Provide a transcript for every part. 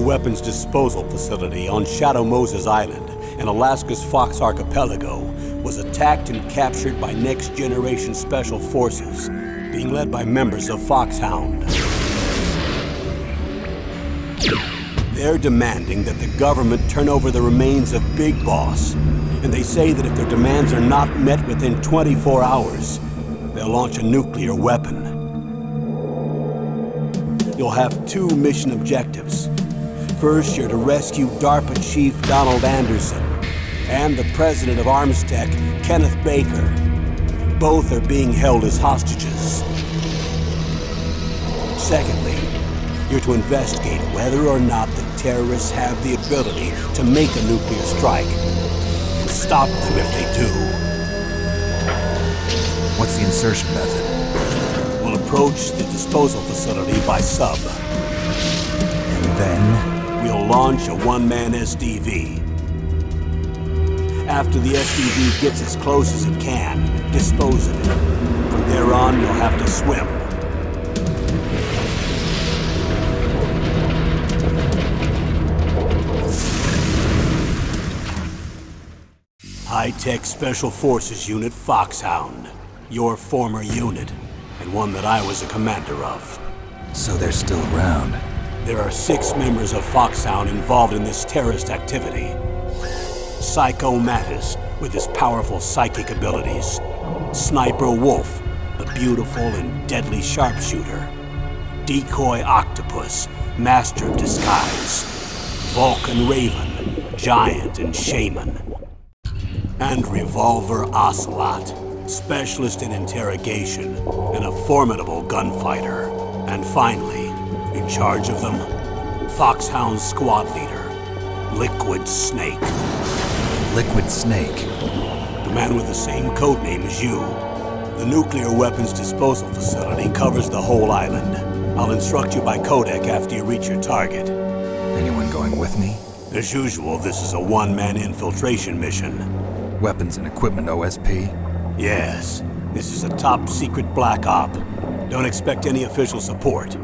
weapons disposal facility on Shadow Moses Island in Alaska's Fox Archipelago was attacked and captured by Next Generation Special Forces, being led by members of Foxhound. They're demanding that the government turn over the remains of Big Boss, and they say that if their demands are not met within 24 hours, they'll launch a nuclear weapon. You'll have two mission objectives. First, you're to rescue DARPA Chief Donald Anderson and the president of Armstech, Kenneth Baker. Both are being held as hostages. Secondly, you're to investigate whether or not the terrorists have the ability to make a nuclear strike and stop them if they do. What's the insertion method? We'll approach the disposal facility by sub. And then? We'll launch a one-man SDV. After the SDV gets as close as it can, dispose of it. From there on, you'll have to swim. High-Tech Special Forces Unit Foxhound. Your former unit, and one that I was a commander of. So they're still around. There are 6 members of Foxhound involved in this terrorist activity. Psycho Mattis, with his powerful psychic abilities. Sniper Wolf, the beautiful and deadly sharpshooter. Decoy Octopus, master of disguise. Vulcan Raven, giant and shaman. And Revolver Ocelot, specialist in interrogation and a formidable gunfighter. And finally, in charge of them, Foxhound's squad leader, Liquid Snake. Liquid Snake? The man with the same codename as you. The nuclear weapons disposal facility covers the whole island. I'll instruct you by codec after you reach your target. Anyone going with me? As usual, this is a one-man infiltration mission. Weapons and equipment OSP? Yes. This is a top-secret black op. Don't expect any official support.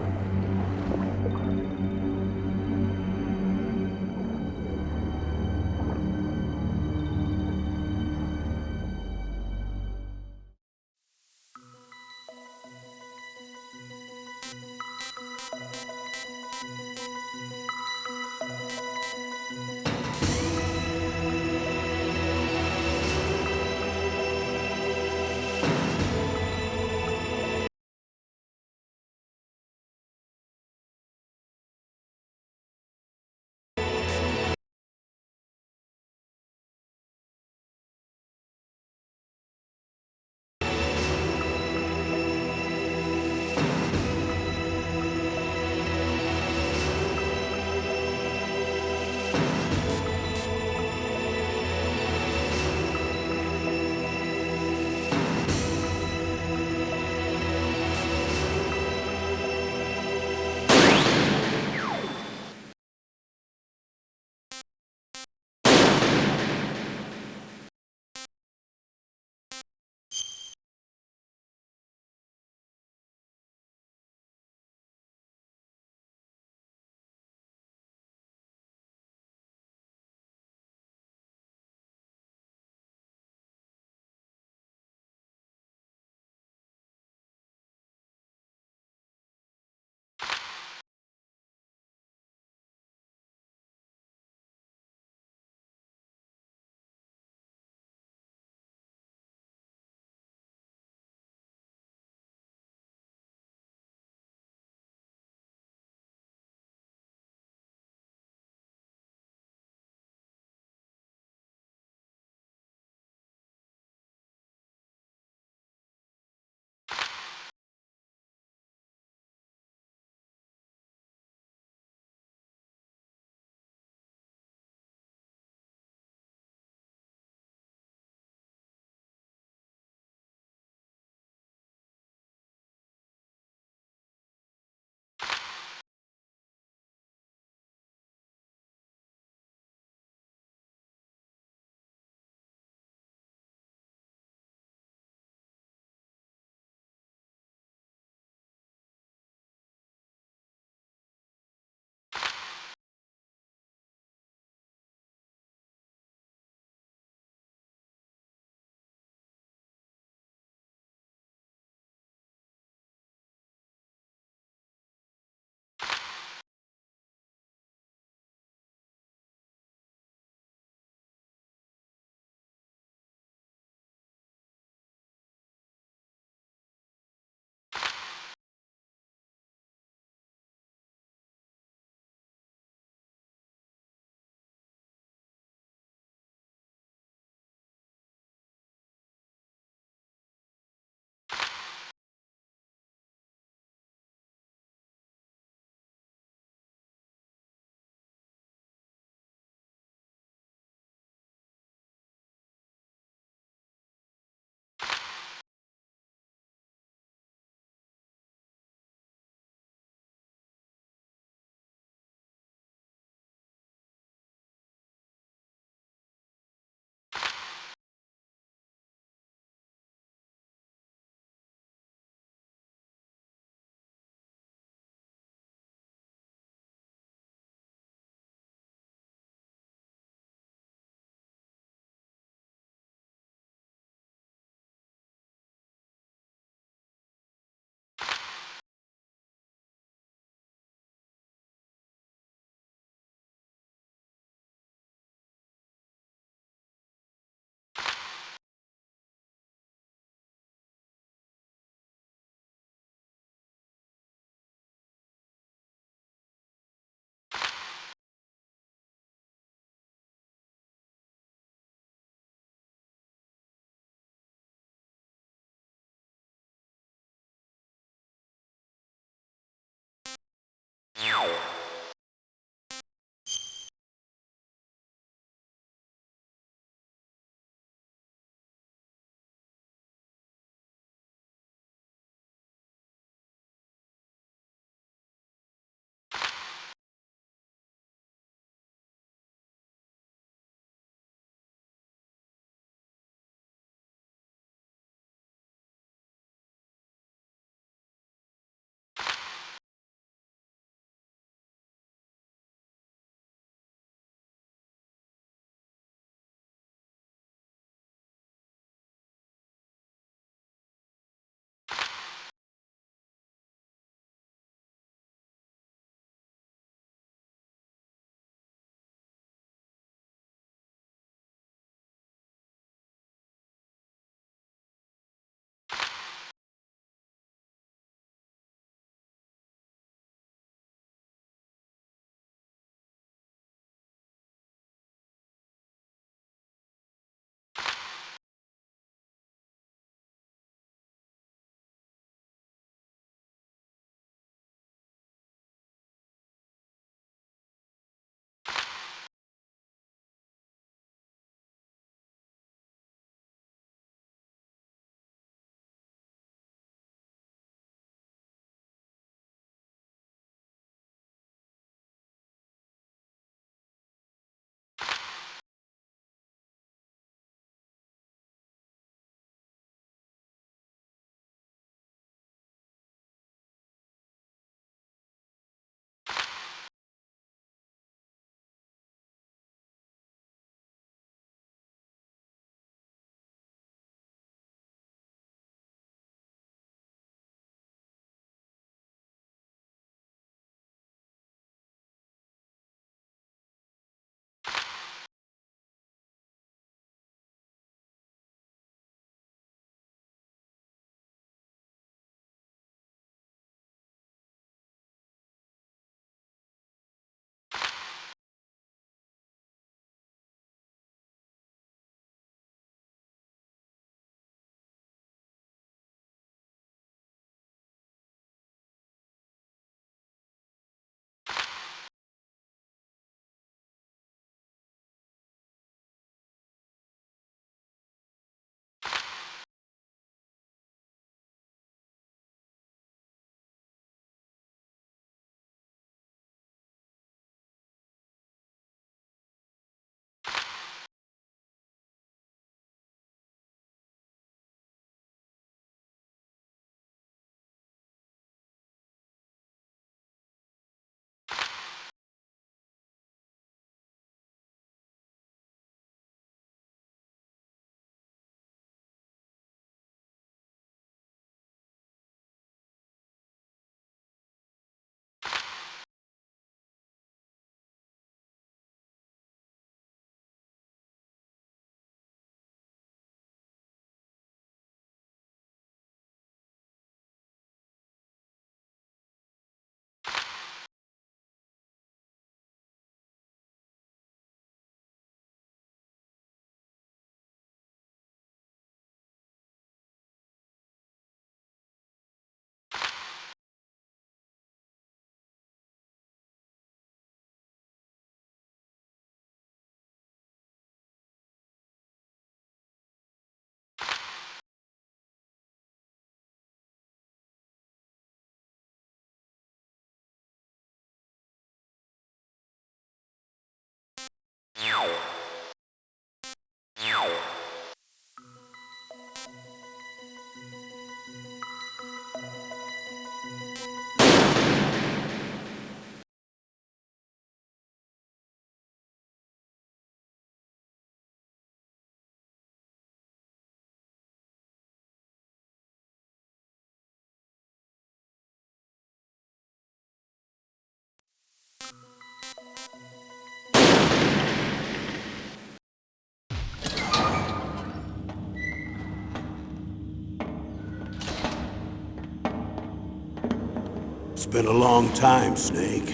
It's been a long time, Snake.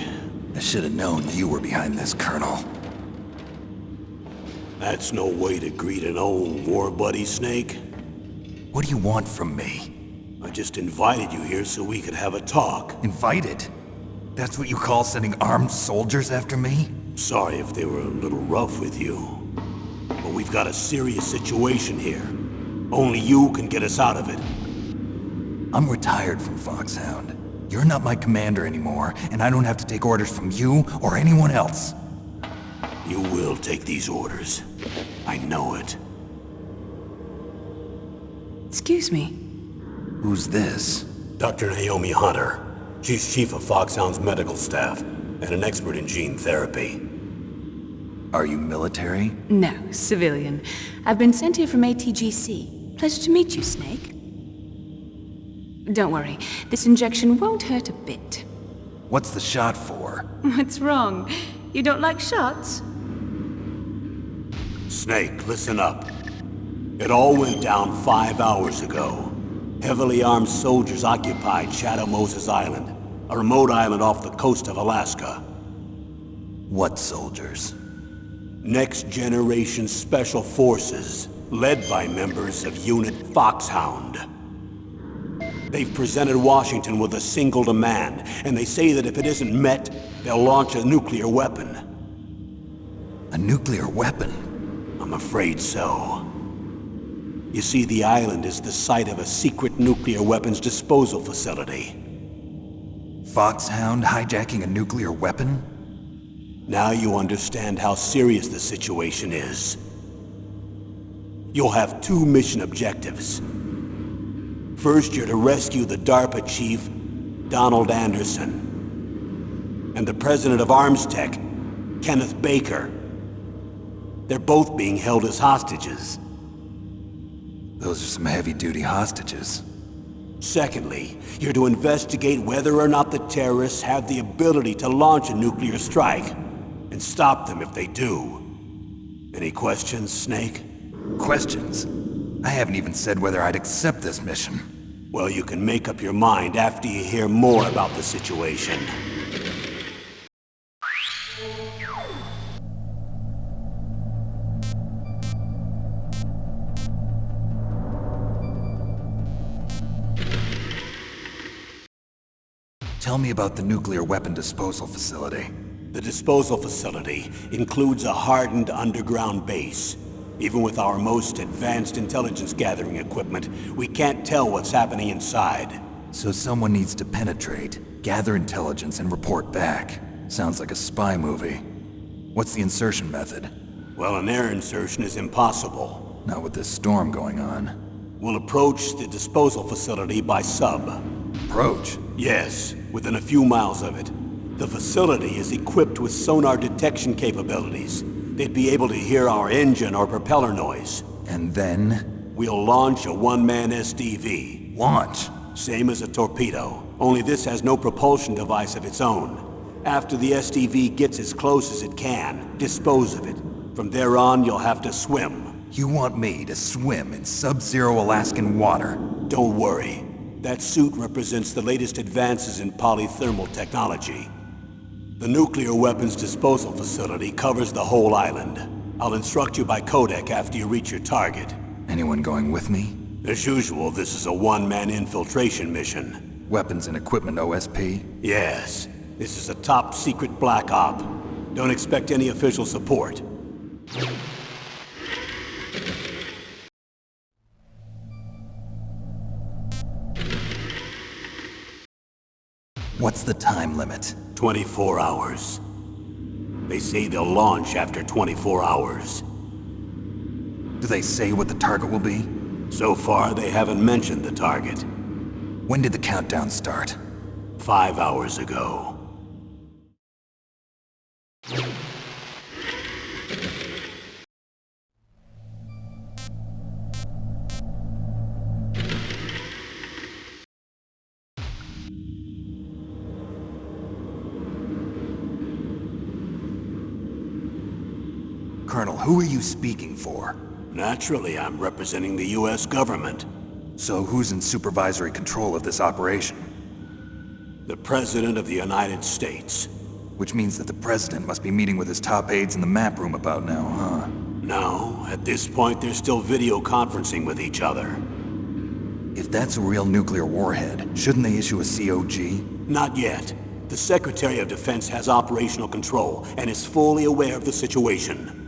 I should have known you were behind this, Colonel. That's no way to greet an old war buddy, Snake. What do you want from me? I just invited you here so we could have a talk. Invited? That's what you call sending armed soldiers after me? Sorry if they were a little rough with you. But we've got a serious situation here. Only you can get us out of it. I'm retired from Foxhound. You're not my commander anymore, and I don't have to take orders from you or anyone else. You will take these orders. I know it. Excuse me. Who's this? Dr. Naomi Hunter. She's chief of Foxhound's medical staff, and an expert in gene therapy. Are you military? No, civilian. I've been sent here from ATGC. Pleasure to meet you, Snake. Don't worry, this injection won't hurt a bit. What's the shot for? What's wrong? You don't like shots? Snake, listen up. It all went down 5 hours ago. Heavily armed soldiers occupied Shadow Moses Island, a remote island off the coast of Alaska. What soldiers? Next Generation Special Forces, led by members of Unit Foxhound. They've presented Washington with a single demand, and they say that if it isn't met, they'll launch a nuclear weapon. A nuclear weapon? I'm afraid so. You see, the island is the site of a secret nuclear weapons disposal facility. Foxhound hijacking a nuclear weapon? Now you understand how serious the situation is. You'll have 2 mission objectives. First, you're to rescue the DARPA chief, Donald Anderson, and the president of ArmsTech, Kenneth Baker. They're both being held as hostages. Those are some heavy-duty hostages. Secondly, you're to investigate whether or not the terrorists have the ability to launch a nuclear strike, and stop them if they do. Any questions, Snake? Questions? I haven't even said whether I'd accept this mission. Well, you can make up your mind after you hear more about the situation. Tell me about the nuclear weapon disposal facility. The disposal facility includes a hardened underground base. Even with our most advanced intelligence gathering equipment, we can't tell what's happening inside. So someone needs to penetrate, gather intelligence, and report back. Sounds like a spy movie. What's the insertion method? Well, an air insertion is impossible. Not with this storm going on. We'll approach the disposal facility by sub. Approach? Yes, within a few miles of it. The facility is equipped with sonar detection capabilities. They'd be able to hear our engine or propeller noise. And then? We'll launch a one-man SDV. Launch? Same as a torpedo, only this has no propulsion device of its own. After the SDV gets as close as it can, dispose of it. From there on, you'll have to swim. You want me to swim in sub-zero Alaskan water? Don't worry. That suit represents the latest advances in polythermal technology. The nuclear weapons disposal facility covers the whole island. I'll instruct you by codec after you reach your target. Anyone going with me? As usual, this is a one-man infiltration mission. Weapons and equipment OSP? Yes. This is a top-secret black op. Don't expect any official support. What's the time limit? 24 hours. They say they'll launch after 24 hours. Do they say what the target will be? So far, they haven't mentioned the target. When did the countdown start? 5 hours ago. Colonel, who are you speaking for? Naturally, I'm representing the US government. So who's in supervisory control of this operation? The President of the United States. Which means that the President must be meeting with his top aides in the map room about now, huh? No, at this point they're still video conferencing with each other. If that's a real nuclear warhead, shouldn't they issue a COG? Not yet. The Secretary of Defense has operational control and is fully aware of the situation.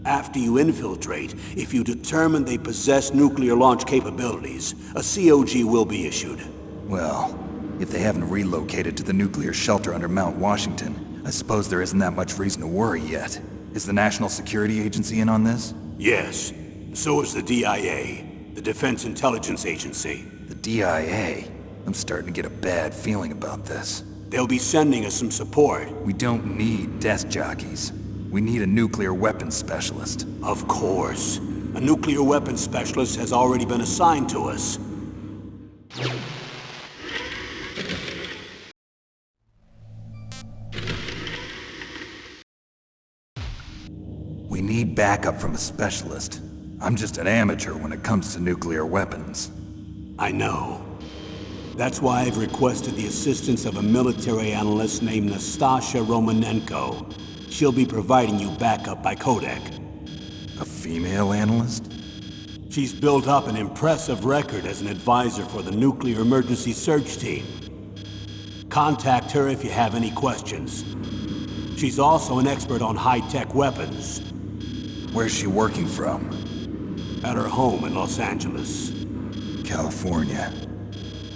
After you infiltrate, if you determine they possess nuclear launch capabilities, a COG will be issued. Well, if they haven't relocated to the nuclear shelter under Mount Washington, I suppose there isn't that much reason to worry yet. Is the National Security Agency in on this? Yes. So is the DIA, the Defense Intelligence Agency. The DIA? I'm starting to get a bad feeling about this. They'll be sending us some support. We don't need desk jockeys. We need a nuclear weapons specialist. Of course. A nuclear weapons specialist has already been assigned to us. We need backup from a specialist. I'm just an amateur when it comes to nuclear weapons. I know. That's why I've requested the assistance of a military analyst named Nastasha Romanenko. She'll be providing you backup by Kodak. A female analyst? She's built up an impressive record as an advisor for the Nuclear Emergency Search Team. Contact her if you have any questions. She's also an expert on high-tech weapons. Where's she working from? At her home in Los Angeles. California.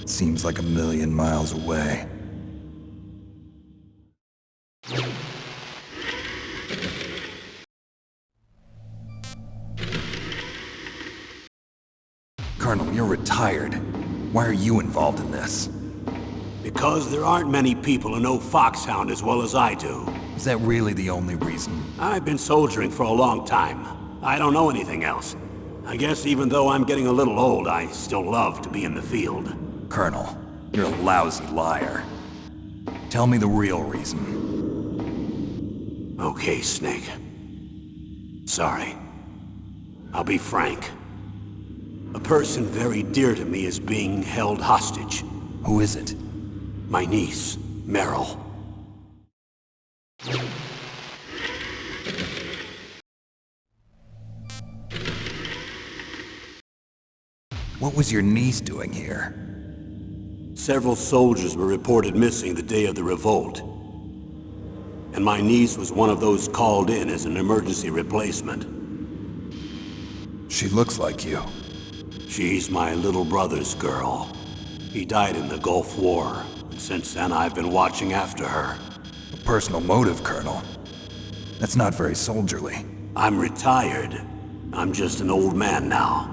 Seems like a million miles away. Colonel, you're retired. Why are you involved in this? Because there aren't many people who know Foxhound as well as I do. Is that really the only reason? I've been soldiering for a long time. I don't know anything else. I guess even though I'm getting a little old, I still love to be in the field. Colonel, you're a lousy liar. Tell me the real reason. Okay, Snake. Sorry. I'll be frank. A person very dear to me is being held hostage. Who is it? My niece, Meryl. What was your niece doing here? Several soldiers were reported missing the day of the revolt. And my niece was one of those called in as an emergency replacement. She looks like you. She's my little brother's girl. He died in the Gulf War, and since then I've been watching after her. A personal motive, Colonel. That's not very soldierly. I'm retired. I'm just an old man now.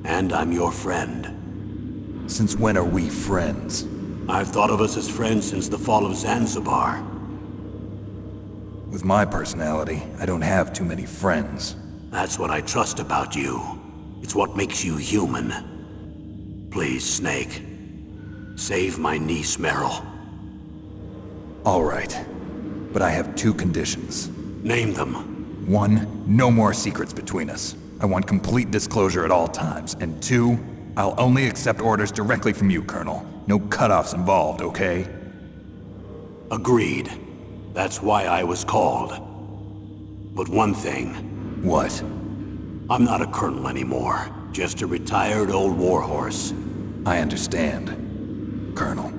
And I'm your friend. Since when are we friends? I've thought of us as friends since the fall of Zanzibar. With my personality, I don't have too many friends. That's what I trust about you. It's what makes you human. Please, Snake. Save my niece, Meryl. All right. But I have two conditions. Name them. 1, no more secrets between us. I want complete disclosure at all times. And 2, I'll only accept orders directly from you, Colonel. No cutoffs involved, okay? Agreed. That's why I was called. But one thing. What? I'm not a colonel anymore. Just a retired old warhorse. I understand, Colonel.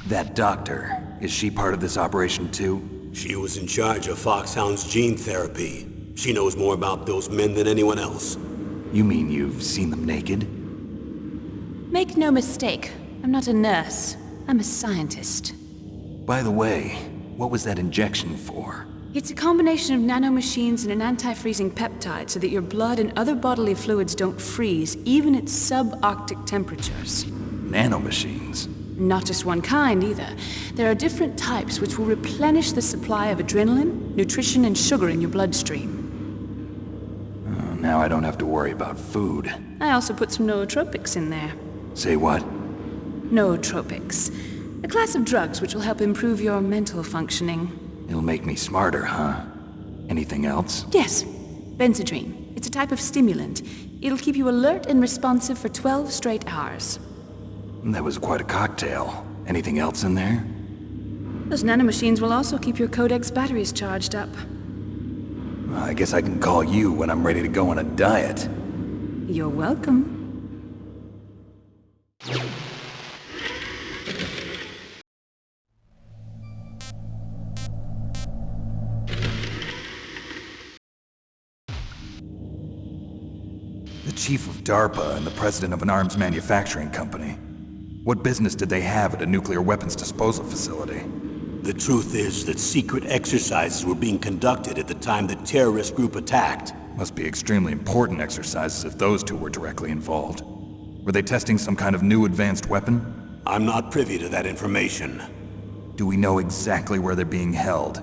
That doctor, is she part of this operation too? She was in charge of Foxhound's gene therapy. She knows more about those men than anyone else. You mean you've seen them naked? Make no mistake, I'm not a nurse. I'm a scientist. By the way, what was that injection for? It's a combination of nanomachines and an anti-freezing peptide so that your blood and other bodily fluids don't freeze, even at subarctic temperatures. Nanomachines? Not just one kind, either. There are different types which will replenish the supply of adrenaline, nutrition, and sugar in your bloodstream. Now I don't have to worry about food. I also put some nootropics in there. Say what? Nootropics. A class of drugs which will help improve your mental functioning. It'll make me smarter, huh? Anything else? Yes. Benzedrine. It's a type of stimulant. It'll keep you alert and responsive for 12 straight hours. That was quite a cocktail. Anything else in there? Those nanomachines will also keep your Codex batteries charged up. Well, I guess I can call you when I'm ready to go on a diet. You're welcome. The chief of DARPA and the president of an arms manufacturing company. What business did they have at a nuclear weapons disposal facility? The truth is that secret exercises were being conducted at the time the terrorist group attacked. Must be extremely important exercises if those two were directly involved. Were they testing some kind of new advanced weapon? I'm not privy to that information. Do we know exactly where they're being held?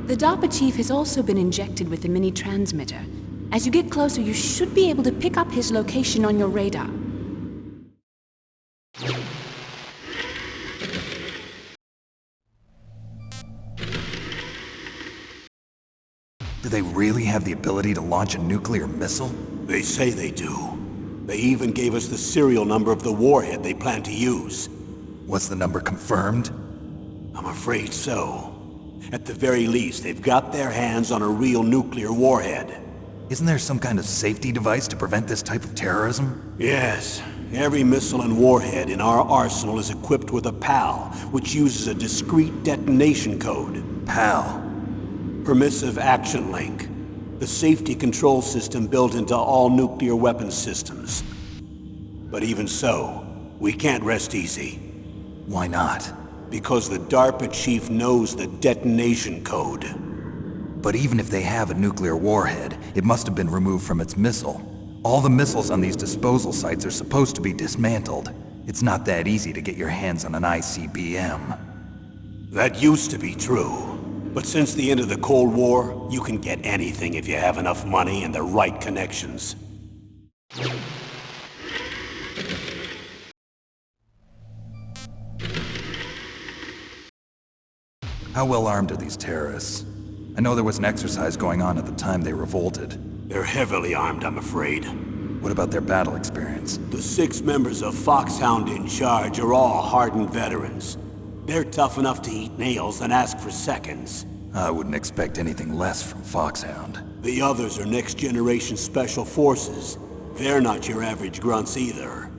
The DARPA chief has also been injected with a mini transmitter. As you get closer, you should be able to pick up his location on your radar. Do they really have the ability to launch a nuclear missile? They say they do. They even gave us the serial number of the warhead they plan to use. Was the number confirmed? I'm afraid so. At the very least, they've got their hands on a real nuclear warhead. Isn't there some kind of safety device to prevent this type of terrorism? Yes. Every missile and warhead in our arsenal is equipped with a PAL, which uses a discrete detonation code. PAL? Permissive Action Link. The safety control system built into all nuclear weapons systems. But even so, we can't rest easy. Why not? Because the DARPA chief knows the detonation code. But even if they have a nuclear warhead, it must have been removed from its missile. All the missiles on these disposal sites are supposed to be dismantled. It's not that easy to get your hands on an ICBM. That used to be true. But since the end of the Cold War, you can get anything if you have enough money and the right connections. How well armed are these terrorists? I know there was an exercise going on at the time they revolted. They're heavily armed, I'm afraid. What about their battle experience? The 6 members of Foxhound in charge are all hardened veterans. They're tough enough to eat nails and ask for seconds. I wouldn't expect anything less from Foxhound. The others are next-generation special forces. They're not your average grunts either.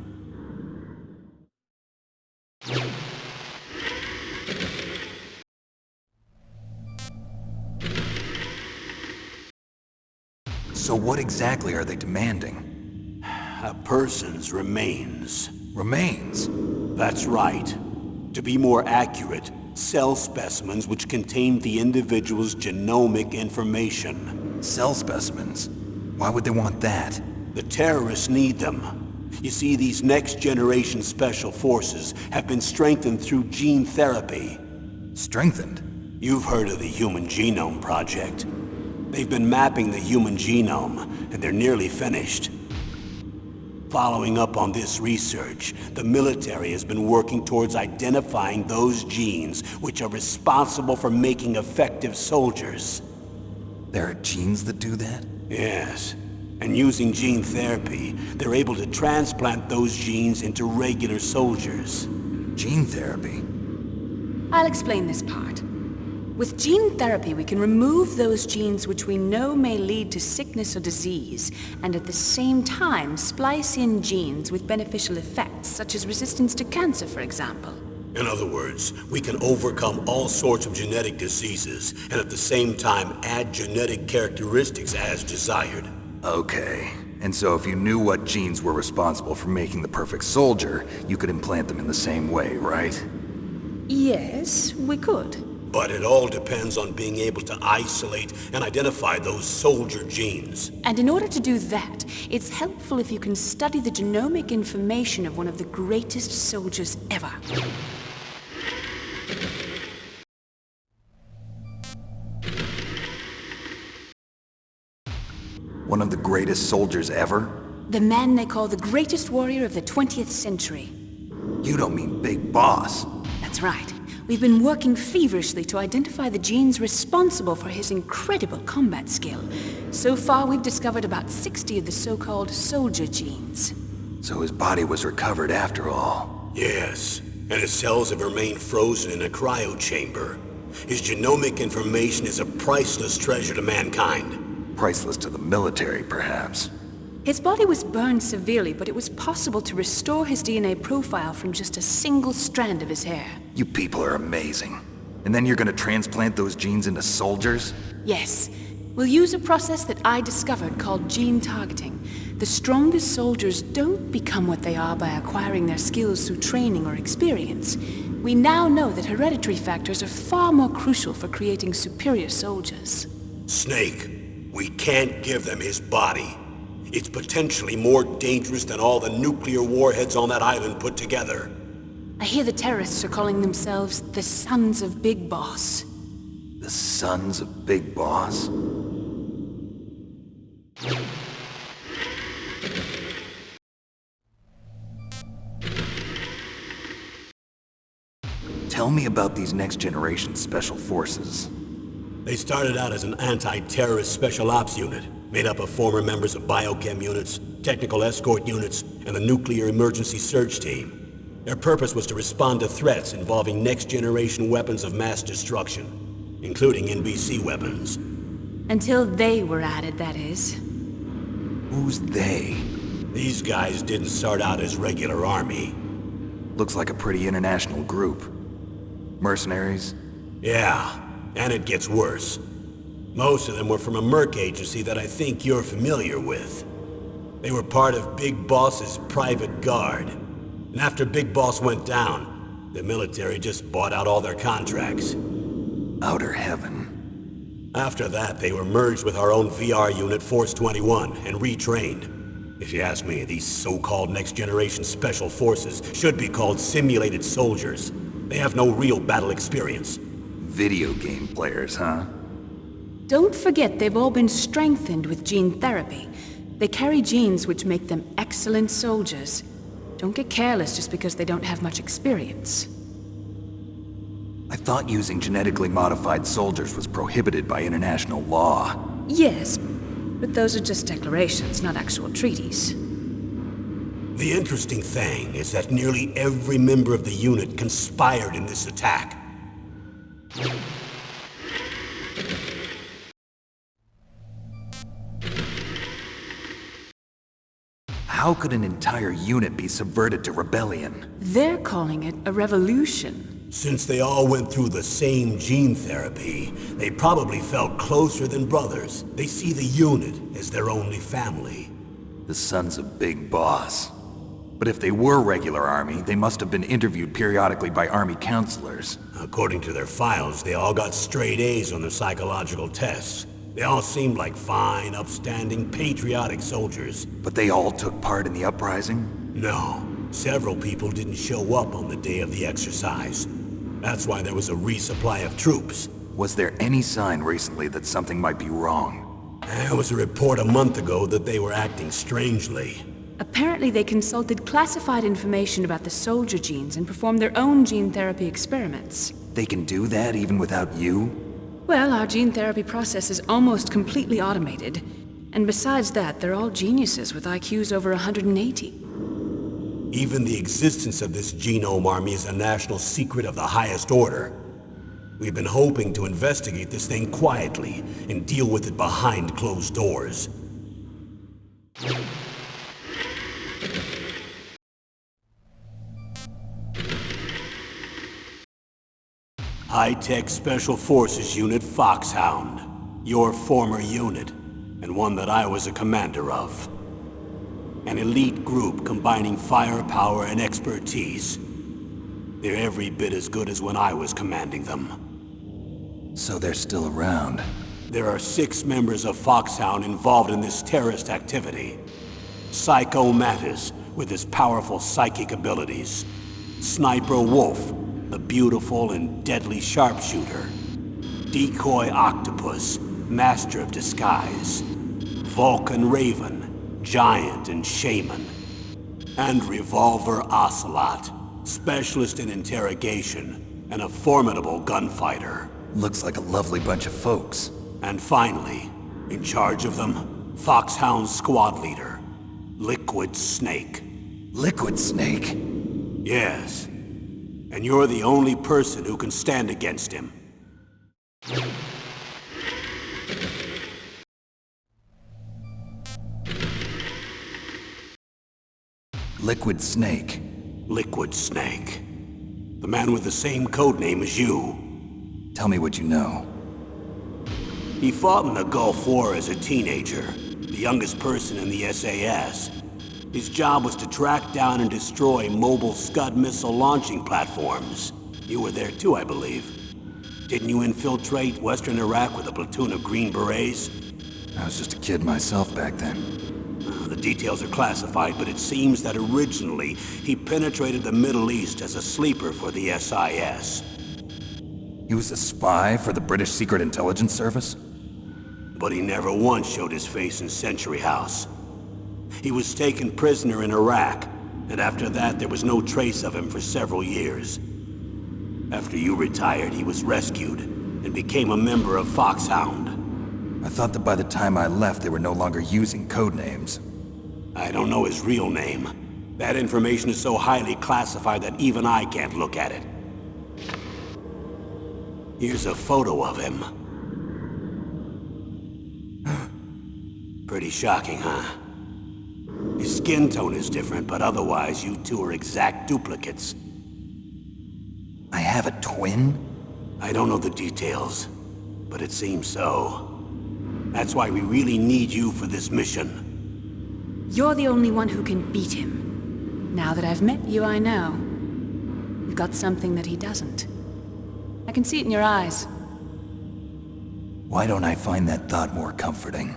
So what exactly are they demanding? A person's remains. Remains? That's right. To be more accurate, cell specimens which contain the individual's genomic information. Cell specimens? Why would they want that? The terrorists need them. You see, these next-generation special forces have been strengthened through gene therapy. Strengthened? You've heard of the Human Genome Project. They've been mapping the human genome, and they're nearly finished. Following up on this research, the military has been working towards identifying those genes which are responsible for making effective soldiers. There are genes that do that? Yes. And using gene therapy, they're able to transplant those genes into regular soldiers. Gene therapy? I'll explain this part. With gene therapy, we can remove those genes which we know may lead to sickness or disease, and at the same time splice in genes with beneficial effects, such as resistance to cancer, for example. In other words, we can overcome all sorts of genetic diseases, and at the same time add genetic characteristics as desired. Okay. And so if you knew what genes were responsible for making the perfect soldier, you could implant them in the same way, right? Yes, we could. But it all depends on being able to isolate and identify those soldier genes. And in order to do that, it's helpful if you can study the genomic information of one of the greatest soldiers ever. One of the greatest soldiers ever? The man they call the greatest warrior of the 20th century. You don't mean Big Boss. That's right. We've been working feverishly to identify the genes responsible for his incredible combat skill. So far, we've discovered about 60 of the so-called soldier genes. So his body was recovered after all. Yes, and his cells have remained frozen in a cryo chamber. His genomic information is a priceless treasure to mankind. Priceless to the military, perhaps. His body was burned severely, but it was possible to restore his DNA profile from just a single strand of his hair. You people are amazing. And then you're gonna transplant those genes into soldiers? Yes. We'll use a process that I discovered called gene targeting. The strongest soldiers don't become what they are by acquiring their skills through training or experience. We now know that hereditary factors are far more crucial for creating superior soldiers. Snake, we can't give them his body. It's potentially more dangerous than all the nuclear warheads on that island put together. I hear the terrorists are calling themselves the Sons of Big Boss. The Sons of Big Boss? Tell me about these next-generation special forces. They started out as an anti-terrorist special ops unit, made up of former members of biochem units, technical escort units, and the nuclear emergency surge team. Their purpose was to respond to threats involving next-generation weapons of mass destruction, including NBC weapons. Until they were added, that is. Who's they? These guys didn't start out as regular army. Looks like a pretty international group. Mercenaries? Yeah, and it gets worse. Most of them were from a merc agency that I think you're familiar with. They were part of Big Boss's private guard. And after Big Boss went down, the military just bought out all their contracts. Outer heaven. After that, they were merged with our own VR unit, Force 21, and retrained. If you ask me, these so-called next-generation special forces should be called simulated soldiers. They have no real battle experience. Video game players, huh? Don't forget they've all been strengthened with gene therapy. They carry genes which make them excellent soldiers. Don't get careless just because they don't have much experience. I thought using genetically modified soldiers was prohibited by international law. Yes, but those are just declarations, not actual treaties. The interesting thing is that nearly every member of the unit conspired in this attack. How could an entire unit be subverted to rebellion? They're calling it a revolution. Since they all went through the same gene therapy, they probably felt closer than brothers. They see the unit as their only family. The Sons of Big Boss. But if they were regular army, they must have been interviewed periodically by army counselors. According to their files, they all got straight A's on their psychological tests. They all seemed like fine, upstanding, patriotic soldiers. But they all took part in the uprising? No. Several people didn't show up on the day of the exercise. That's why there was a resupply of troops. Was there any sign recently that something might be wrong? There was a report a month ago that they were acting strangely. Apparently they consulted classified information about the soldier genes and performed their own gene therapy experiments. They can do that even without you? Well, our gene therapy process is almost completely automated. And besides that, they're all geniuses with IQs over 180. Even the existence of this genome army is a national secret of the highest order. We've been hoping to investigate this thing quietly and deal with it behind closed doors. High-Tech Special Forces Unit Foxhound. Your former unit, and one that I was a commander of. An elite group combining firepower and expertise. They're every bit as good as when I was commanding them. So they're still around. There are 6 members of Foxhound involved in this terrorist activity. Psycho Mantis, with his powerful psychic abilities. Sniper Wolf, the beautiful and deadly sharpshooter. Decoy Octopus, master of disguise. Vulcan Raven, giant and shaman. And Revolver Ocelot, specialist in interrogation and a formidable gunfighter. Looks like a lovely bunch of folks. And finally, in charge of them, Foxhound's squad leader, Liquid Snake. Liquid Snake? Yes. And you're the only person who can stand against him. Liquid Snake. Liquid Snake. The man with the same codename as you. Tell me what you know. He fought in the Gulf War as a teenager, the youngest person in the SAS. His job was to track down and destroy mobile Scud missile launching platforms. You were there too, I believe. Didn't you infiltrate Western Iraq with a platoon of Green Berets? I was just a kid myself back then. The details are classified, but it seems that originally he penetrated the Middle East as a sleeper for the SIS. He was a spy for the British Secret Intelligence Service? But he never once showed his face in Century House. He was taken prisoner in Iraq, and after that there was no trace of him for several years. After you retired, he was rescued and became a member of Foxhound. I thought that by the time I left, they were no longer using codenames. I don't know his real name. That information is so highly classified that even I can't look at it. Here's a photo of him. Pretty shocking, huh? His skin tone is different, but otherwise you two are exact duplicates. I have a twin? I don't know the details, but it seems so. That's why we really need you for this mission. You're the only one who can beat him. Now that I've met you, I know. You've got something that he doesn't. I can see it in your eyes. Why don't I find that thought more comforting?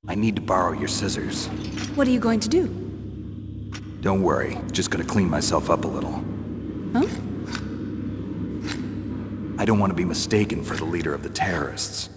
I need to borrow your scissors. What are you going to do? Don't worry, just gonna clean myself up a little. Huh? I don't want to be mistaken for the leader of the terrorists.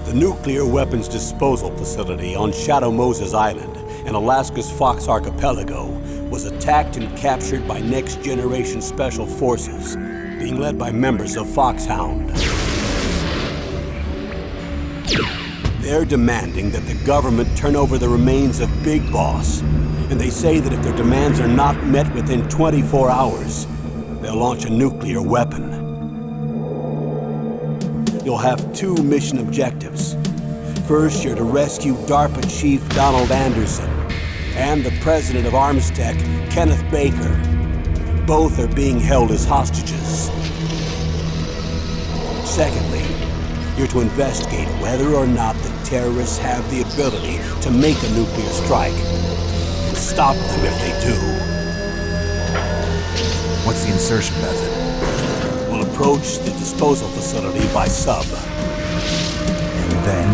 The nuclear weapons disposal facility on Shadow Moses Island in Alaska's Fox Archipelago was attacked and captured by Next Generation Special Forces, being led by members of Foxhound. They're demanding that the government turn over the remains of Big Boss. And they say that if their demands are not met within 24 hours, they'll launch a nuclear weapon. You'll have two mission objectives. First, you're to rescue DARPA Chief Donald Anderson and the president of Armstech, Kenneth Baker. Both are being held as hostages. Secondly, you're to investigate whether or not the terrorists have the ability to make a nuclear strike, and stop them if they do. What's the insertion method? We'll approach the disposal facility by sub. And then?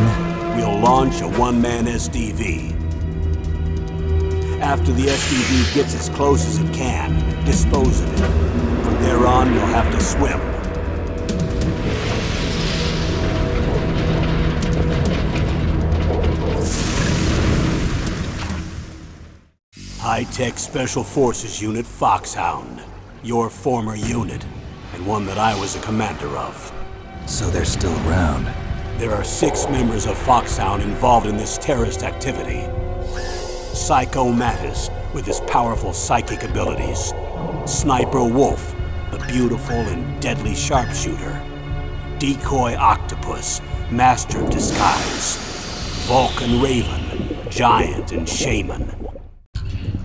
We'll launch a one-man SDV. After the SDV gets as close as it can, dispose of it. From there on, you'll have to swim. High-Tech Special Forces Unit Foxhound. Your former unit, and one that I was a commander of. So they're still around. There are 6 members of Foxhound involved in this terrorist activity. Psycho Mantis, with his powerful psychic abilities. Sniper Wolf, the beautiful and deadly sharpshooter. Decoy Octopus, master of disguise. Vulcan Raven, giant and shaman.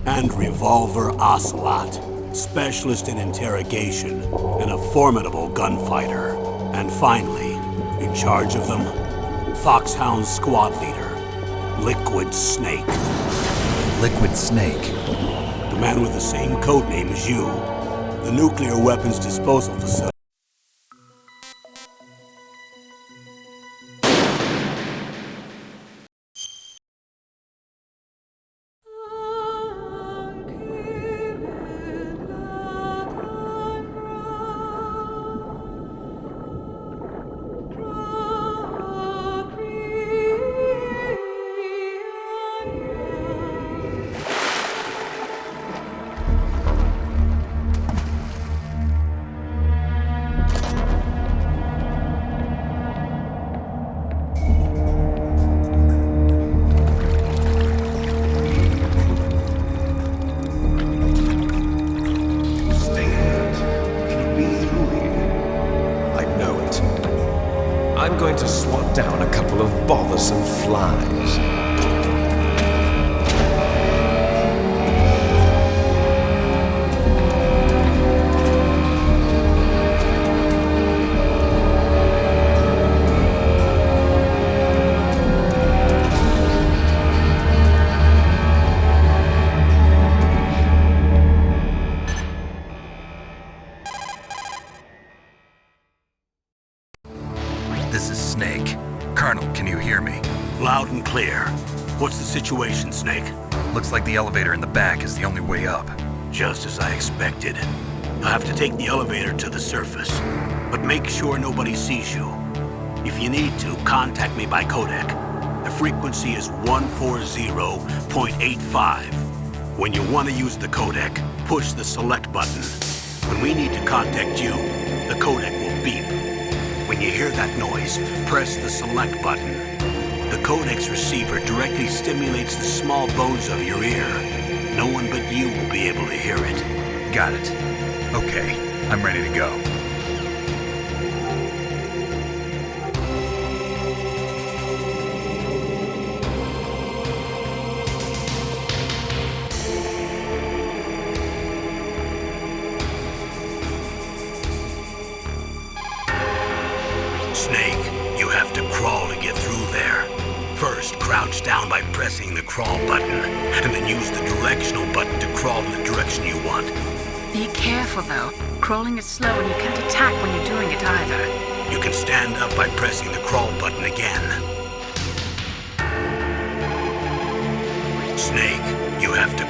And Revolver Ocelot, specialist in interrogation and a formidable gunfighter. And finally, in charge of them, Foxhound's squad leader, Liquid Snake. Liquid Snake? The man with the same codename as you. The nuclear weapons disposal facility. I'm going to swat down a couple of bothersome flies. This is Snake. Colonel, can you hear me? Loud and clear. What's the situation, Snake? Looks like the elevator in the back is the only way up. Just as I expected. You'll have to take the elevator to the surface. But make sure nobody sees you. If you need to, contact me by codec. The frequency is 140.85. When you want to use the codec, push the select button. When we need to contact you, the codec will beep. When you hear that noise, press the select button. The codec's receiver directly stimulates the small bones of your ear. No one but you will be able to hear it. Got it. Okay, I'm ready to go. Snake, you have to crawl to get through there. First, crouch down by pressing the crawl button, and then use the directional button to crawl in the direction you want. Be careful, though. Crawling is slow and you can't attack when you're doing it either. You can stand up by pressing the crawl button again. Snake, you have to...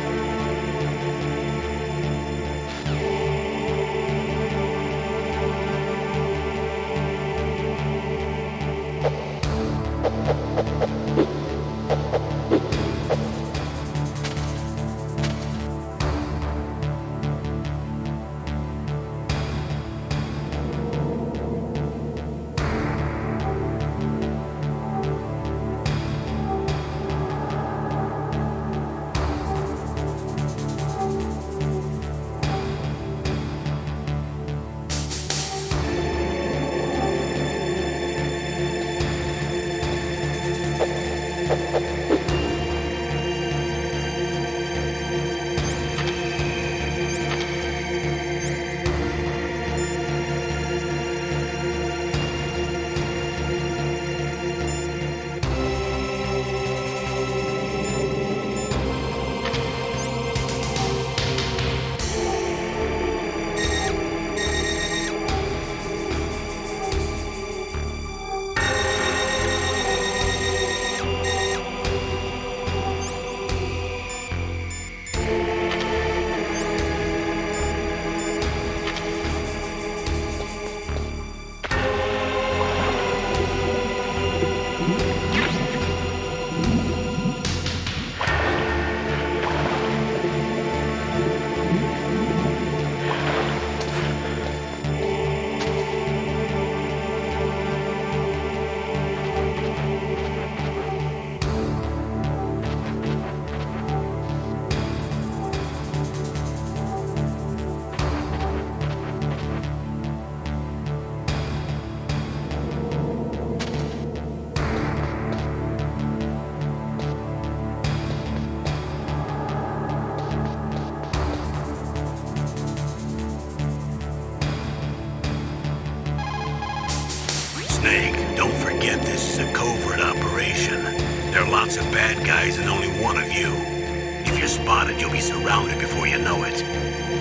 Forget this is a covert operation. There are lots of bad guys and only one of you. If you're spotted, you'll be surrounded before you know it.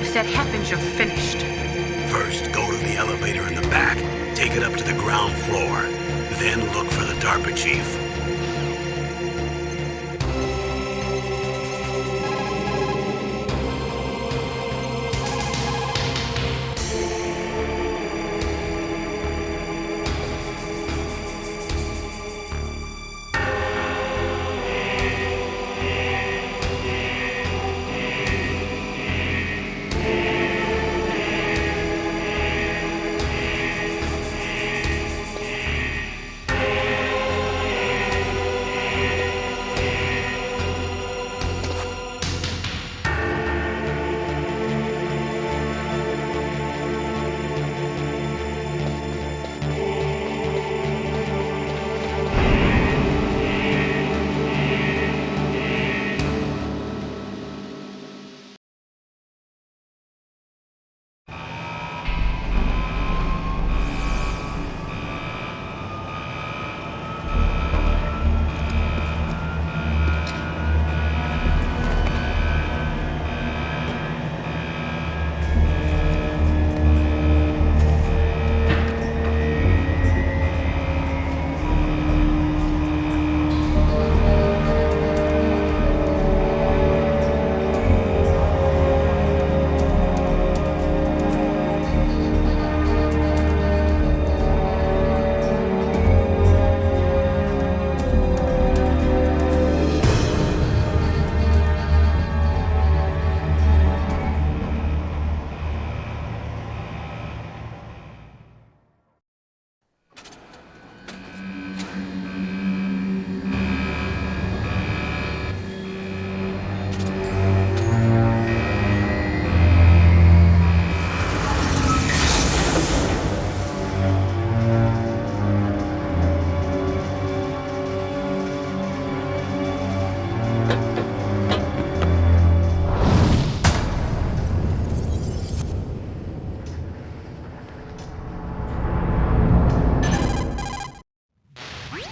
If that happens, you're finished. First, go to the elevator in the back, take it up to the ground floor, then look for the DARPA chief.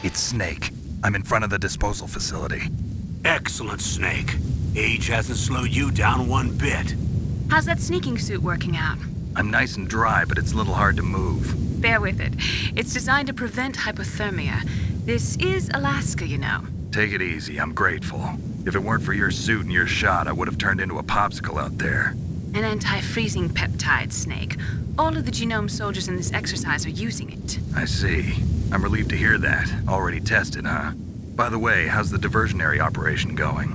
It's Snake. I'm in front of the disposal facility. Excellent, Snake. Age hasn't slowed you down one bit. How's that sneaking suit working out? I'm nice and dry, but it's a little hard to move. Bear with it. It's designed to prevent hypothermia. This is Alaska, you know. Take it easy, I'm grateful. If it weren't for your suit and your shot, I would have turned into a popsicle out there. An anti-freezing peptide, Snake. All of the genome soldiers in this exercise are using it. I see. I'm relieved to hear that. Already tested, huh? By the way, how's the diversionary operation going?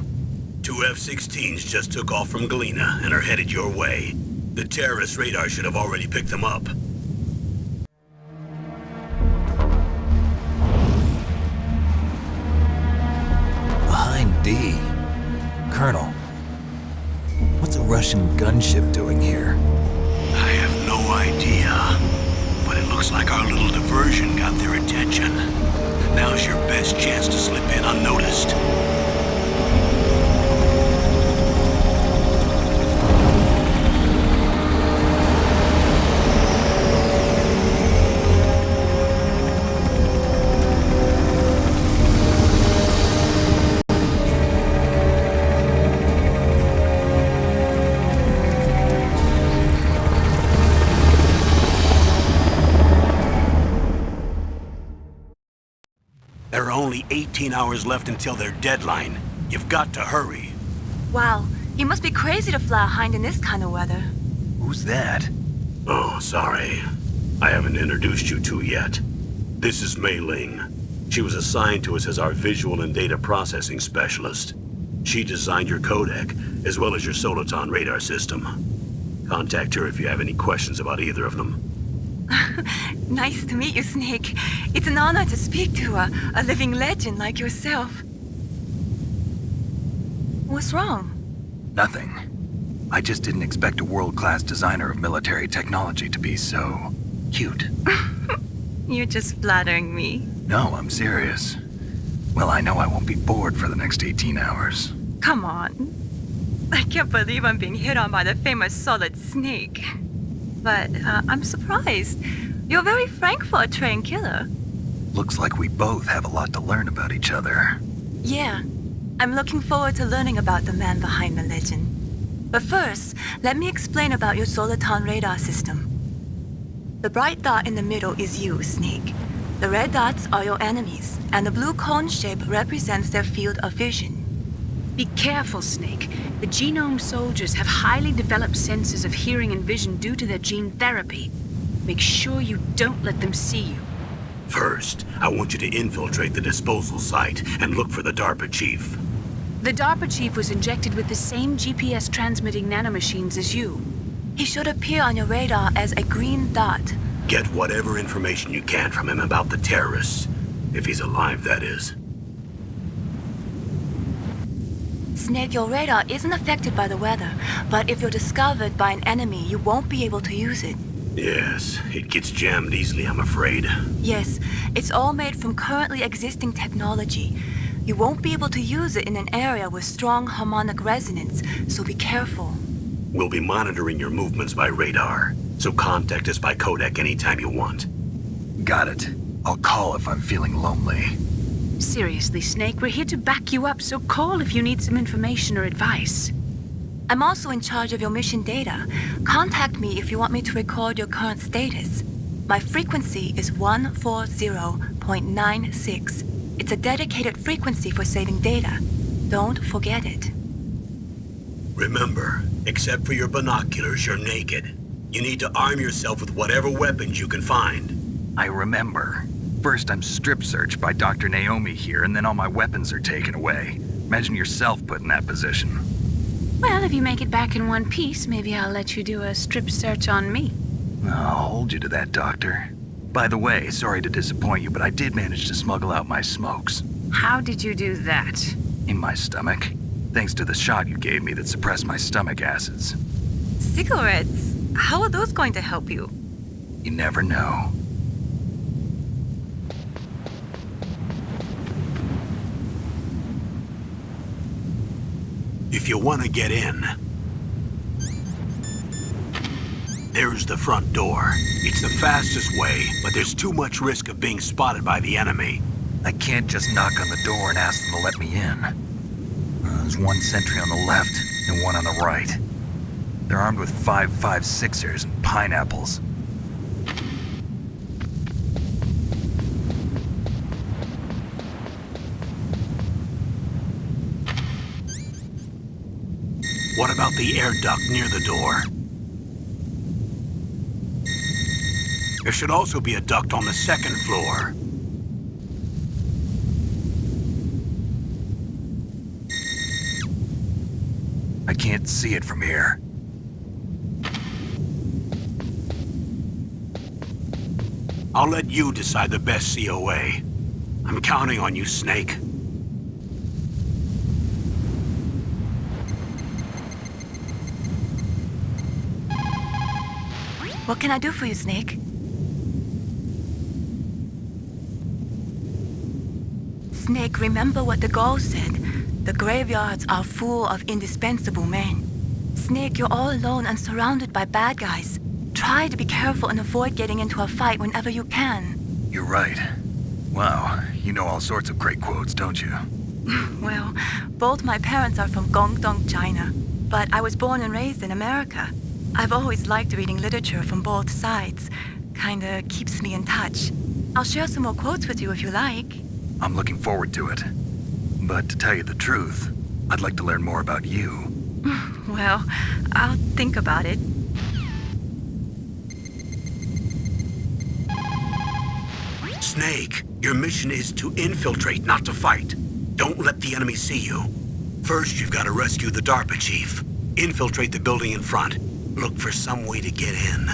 2 F-16s just took off from Galena and are headed your way. The terrorist radar should have already picked them up. Behind D. Colonel, what's a Russian gunship doing here? I have no idea, but it looks like our little diversion got their attention. Now's your best chance to slip in unnoticed. There are only 18 hours left until their deadline. You've got to hurry. Wow, you must be crazy to fly a hind in this kind of weather. Who's that? Oh, sorry. I haven't introduced you to yet. This is Mei Ling. She was assigned to us as our visual and data processing specialist. She designed your codec, as well as your Soliton radar system. Contact her if you have any questions about either of them. Nice to meet you, Snake. It's an honor to speak to a living legend like yourself. What's wrong? Nothing. I just didn't expect a world-class designer of military technology to be so cute. You're just flattering me. No, I'm serious. Well, I know I won't be bored for the next 18 hours. Come on. I can't believe I'm being hit on by the famous Solid Snake. But I'm surprised. You're very frank for a trained killer. Looks like we both have a lot to learn about each other. Yeah, I'm looking forward to learning about the man behind the legend. But first, let me explain about your Soliton radar system. The bright dot in the middle is you, Snake. The red dots are your enemies, and the blue cone shape represents their field of vision. Be careful, Snake. The Genome soldiers have highly developed senses of hearing and vision due to their gene therapy. Make sure you don't let them see you. First, I want you to infiltrate the disposal site and look for the DARPA chief. The DARPA chief was injected with the same GPS transmitting nanomachines as you. He should appear on your radar as a green dot. Get whatever information you can from him about the terrorists. If he's alive, that is. Snake, your radar isn't affected by the weather, but if you're discovered by an enemy, you won't be able to use it. Yes, it gets jammed easily, I'm afraid. Yes, it's all made from currently existing technology. You won't be able to use it in an area with strong harmonic resonance, so be careful. We'll be monitoring your movements by radar, so contact us by codec anytime you want. Got it. I'll call if I'm feeling lonely. Seriously, Snake, we're here to back you up, so call if you need some information or advice. I'm also in charge of your mission data. Contact me if you want me to record your current status. My frequency is 140.96. It's a dedicated frequency for saving data. Don't forget it. Remember, except for your binoculars, you're naked. You need to arm yourself with whatever weapons you can find. I remember. First I'm strip searched by Dr. Naomi here, and then all my weapons are taken away. Imagine yourself put in that position. Well, if you make it back in one piece, maybe I'll let you do a strip search on me. I'll hold you to that, Doctor. By the way, sorry to disappoint you, but I did manage to smuggle out my smokes. How did you do that? In my stomach. Thanks to the shot you gave me that suppressed my stomach acids. Cigarettes? How are those going to help you? You never know. If you want to get in, there's the front door. It's the fastest way, but there's too much risk of being spotted by the enemy. I can't just knock on the door and ask them to let me in. There's one sentry on the left and one on the right. They're armed with 5.56ers and pineapples. What about the air duct near the door? There should also be a duct on the second floor. I can't see it from here. I'll let you decide the best COA. I'm counting on you, Snake. What can I do for you, Snake? Snake, remember what the Gaul said. The graveyards are full of indispensable men. Snake, you're all alone and surrounded by bad guys. Try to be careful and avoid getting into a fight whenever you can. You're right. Wow, you know all sorts of great quotes, don't you? Well, both my parents are from Guangdong, China, but I was born and raised in America. I've always liked reading literature from both sides. Kinda keeps me in touch. I'll share some more quotes with you if you like. I'm looking forward to it. But to tell you the truth, I'd like to learn more about you. Well, I'll think about it. Snake, your mission is to infiltrate, not to fight. Don't let the enemy see you. First, you've got to rescue the DARPA chief. Infiltrate the building in front. Look for some way to get in.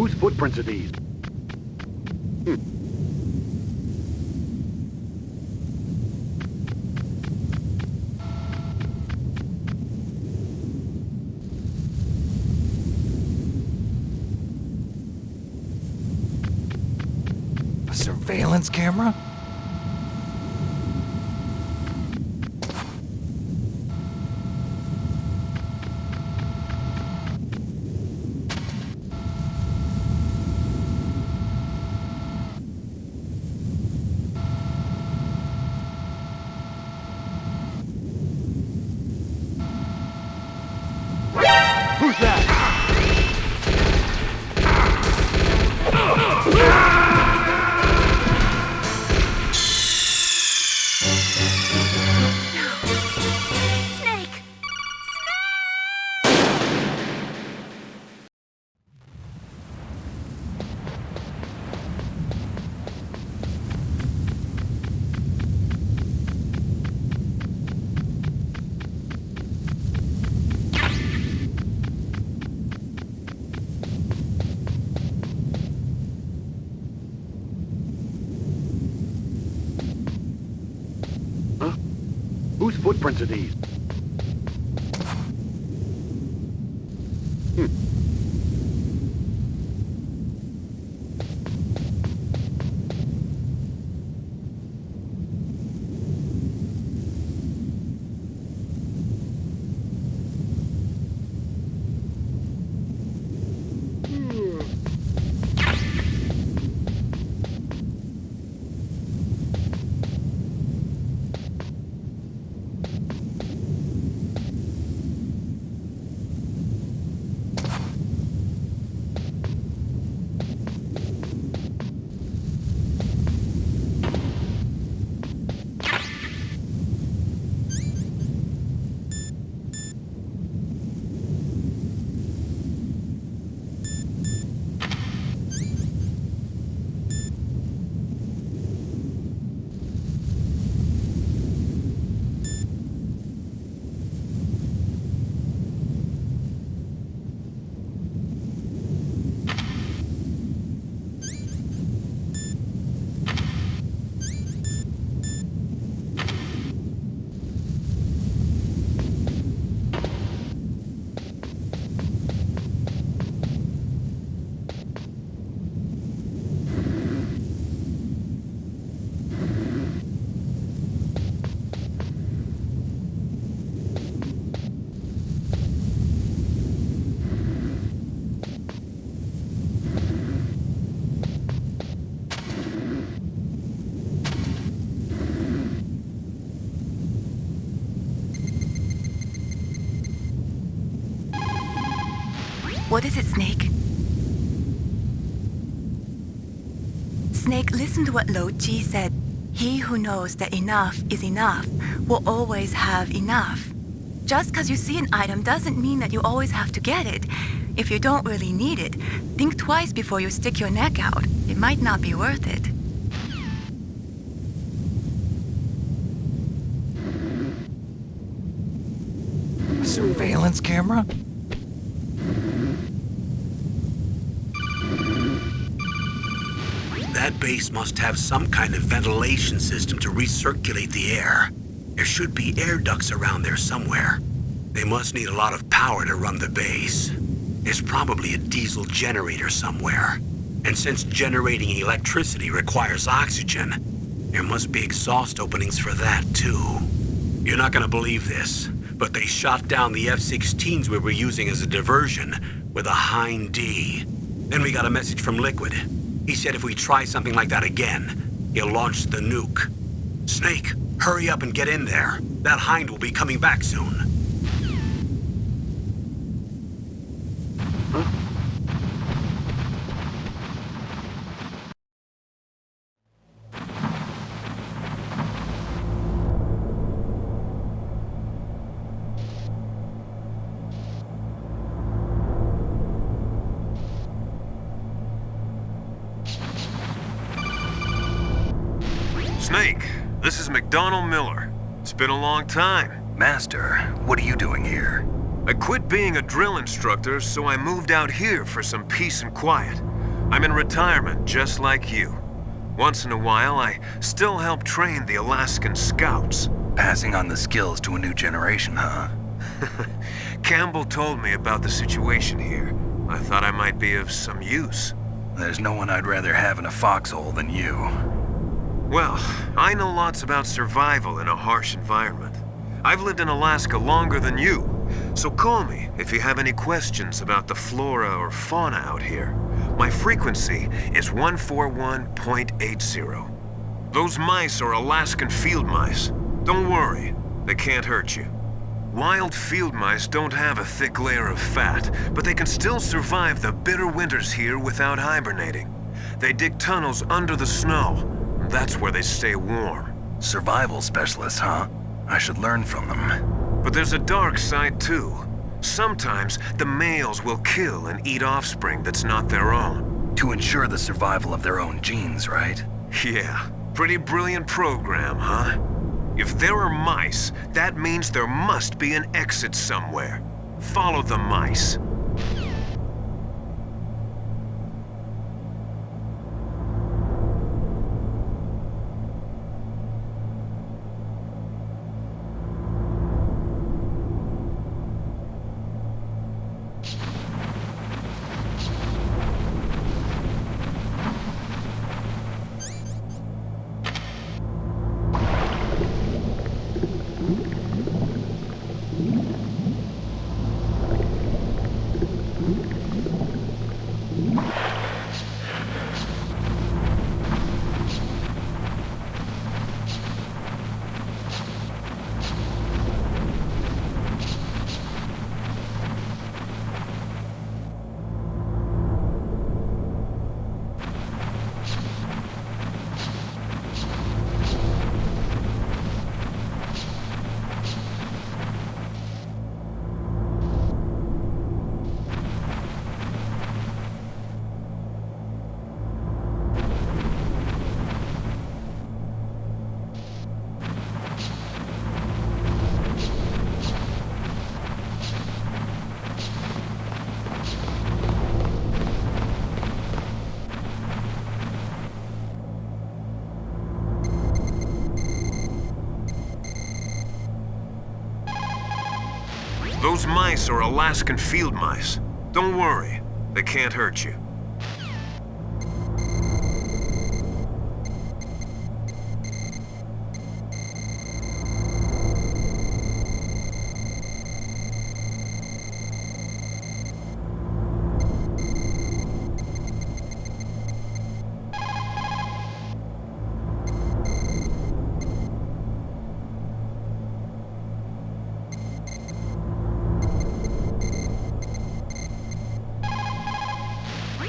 Whose footprints are these? A surveillance camera? Who's that? Snake! Whose footprints are these? What is it, Snake? Snake, listen to what Lo Ji said. He who knows that enough is enough will always have enough. Just because you see an item doesn't mean that you always have to get it. If you don't really need it, think twice before you stick your neck out. It might not be worth it. A surveillance camera? That base must have some kind of ventilation system to recirculate the air. There should be air ducts around there somewhere. They must need a lot of power to run the base. There's probably a diesel generator somewhere. And since generating electricity requires oxygen, there must be exhaust openings for that too. You're not gonna believe this, but they shot down the F-16s we were using as a diversion with a Hind D. Then we got a message from Liquid. He said if we try something like that again, he'll launch the nuke. Snake, hurry up and get in there. That Hind will be coming back soon. Snake, this is McDonald Miller. It's been a long time. Master, what are you doing here? I quit being a drill instructor, so I moved out here for some peace and quiet. I'm in retirement, just like you. Once in a while, I still help train the Alaskan Scouts. Passing on the skills to a new generation, huh? Campbell told me about the situation here. I thought I might be of some use. There's no one I'd rather have in a foxhole than you. Well, I know lots about survival in a harsh environment. I've lived in Alaska longer than you, so call me if you have any questions about the flora or fauna out here. My frequency is 141.80. Those mice are Alaskan field mice. Don't worry, they can't hurt you. Wild field mice don't have a thick layer of fat, but they can still survive the bitter winters here without hibernating. They dig tunnels under the snow. That's where they stay warm. Survival specialists, huh? I should learn from them. But there's a dark side too. Sometimes the males will kill and eat offspring that's not their own. To ensure the survival of their own genes, right? Yeah, pretty brilliant program, huh? If there are mice, that means there must be an exit somewhere. Follow the mice. Those mice are Alaskan field mice. Don't worry, they can't hurt you.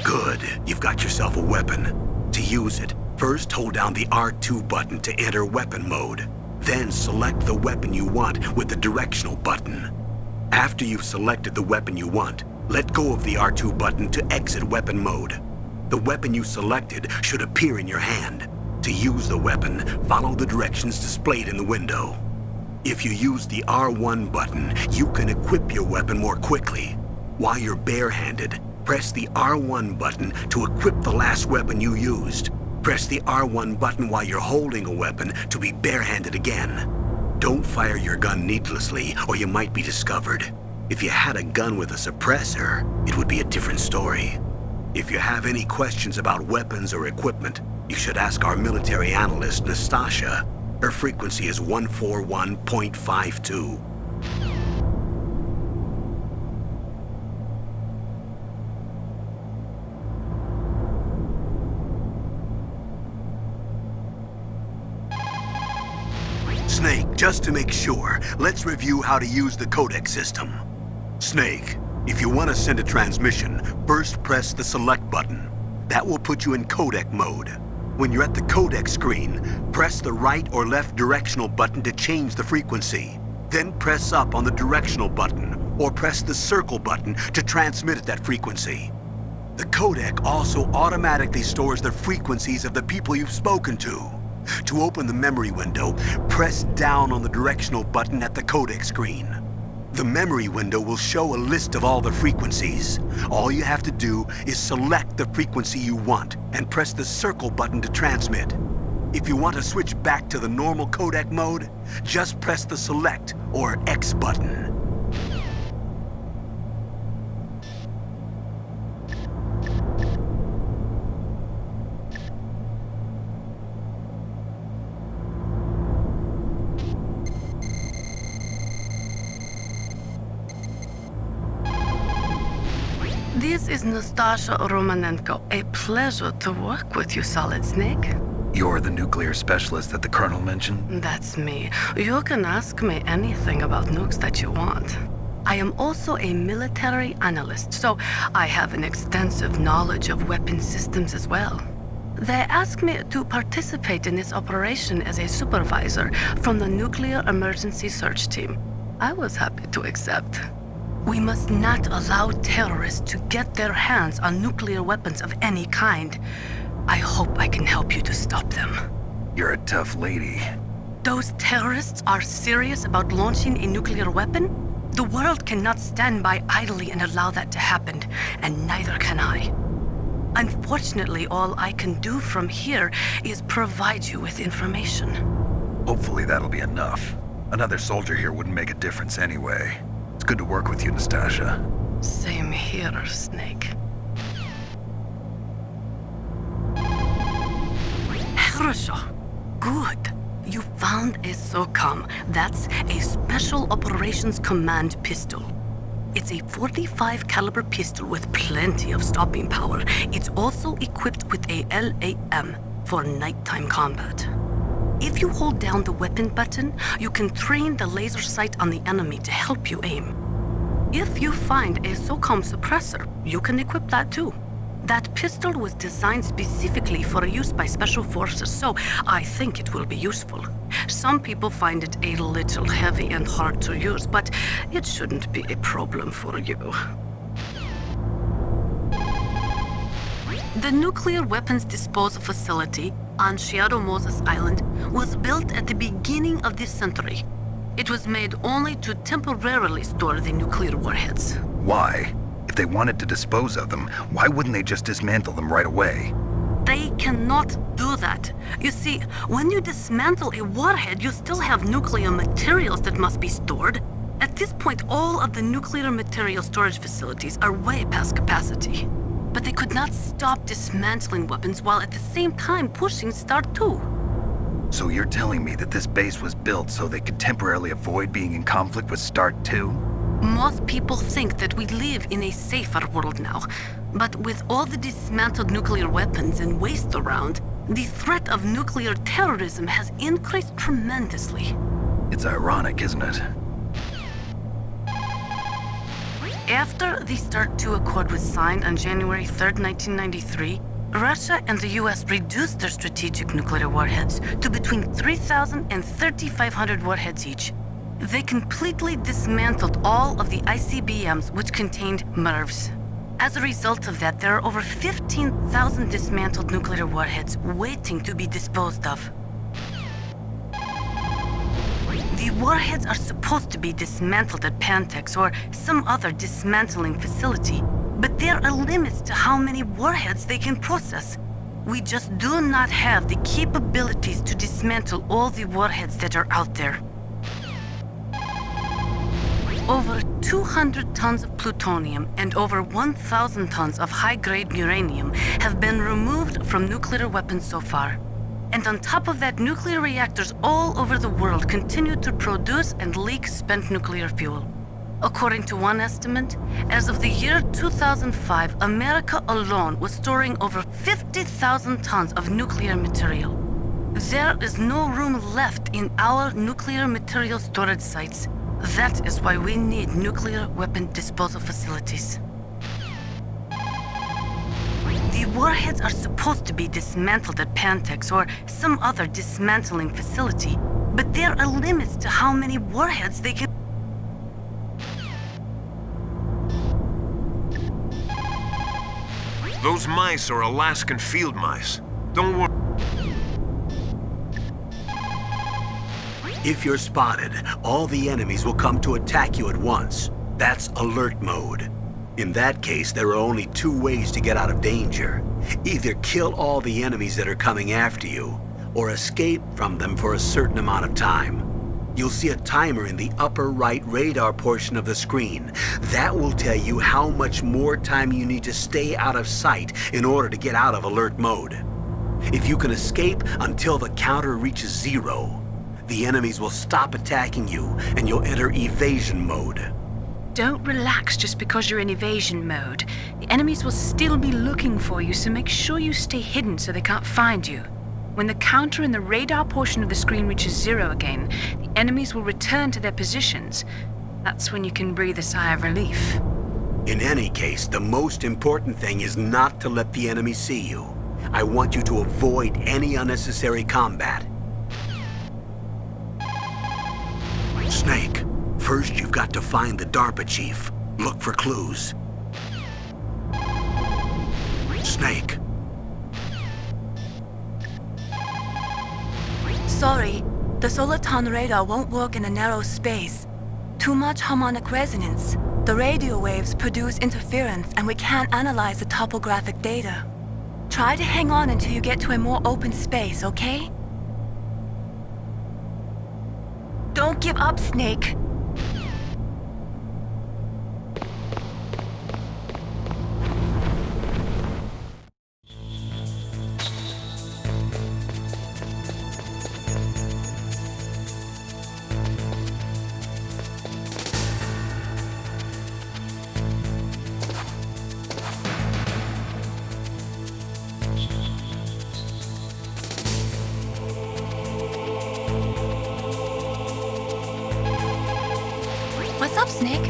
Good. You've got yourself a weapon. To use it, first hold down the R2 button to enter weapon mode. Then select the weapon you want with the directional button. After you've selected the weapon you want, let go of the R2 button to exit weapon mode. The weapon you selected should appear in your hand. To use the weapon, follow the directions displayed in the window. If you use the R1 button, you can equip your weapon more quickly. While you're barehanded, press the R1 button to equip the last weapon you used. Press the R1 button while you're holding a weapon to be barehanded again. Don't fire your gun needlessly, or you might be discovered. If you had a gun with a suppressor, it would be a different story. If you have any questions about weapons or equipment, you should ask our military analyst, Nastasha. Her frequency is 141.52. Snake, just to make sure, let's review how to use the codec system. Snake, if you want to send a transmission, first press the select button. That will put you in codec mode. When you're at the codec screen, press the right or left directional button to change the frequency. Then press up on the directional button, or press the circle button to transmit at that frequency. The codec also automatically stores the frequencies of the people you've spoken to. To open the memory window, press down on the directional button at the codec screen. The memory window will show a list of all the frequencies. All you have to do is select the frequency you want and press the circle button to transmit. If you want to switch back to the normal codec mode, just press the select or X button. This is Nastasha Romanenko. A pleasure to work with you, Solid Snake. You're the nuclear specialist that the Colonel mentioned? That's me. You can ask me anything about nukes that you want. I am also a military analyst, so I have an extensive knowledge of weapon systems as well. They asked me to participate in this operation as a supervisor from the Nuclear Emergency Search Team. I was happy to accept. We must not allow terrorists to get their hands on nuclear weapons of any kind. I hope I can help you to stop them. You're a tough lady. Those terrorists are serious about launching a nuclear weapon? The world cannot stand by idly and allow that to happen, and neither can I. Unfortunately, all I can do from here is provide you with information. Hopefully that'll be enough. Another soldier here wouldn't make a difference anyway. It's good to work with you, Nastasha. Same here, Snake. Хорошо. Good. You found a SOCOM. That's a Special Operations Command pistol. It's a .45 caliber pistol with plenty of stopping power. It's also equipped with a LAM for nighttime combat. If you hold down the weapon button, you can train the laser sight on the enemy to help you aim. If you find a SOCOM suppressor, you can equip that too. That pistol was designed specifically for use by special forces, so I think it will be useful. Some people find it a little heavy and hard to use, but it shouldn't be a problem for you. The nuclear weapons disposal facility on Shadow Moses Island was built at the beginning of this century. It was made only to temporarily store the nuclear warheads. Why? If they wanted to dispose of them, why wouldn't they just dismantle them right away? They cannot do that. You see, when you dismantle a warhead, you still have nuclear materials that must be stored. At this point, all of the nuclear material storage facilities are way past capacity. But they could not stop dismantling weapons while at the same time pushing Start 2. So you're telling me that this base was built so they could temporarily avoid being in conflict with Start 2? Most people think that we live in a safer world now. But with all the dismantled nuclear weapons and waste around, the threat of nuclear terrorism has increased tremendously. It's ironic, isn't it? After the START II Accord was signed on January 3rd, 1993, Russia and the US reduced their strategic nuclear warheads to between 3,000 and 3,500 warheads each. They completely dismantled all of the ICBMs which contained MIRVs. As a result of that, there are over 15,000 dismantled nuclear warheads waiting to be disposed of. The warheads are supposed to be dismantled at Pantex or some other dismantling facility, but there are limits to how many warheads they can process. We just do not have the capabilities to dismantle all the warheads that are out there. Over 200 tons of plutonium and over 1,000 tons of high-grade uranium have been removed from nuclear weapons so far. And on top of that, nuclear reactors all over the world continue to produce and leak spent nuclear fuel. According to one estimate, as of the year 2005, America alone was storing over 50,000 tons of nuclear material. There is no room left in our nuclear material storage sites. That is why we need nuclear weapon disposal facilities. The warheads are supposed to be dismantled at Pantex or some other dismantling facility, but there are limits to how many warheads they can... Those mice are Alaskan field mice. Don't worry. If you're spotted, all the enemies will come to attack you at once. That's alert mode. In that case, there are only two ways to get out of danger. Either kill all the enemies that are coming after you, or escape from them for a certain amount of time. You'll see a timer in the upper right radar portion of the screen. That will tell you how much more time you need to stay out of sight in order to get out of alert mode. If you can escape until the counter reaches 0, the enemies will stop attacking you and you'll enter evasion mode. Don't relax just because you're in evasion mode. The enemies will still be looking for you, so make sure you stay hidden so they can't find you. When the counter in the radar portion of the screen reaches 0 again, the enemies will return to their positions. That's when you can breathe a sigh of relief. In any case, the most important thing is not to let the enemy see you. I want you to avoid any unnecessary combat. Snake, first you've got to find the DARPA chief. Look for clues. Snake. Sorry, the Soliton radar won't work in a narrow space. Too much harmonic resonance. The radio waves produce interference and we can't analyze the topographic data. Try to hang on until you get to a more open space, okay? Don't give up, Snake. What's up, Snake?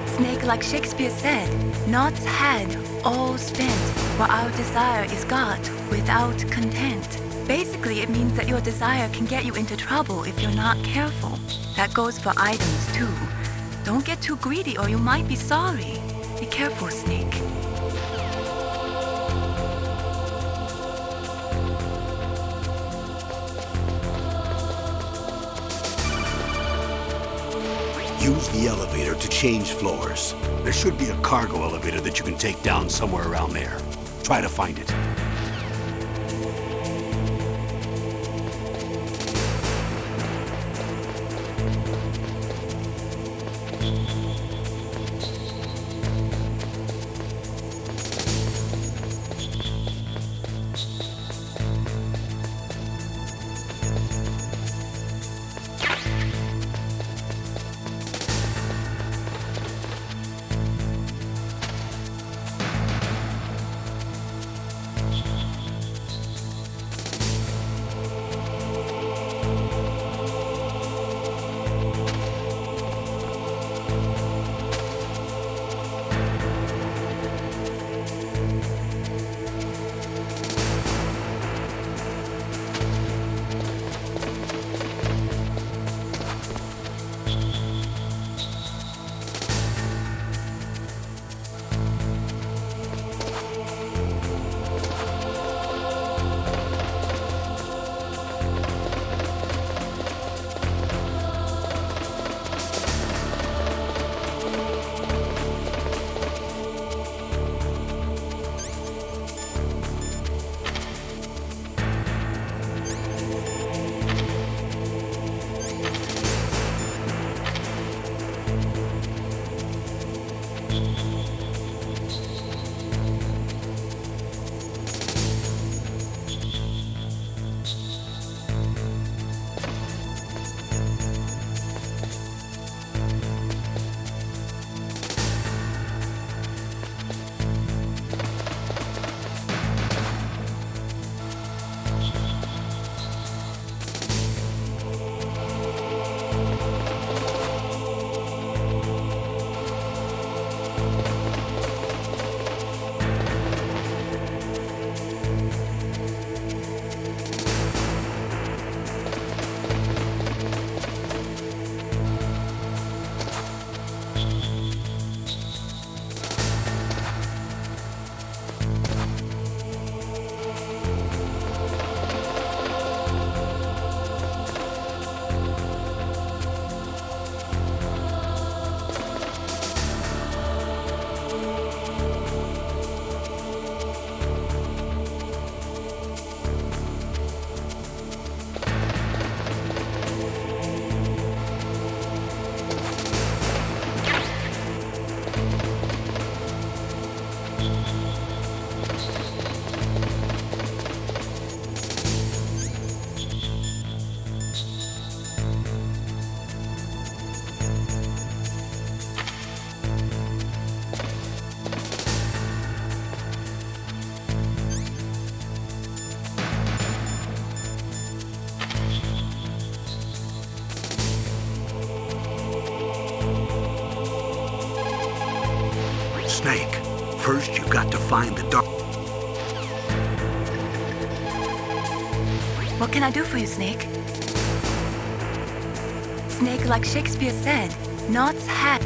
Snake, like Shakespeare said, naught's had, all spent, where our desire is got, without content. Basically, it means that your desire can get you into trouble if you're not careful. That goes for items, too. Don't get too greedy or you might be sorry. Be careful, Snake. Use the elevator to change floors. There should be a cargo elevator that you can take down somewhere around there. Try to find it. Snake, first you've got to find the dark... What can I do for you, Snake? Snake, like Shakespeare said, knots had...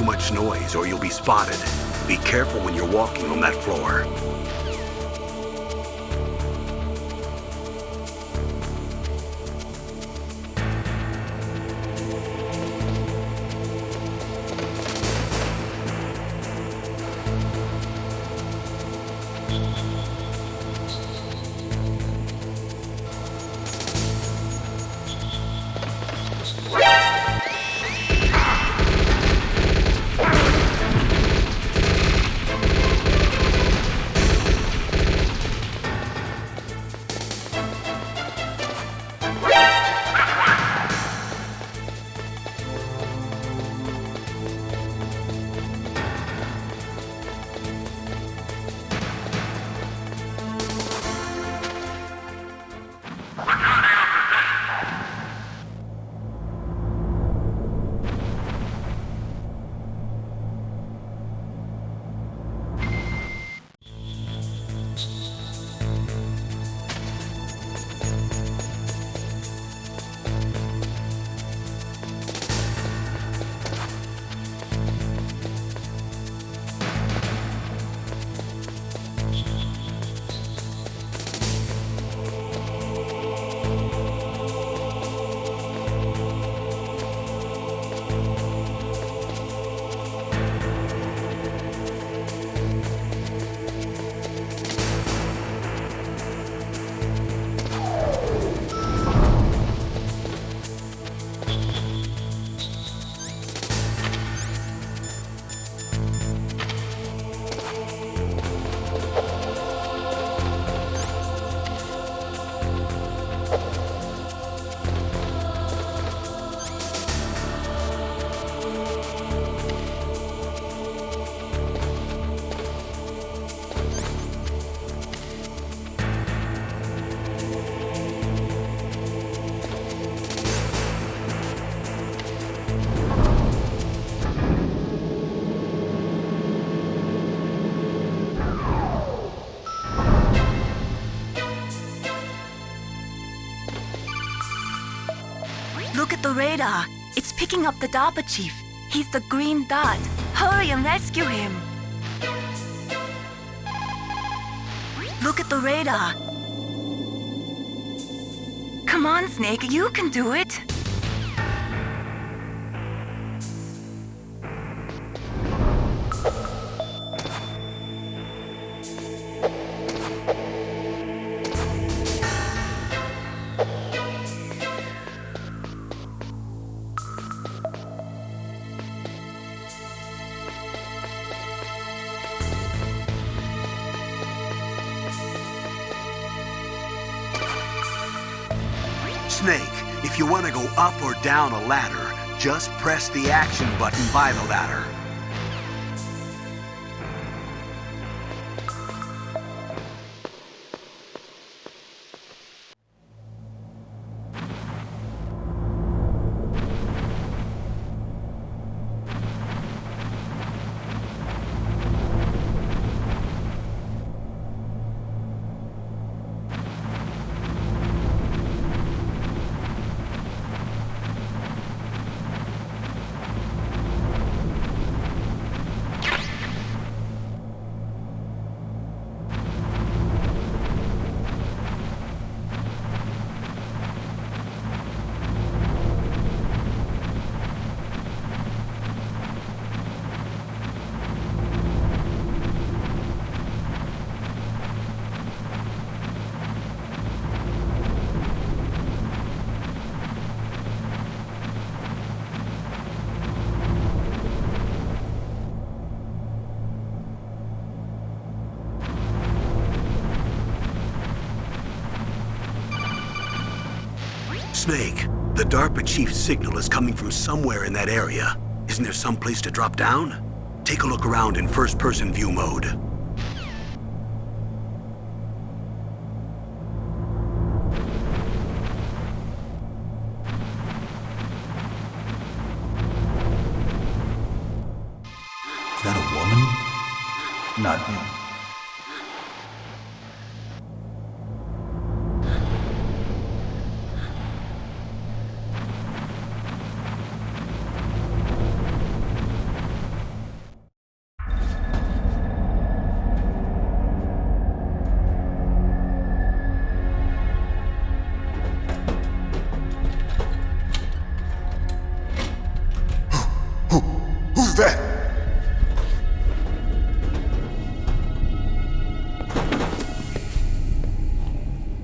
too much noise or you'll be spotted. Be careful when you're walking on that floor. Look at the radar. It's picking up the DARPA chief. He's the green dot. Hurry and rescue him. Look at the radar. Come on, Snake, you can do it. Snake, if you want to go up or down a ladder, just press the action button by the ladder. Snake, the DARPA chief's signal is coming from somewhere in that area. Isn't there some place to drop down? Take a look around in first-person view mode. Is that a woman? Not me.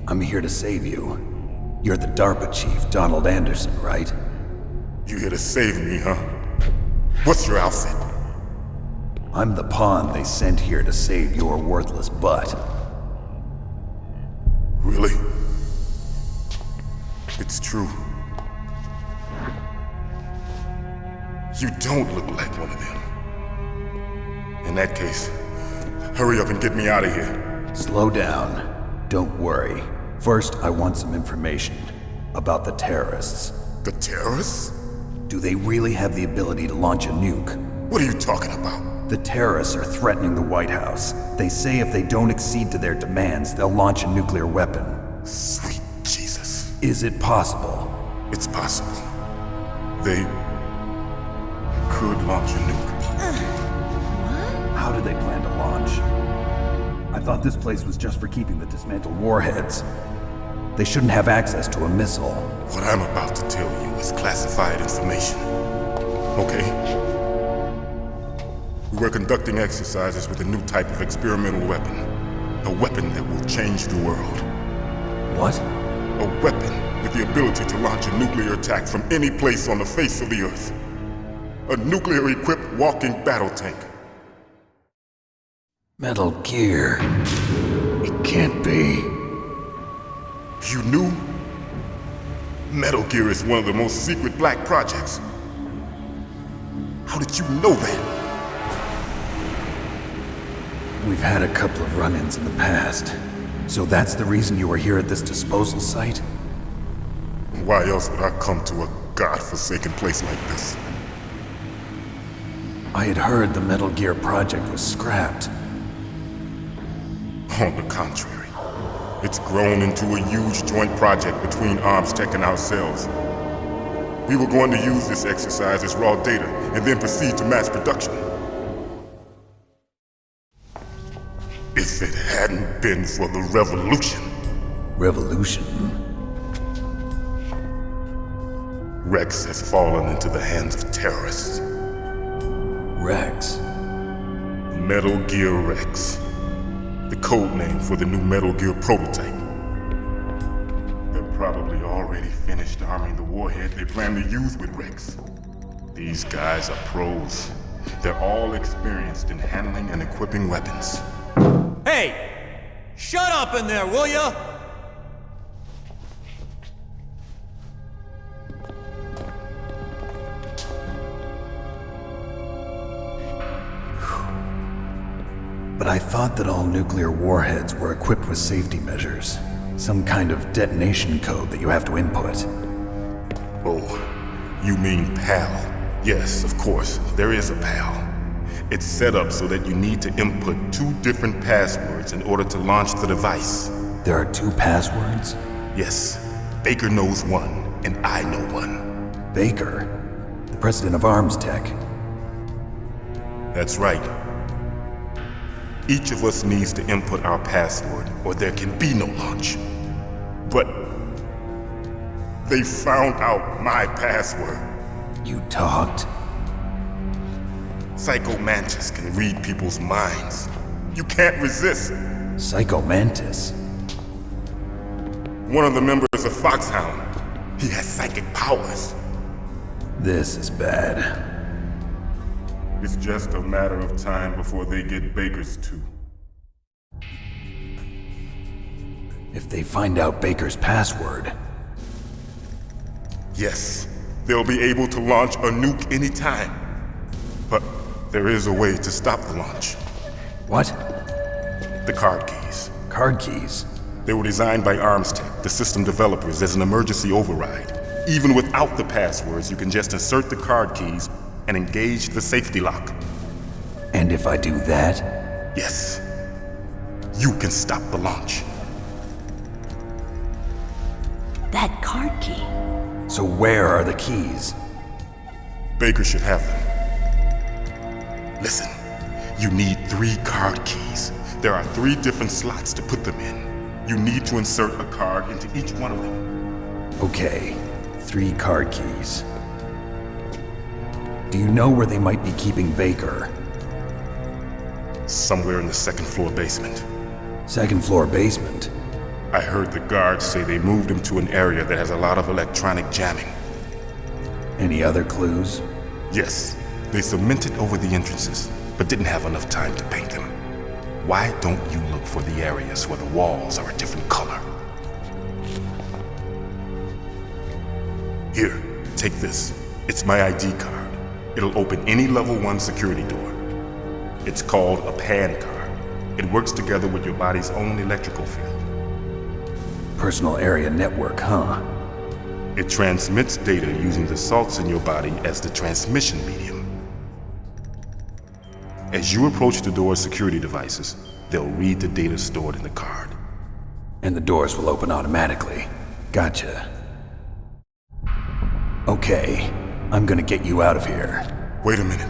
I'm here to save you. You're the DARPA chief, Donald Anderson, right? You here to save me, huh? What's your outfit? I'm the pawn they sent here to save your worthless butt. Really? It's true. You don't look like one of them. In that case, hurry up and get me out of here. Slow down. Don't worry. First, I want some information about the terrorists. The terrorists? Do they really have the ability to launch a nuke? What are you talking about? The terrorists are threatening the White House. They say if they don't accede to their demands, they'll launch a nuclear weapon. Sweet Jesus. Is it possible? It's possible. They could launch a nuke. How do they plan to launch? I thought this place was just for keeping the dismantled warheads. They shouldn't have access to a missile. What I'm about to tell you is classified information. Okay? We're conducting exercises with a new type of experimental weapon. A weapon that will change the world. What? A weapon with the ability to launch a nuclear attack from any place on the face of the Earth. A nuclear-equipped walking battle tank. Metal Gear. It can't be. You knew? Metal Gear is one of the most secret black projects. How did you know that? We've had a couple of run-ins in the past. So that's the reason you were here at this disposal site? Why else would I come to a godforsaken place like this? I had heard the Metal Gear project was scrapped. On the contrary, it's grown into a huge joint project between ArmsTech and ourselves. We were going to use this exercise as raw data and then proceed to mass production. If it hadn't been for the revolution. Revolution? Rex has fallen into the hands of terrorists. Rex? Metal Gear Rex. The code name for the new Metal Gear prototype. They're probably already finished arming the warhead they plan to use with Rex. These guys are pros. They're all experienced in handling and equipping weapons. Hey! Shut up in there, will ya? But I thought that all nuclear warheads were equipped with safety measures. Some kind of detonation code that you have to input. Oh, you mean PAL? Yes, of course, there is a PAL. It's set up so that you need to input 2 different passwords in order to launch the device. There are 2 passwords? Yes. Baker knows one, and I know one. Baker? The president of ArmsTech? That's right. Each of us needs to input our password, or there can be no launch. But they found out my password. You talked? Psycho Mantis can read people's minds. You can't resist. Psycho Mantis? One of the members of Foxhound. He has psychic powers. This is bad. It's just a matter of time before they get Baker's too. If they find out Baker's password... Yes, they'll be able to launch a nuke anytime. But there is a way to stop the launch. What? The card keys. Card keys? They were designed by ArmsTech, the system developers, as an emergency override. Even without the passwords, you can just insert the card keys and engage the safety lock. And if I do that? Yes. You can stop the launch. That card key. So where are the keys? Baker should have them. Listen, you need 3 card keys. There are 3 different slots to put them in. You need to insert a card into each one of them. Okay, 3 card keys. Do you know where they might be keeping Baker? Somewhere in the 2nd floor basement. 2nd floor basement? I heard the guards say they moved him to an area that has a lot of electronic jamming. Any other clues? Yes, they cemented over the entrances, but didn't have enough time to paint them. Why don't you look for the areas where the walls are a different color? Here, take this. It's my ID card. It'll open any level 1 security door. It's called a PAN card. It works together with your body's own electrical field. Personal area network, huh? It transmits data using the salts in your body as the transmission medium. As you approach the door's security devices, they'll read the data stored in the card. And the doors will open automatically. Gotcha. Okay, I'm gonna get you out of here. Wait a minute.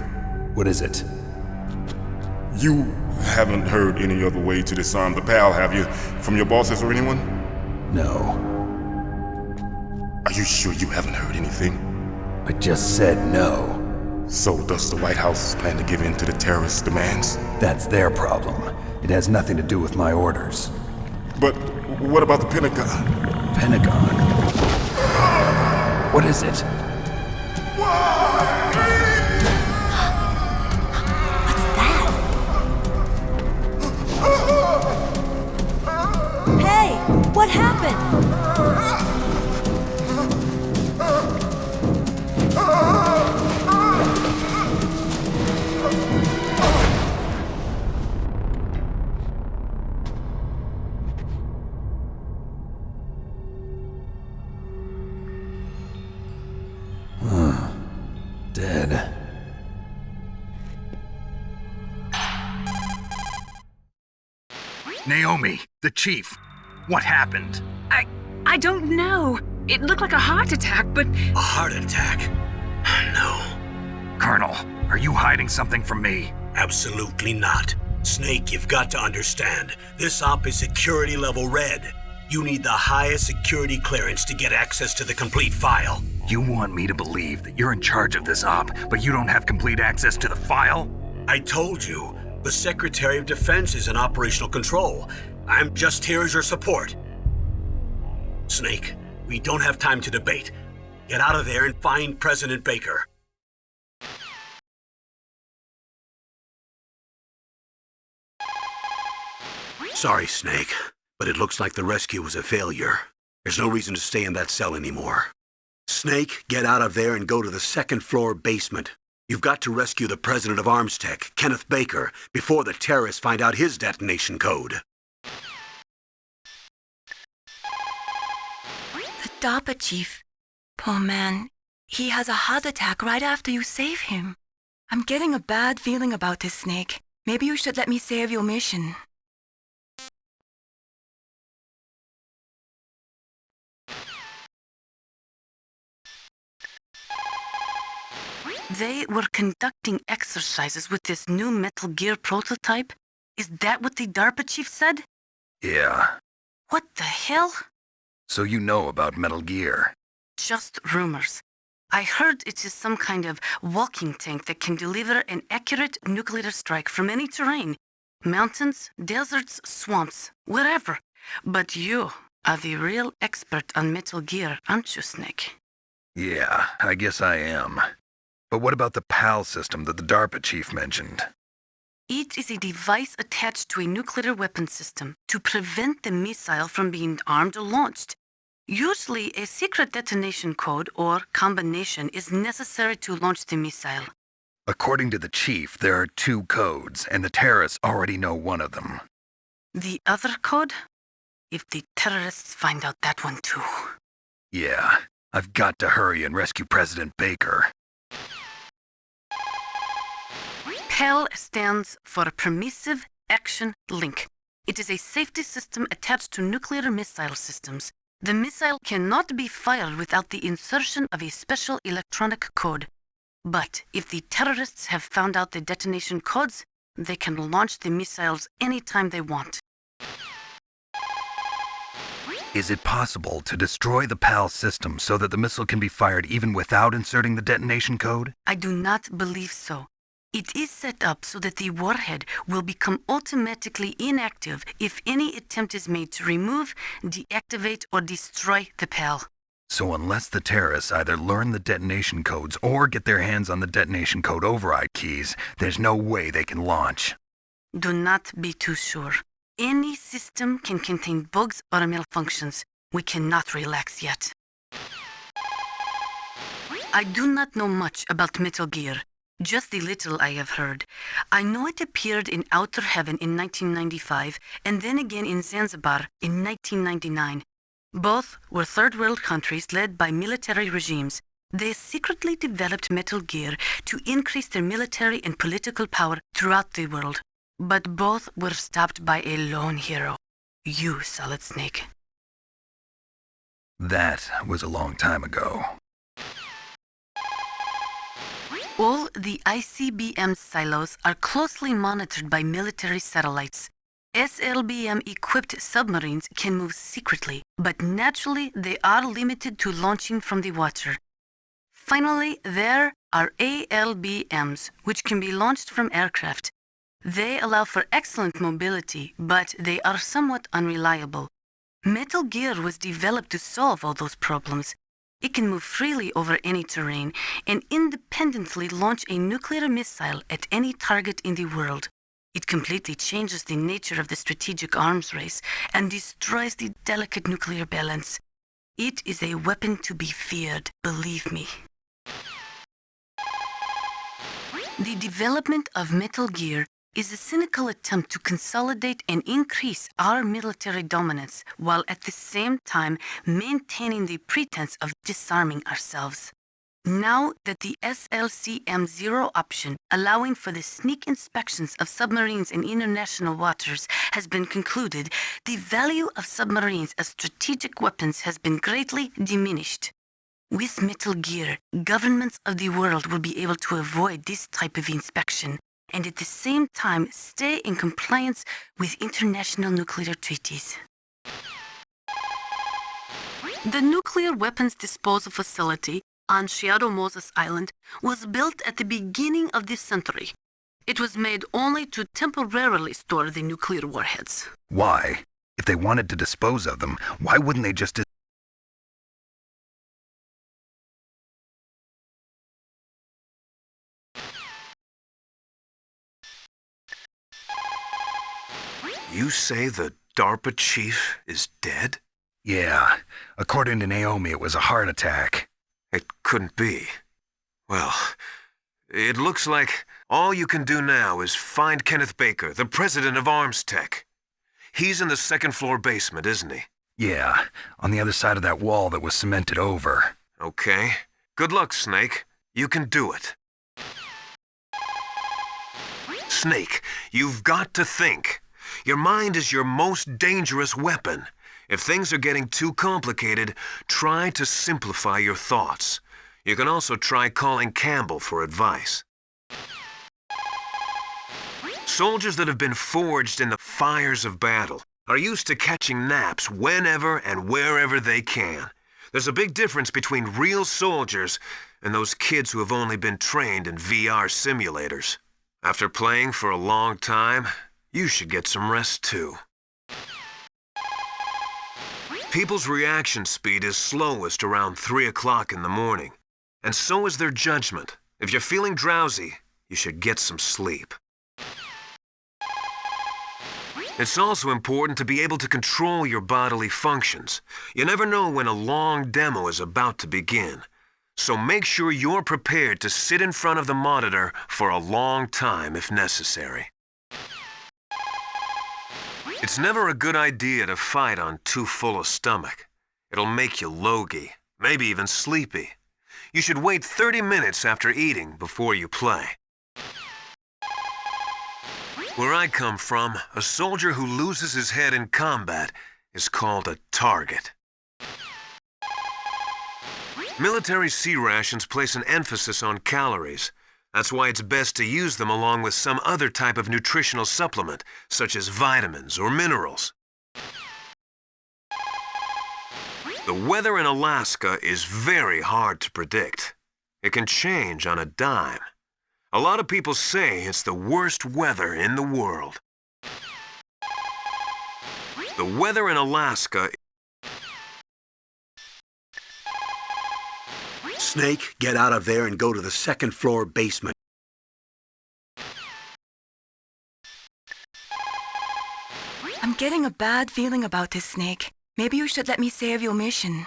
What is it? You haven't heard any other way to disarm the PAL, have you? From your bosses or anyone? No. Are you sure you haven't heard anything? I just said no. So does the White House plan to give in to the terrorists' demands? That's their problem. It has nothing to do with my orders. But what about the Pentagon? Pentagon? What is it? Hey, what happened? Dead. Naomi, the chief. What happened? I don't know. It looked like a heart attack, but... A heart attack? No. Colonel, are you hiding something from me? Absolutely not. Snake, you've got to understand. This op is security level red. You need the highest security clearance to get access to the complete file. You want me to believe that you're in charge of this op, but you don't have complete access to the file? I told you, the Secretary of Defense is in operational control. I'm just here as your support. Snake, we don't have time to debate. Get out of there and find President Baker. Sorry, Snake, but it looks like the rescue was a failure. There's no reason to stay in that cell anymore. Snake, get out of there and go to the second-floor basement. You've got to rescue the president of Armstech, Kenneth Baker, before the terrorists find out his detonation code. The DARPA chief. Poor man. He has a heart attack right after you save him. I'm getting a bad feeling about this, Snake. Maybe you should let me save your mission. They were conducting exercises with this new Metal Gear prototype? Is that what the DARPA chief said? Yeah. What the hell? So you know about Metal Gear? Just rumors. I heard it is some kind of walking tank that can deliver an accurate nuclear strike from any terrain. Mountains, deserts, swamps, wherever. But you are the real expert on Metal Gear, aren't you, Snake? Yeah, I guess I am. But what about the PAL system that the DARPA chief mentioned? It is a device attached to a nuclear weapon system to prevent the missile from being armed or launched. Usually, a secret detonation code or combination is necessary to launch the missile. According to the chief, there are 2 codes, and the terrorists already know one of them. The other code? If the terrorists find out that one too. Yeah, I've got to hurry and rescue President Baker. PAL stands for Permissive Action Link. It is a safety system attached to nuclear missile systems. The missile cannot be fired without the insertion of a special electronic code. But if the terrorists have found out the detonation codes, they can launch the missiles anytime they want. Is it possible to destroy the PAL system so that the missile can be fired even without inserting the detonation code? I do not believe so. It is set up so that the warhead will become automatically inactive if any attempt is made to remove, deactivate, or destroy the PAL. So unless the terrorists either learn the detonation codes or get their hands on the detonation code override keys, there's no way they can launch. Do not be too sure. Any system can contain bugs or malfunctions. We cannot relax yet. I do not know much about Metal Gear. Just the little I have heard. I know it appeared in Outer Heaven in 1995 and then again in Zanzibar in 1999. Both were third world countries led by military regimes. They secretly developed Metal Gear to increase their military and political power throughout the world. But both were stopped by a lone hero. You, Solid Snake. That was a long time ago. All the ICBM silos are closely monitored by military satellites. SLBM-equipped submarines can move secretly, but naturally they are limited to launching from the water. Finally, there are ALBMs, which can be launched from aircraft. They allow for excellent mobility, but they are somewhat unreliable. Metal Gear was developed to solve all those problems. It can move freely over any terrain and independently launch a nuclear missile at any target in the world. It completely changes the nature of the strategic arms race and destroys the delicate nuclear balance. It is a weapon to be feared, believe me. The development of Metal Gear is a cynical attempt to consolidate and increase our military dominance while at the same time maintaining the pretense of disarming ourselves. Now that the SLCM-0 option, allowing for the sneak inspections of submarines in international waters, has been concluded, the value of submarines as strategic weapons has been greatly diminished. With Metal Gear, governments of the world will be able to avoid this type of inspection and at the same time stay in compliance with international nuclear treaties. The nuclear weapons disposal facility on Shadow Moses Island was built at the beginning of this century. It was made only to temporarily store the nuclear warheads. Why? If they wanted to dispose of them, why wouldn't they just... You say the DARPA chief is dead? Yeah. According to Naomi, it was a heart attack. It couldn't be. Well, it looks like all you can do now is find Kenneth Baker, the president of ArmsTech. He's in the second-floor basement, isn't he? Yeah, on the other side of that wall that was cemented over. Okay. Good luck, Snake. You can do it. Snake, you've got to think. Your mind is your most dangerous weapon. If things are getting too complicated, try to simplify your thoughts. You can also try calling Campbell for advice. Soldiers that have been forged in the fires of battle are used to catching naps whenever and wherever they can. There's a big difference between real soldiers and those kids who have only been trained in VR simulators. After playing for a long time, you should get some rest too. People's reaction speed is slowest around 3 o'clock in the morning, and so is their judgment. If you're feeling drowsy, you should get some sleep. It's also important to be able to control your bodily functions. You never know when a long demo is about to begin, so make sure you're prepared to sit in front of the monitor for a long time if necessary. It's never a good idea to fight on too full a stomach. It'll make you logy, maybe even sleepy. You should wait 30 minutes after eating before you play. Where I come from, a soldier who loses his head in combat is called a target. Military C rations place an emphasis on calories. That's why it's best to use them along with some other type of nutritional supplement, such as vitamins or minerals. The weather in Alaska is very hard to predict. It can change on a dime. A lot of people say it's the worst weather in the world. The weather in Alaska... Snake, get out of there and go to the second floor basement. I'm getting a bad feeling about this, Snake. Maybe you should let me save your mission.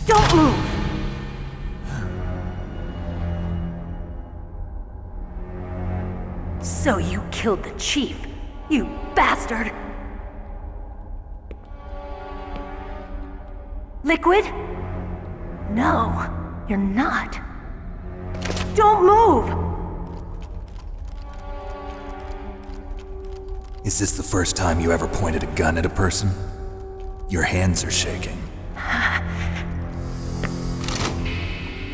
Don't move! So you killed the chief, you bastard! Liquid? No, you're not. Don't move! Is this the first time you ever pointed a gun at a person? Your hands are shaking.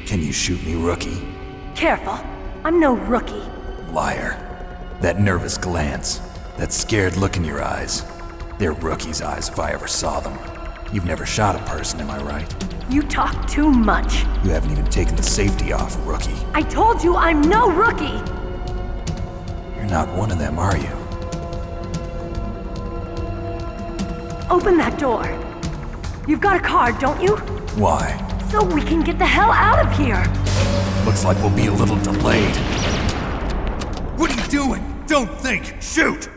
Can you shoot me, rookie? Careful, I'm no rookie. Liar. That nervous glance, that scared look in your eyes. They're rookie's eyes if I ever saw them. You've never shot a person, am I right? You talk too much. You haven't even taken the safety off, rookie. I told you I'm no rookie! You're not one of them, are you? Open that door. You've got a card, don't you? Why? So we can get the hell out of here! Looks like we'll be a little delayed. What are you doing? Don't think! Shoot!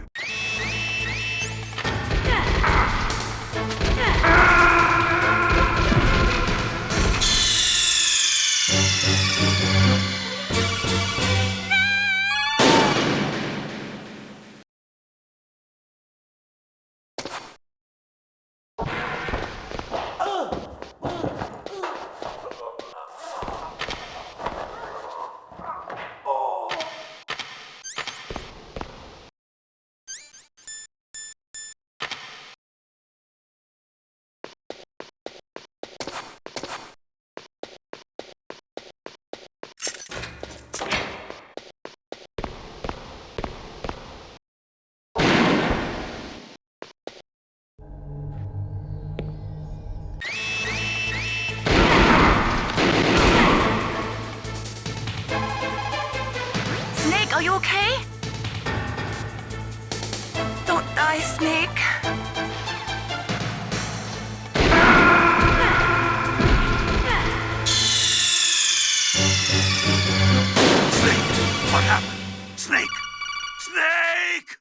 Are you okay? Don't die, Snake. Snake! What happened? Snake! Snake!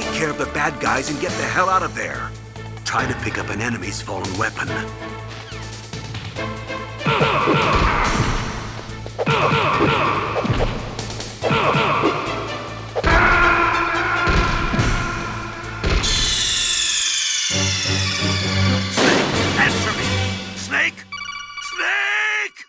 take care of the bad guys and get the hell out of there. Try to pick up an enemy's fallen weapon. Snake, answer me! Snake! Snake!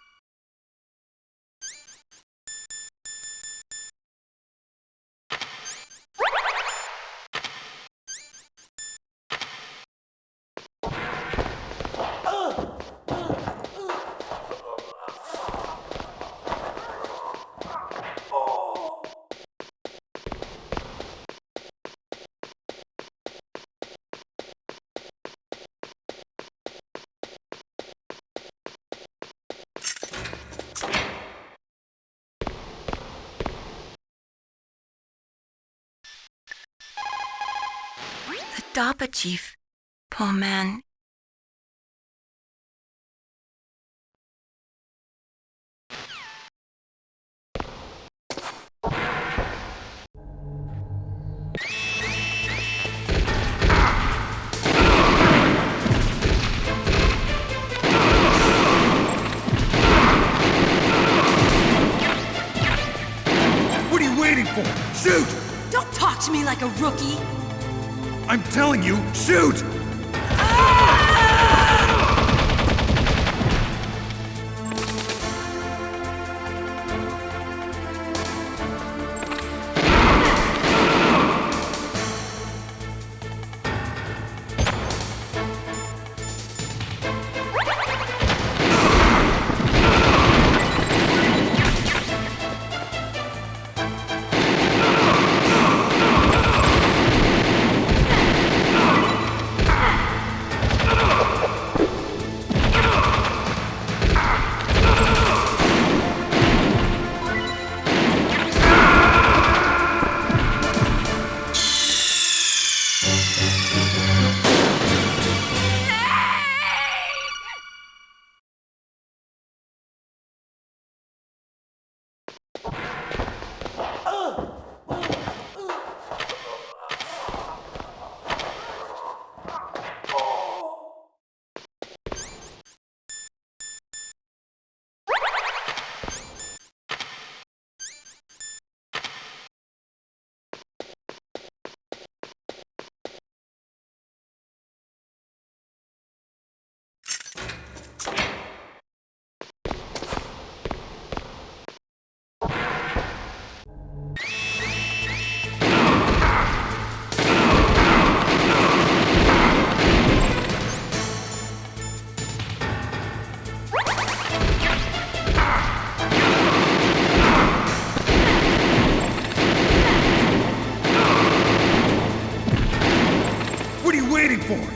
The DARPA chief. Poor man. What are you waiting for? Shoot! Don't talk to me like a rookie! I'm telling you, shoot!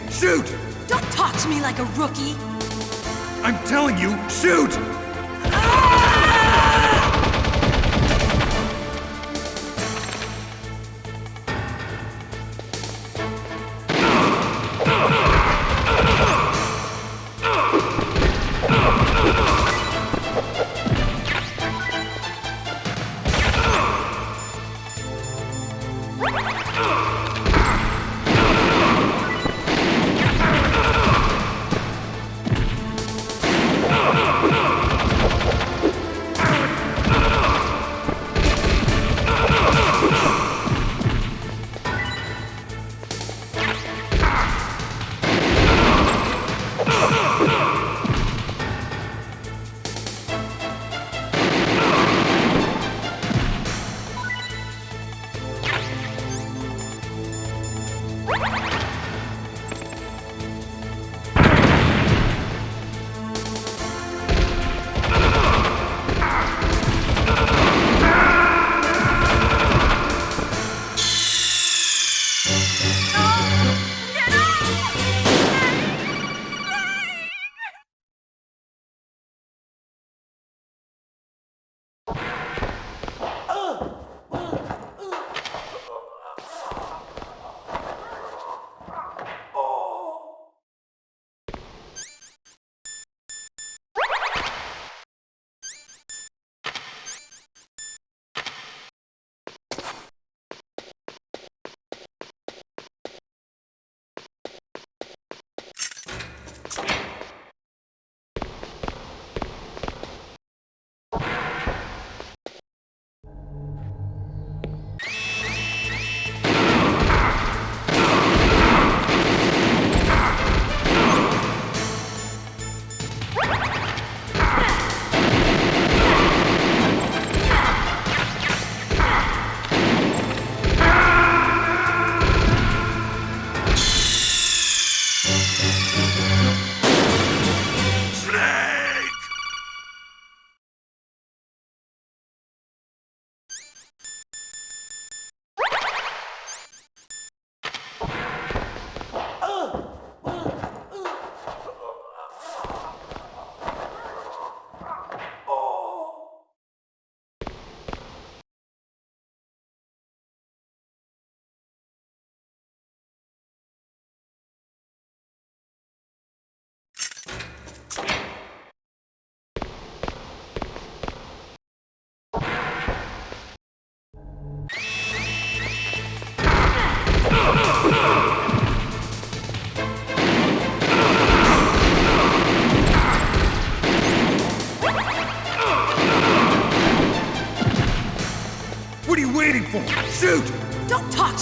Shoot! Don't talk to me like a rookie! I'm telling you, shoot!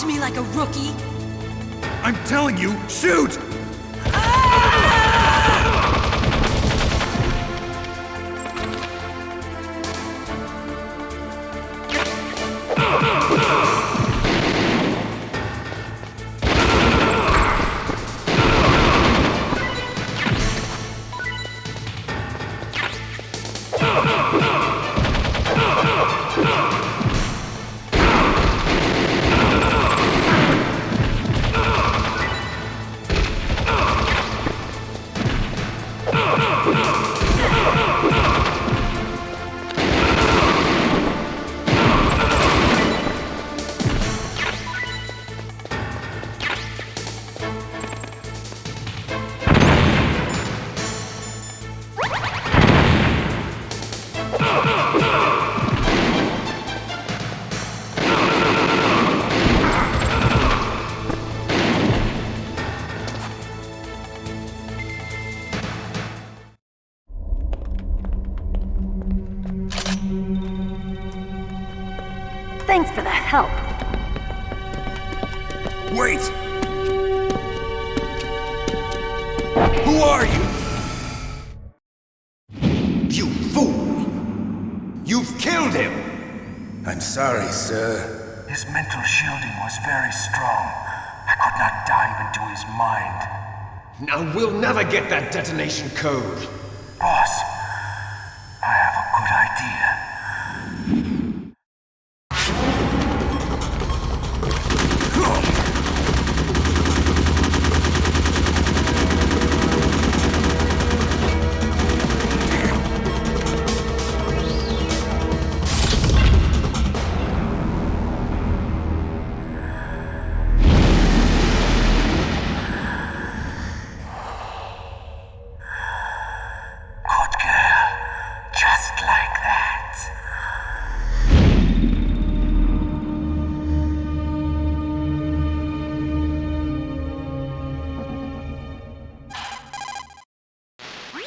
to me like a rookie? I'm telling you, shoot! Thanks for the help. Wait! Who are you? You fool! You've killed him! I'm sorry, sir. His mental shielding was very strong. I could not dive into his mind. Now we'll never get that detonation code. Boss, I have a good idea.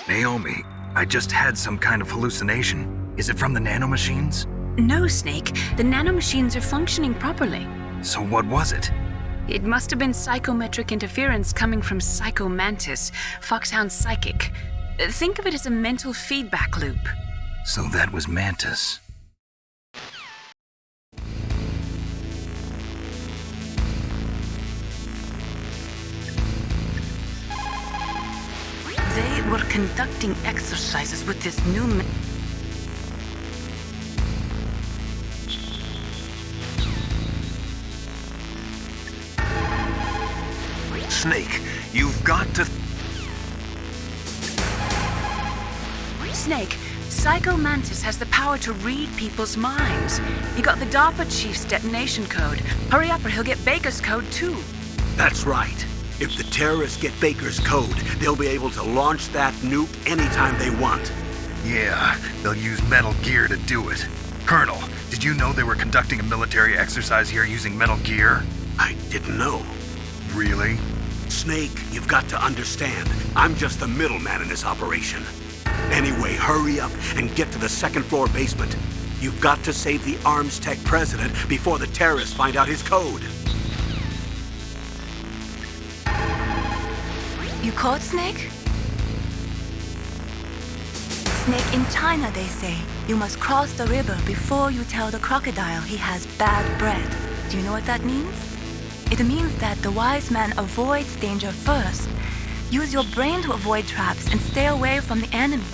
Naomi, I just had some kind of hallucination. Is it from the nanomachines? No, Snake. The nanomachines are functioning properly. So what was it? It must have been psychometric interference coming from Psycho Mantis, Foxhound's psychic. Think of it as a mental feedback loop. So that was Mantis. They were conducting exercises with this new Snake, you've got to... Snake, Psycho Mantis has the power to read people's minds. He got the DARPA chief's detonation code. Hurry up or he'll get Baker's code too. That's right. If the terrorists get Baker's code, they'll be able to launch that nuke anytime they want. Yeah, they'll use Metal Gear to do it. Colonel, did you know they were conducting a military exercise here using Metal Gear? I didn't know. Really? Snake, you've got to understand. I'm just the middleman in this operation. Anyway, hurry up and get to the second-floor basement. You've got to save the Arms Tech president before the terrorists find out his code. You caught Snake? Snake, in China they say, you must cross the river before you tell the crocodile he has bad bread. Do you know what that means? It means that the wise man avoids danger first. Use your brain to avoid traps and stay away from the enemy.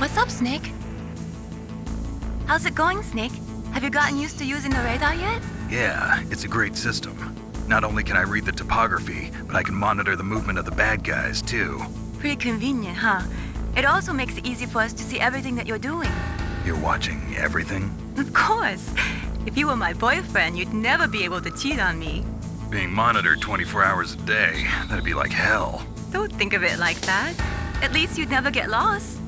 What's up, Snake? How's it going, Snake? Have you gotten used to using the radar yet? Yeah, it's a great system. Not only can I read the topography, but I can monitor the movement of the bad guys, too. Pretty convenient, huh? It also makes it easy for us to see everything that you're doing. You're watching everything? Of course. If you were my boyfriend, you'd never be able to cheat on me. Being monitored 24 hours a day, that'd be like hell. Don't think of it like that. At least you'd never get lost.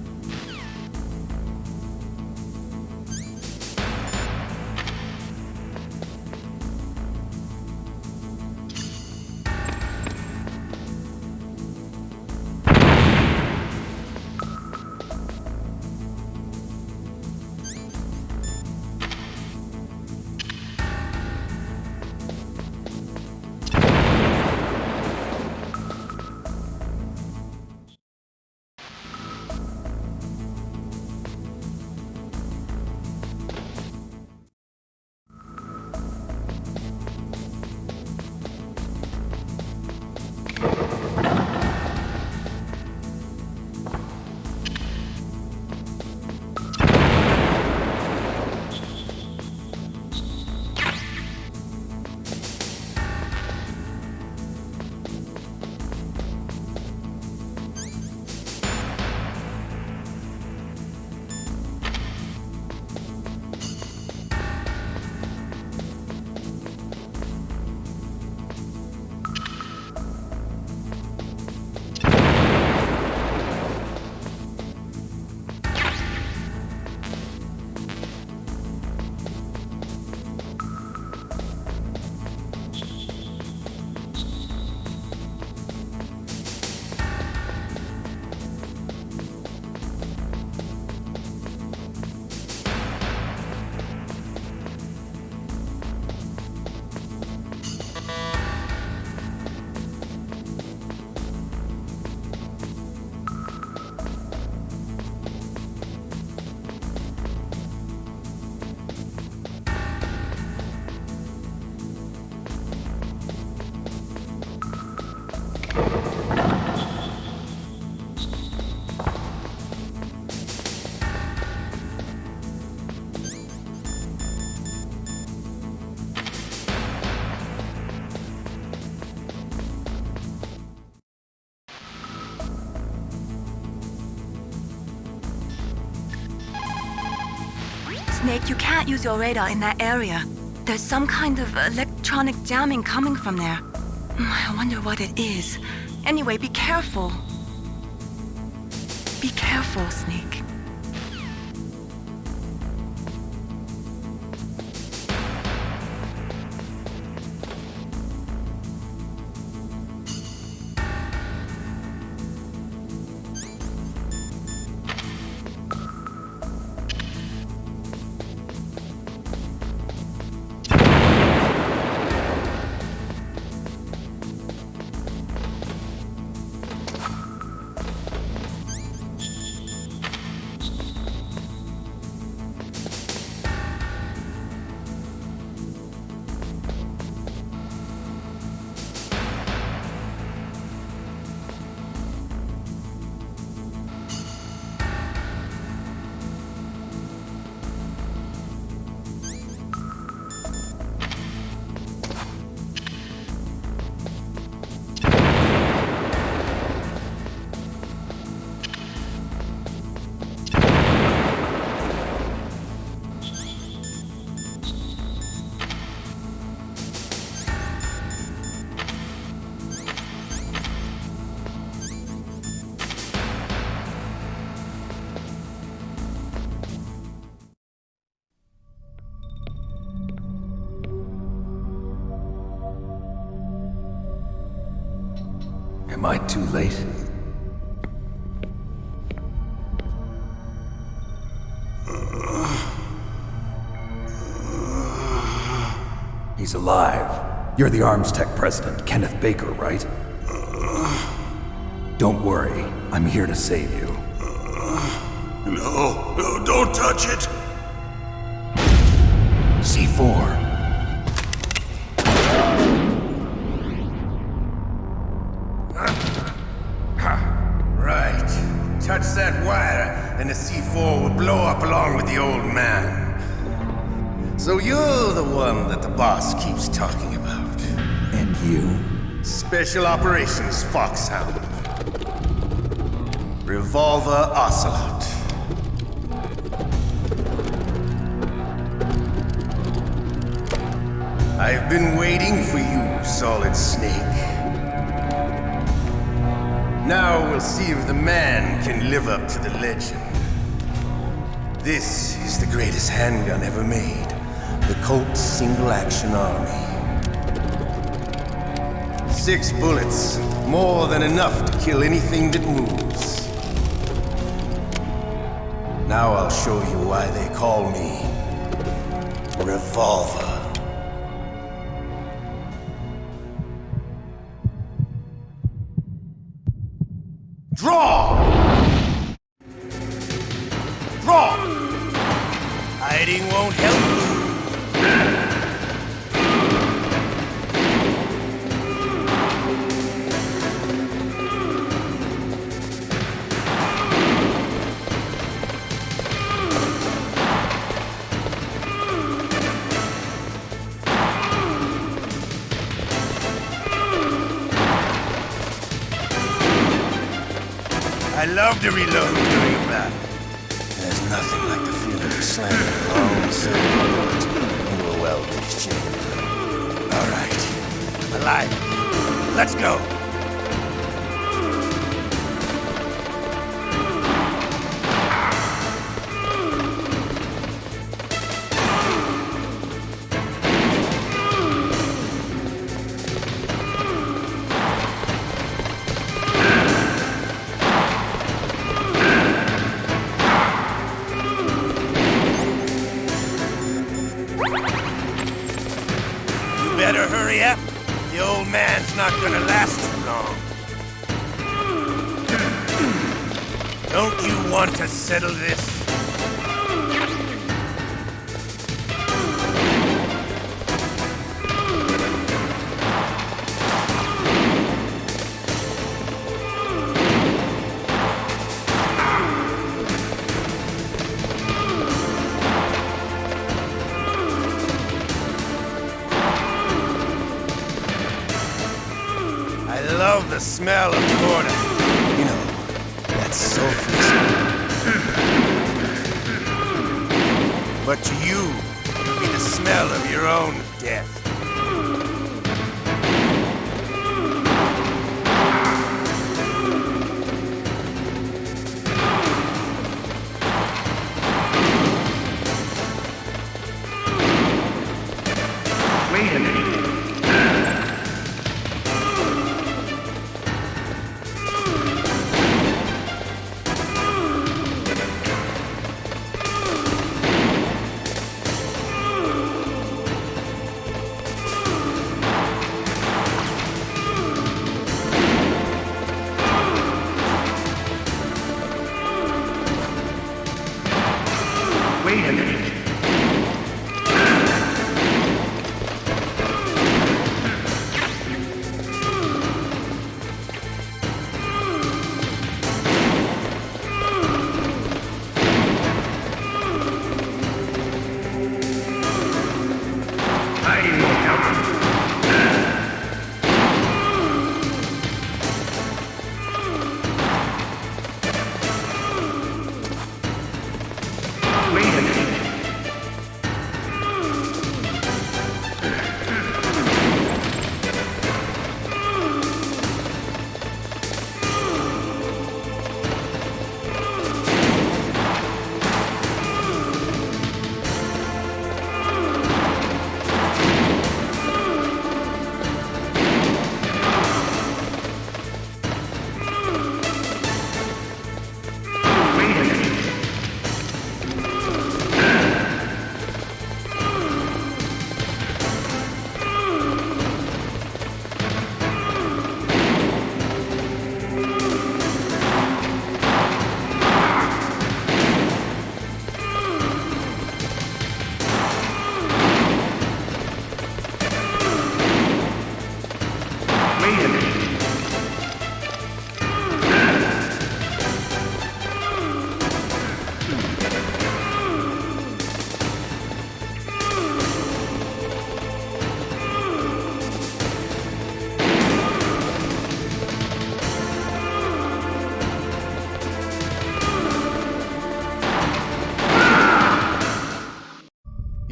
Snake, you can't use your radar in that area. There's some kind of electronic jamming coming from there. I wonder what it is. Anyway, be careful. Be careful, Snake. Am I too late? He's alive. You're the Arms Tech president, Kenneth Baker, right? Don't worry. I'm here to save you. No, don't touch it! C4. Right. Touch that wire, and the C4 will blow up along with the old man. So you're the one that the boss keeps talking about. And you? Special Operations Foxhound. Revolver Ocelot. I've been waiting for you, Solid Snake. Now we'll see if the man can live up to the legend. This is the greatest handgun ever made. The Colt Single Action Army. 6 bullets, more than enough to kill anything that moves. Now I'll show you why they call me Revolver. Draw! Draw! Hiding won't help you. I love to reload during a battle. There's nothing like the feeling of slamming a long silver bullet into a well-pitched chamber. All right, alive. Let's go. Better hurry up. The old man's not gonna last too long. Don't you want to settle this? I love the smell of Gorda. You know, that sulfurous. But to you, it'll be the smell of your own death. Wait a minute.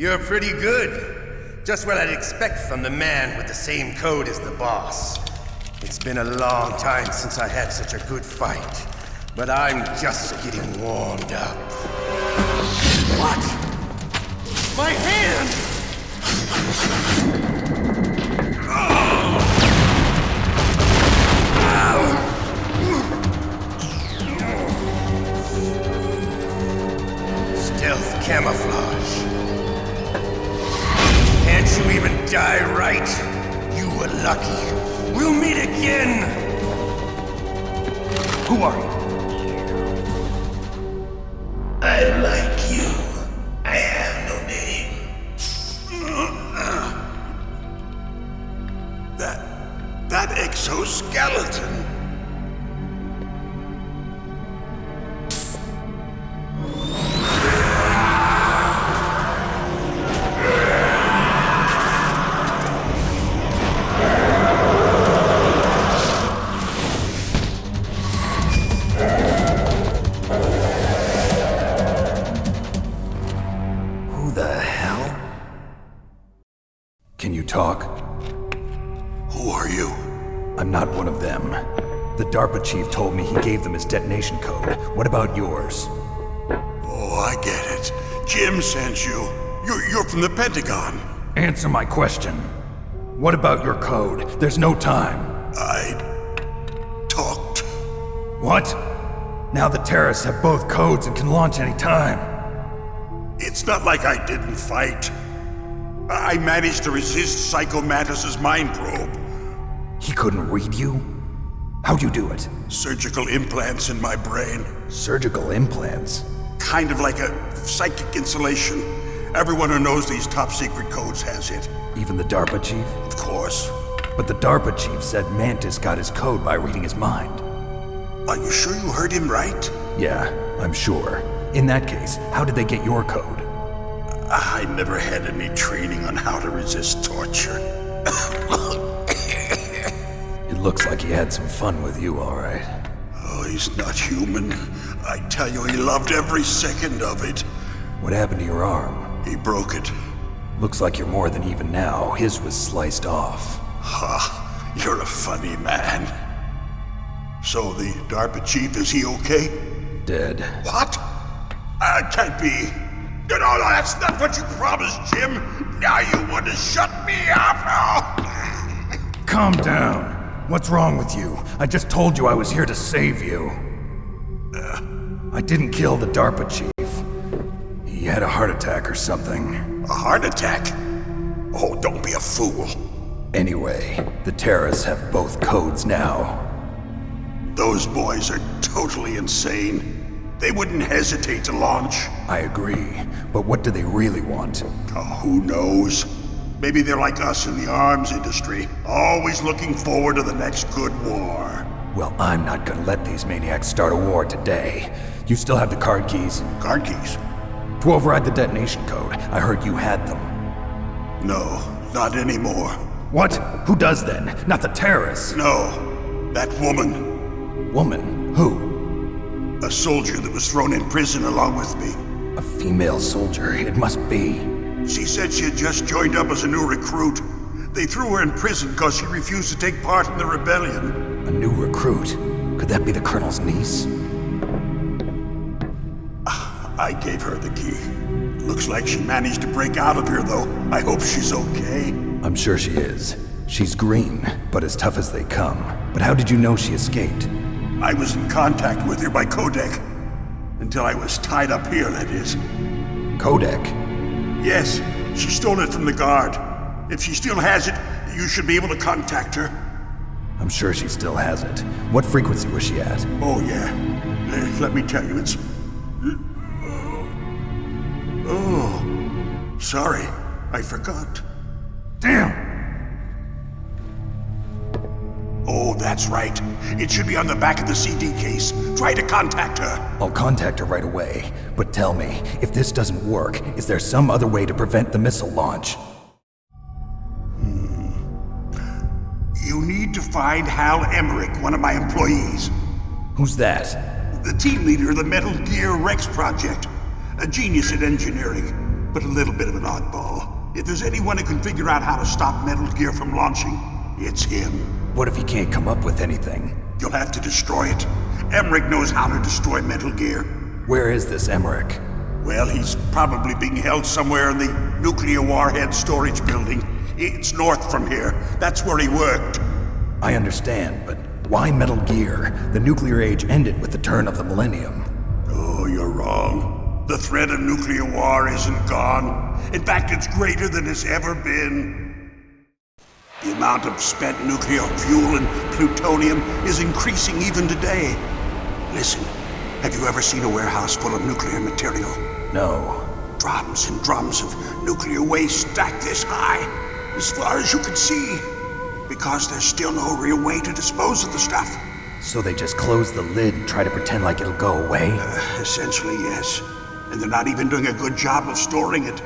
You're pretty good. Just what I'd expect from the man with the same code as the boss. It's been a long time since I had such a good fight, but I'm just getting warmed up. What? My hand! Stealth camouflage. Can't you even die right? You were lucky. We'll meet again! Who are you? I like you. I have no name. That exoskeleton. Who the hell? Can you talk? Who are you? I'm not one of them. The DARPA chief told me he gave them his detonation code. What about yours? Oh, I get it. Jim sent you. You're from the Pentagon. Answer my question. What about your code? There's no time. I talked. What? Now the terrorists have both codes and can launch any time. It's not like I didn't fight. I managed to resist Psycho Mantis's mind probe. He couldn't read you? How'd you do it? Surgical implants in my brain. Surgical implants? Kind of like a psychic insulation. Everyone who knows these top secret codes has it. Even the DARPA chief? Of course. But the DARPA chief said Mantis got his code by reading his mind. Are you sure you heard him right? Yeah, I'm sure. In that case, how did they get your code? I never had any training on how to resist torture. It looks like he had some fun with you, all right. Oh, he's not human. I tell you, he loved every second of it. What happened to your arm? He broke it. Looks like you're more than even now. His was sliced off. Ha, you're a funny man. So the DARPA chief, is he okay? Dead. What? Can't be. No, that's not what you promised, Jim. Now you want to shut me up? Calm down. What's wrong with you? I just told you I was here to save you. I didn't kill the DARPA chief. He had a heart attack or something. A heart attack? Oh, don't be a fool. Anyway, the terrorists have both codes now. Those boys are totally insane. They wouldn't hesitate to launch. I agree, but what do they really want? Oh, who knows? Maybe they're like us in the arms industry, always looking forward to the next good war. Well, I'm not gonna let these maniacs start a war today. You still have the card keys? Card keys? To override the detonation code. I heard you had them. No, not anymore. What? Who does then? Not the terrorists? No, that woman. Woman? Who? A soldier that was thrown in prison along with me. A female soldier, it must be. She said she had just joined up as a new recruit. They threw her in prison because she refused to take part in the rebellion. A new recruit? Could that be the Colonel's niece? I gave her the key. Looks like she managed to break out of here, though. I hope she's okay. I'm sure she is. She's green, but as tough as they come. But how did you know she escaped? I was in contact with her by codec. Until I was tied up here, that is. Codec? Yes, she stole it from the guard. If she still has it, you should be able to contact her. I'm sure she still has it. What frequency was she at? Oh, yeah. Let me tell you, it's... Oh, sorry. I forgot. Damn! Oh, that's right. It should be on the back of the CD case. Try to contact her. I'll contact her right away. But tell me, if this doesn't work, is there some other way to prevent the missile launch? You need to find Hal Emmerich, one of my employees. Who's that? The team leader of the Metal Gear Rex project. A genius at engineering. but a little bit of an oddball. If there's anyone who can figure out how to stop Metal Gear from launching, it's him. What if he can't come up with anything? You'll have to destroy it. Emmerich knows how to destroy Metal Gear. Where is this Emmerich? Well, he's probably being held somewhere in the nuclear warhead storage building. It's north from here. That's where he worked. I understand, but why Metal Gear? The nuclear age ended with the turn of the millennium. Oh, you're wrong. The threat of nuclear war isn't gone. In fact, it's greater than it's ever been. The amount of spent nuclear fuel and plutonium is increasing even today. Listen, have you ever seen a warehouse full of nuclear material? No. Drums and drums of nuclear waste stacked this high, as far as you can see. Because there's still no real way to dispose of the stuff. So they just close the lid and try to pretend like it'll go away? Essentially, yes. And they're not even doing a good job of storing it.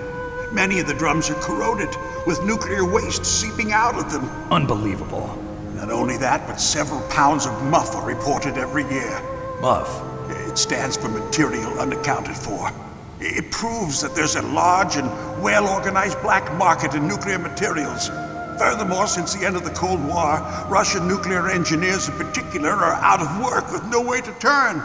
Many of the drums are corroded, with nuclear waste seeping out of them. Unbelievable. Not only that, but several pounds of MUF are reported every year. MUF? It stands for material unaccounted for. It proves that there's a large and well-organized black market in nuclear materials. Furthermore, since the end of the Cold War, Russian nuclear engineers in particular are out of work with no way to turn.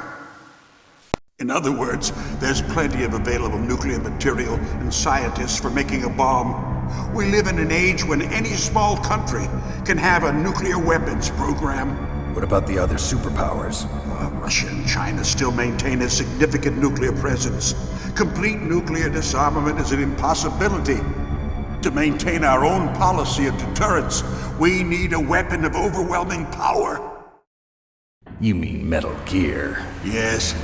In other words, there's plenty of available nuclear material and scientists for making a bomb. We live in an age when any small country can have a nuclear weapons program. What about the other superpowers? Russia and China still maintain a significant nuclear presence. Complete nuclear disarmament is an impossibility. To maintain our own policy of deterrence, we need a weapon of overwhelming power. You mean Metal Gear? Yes.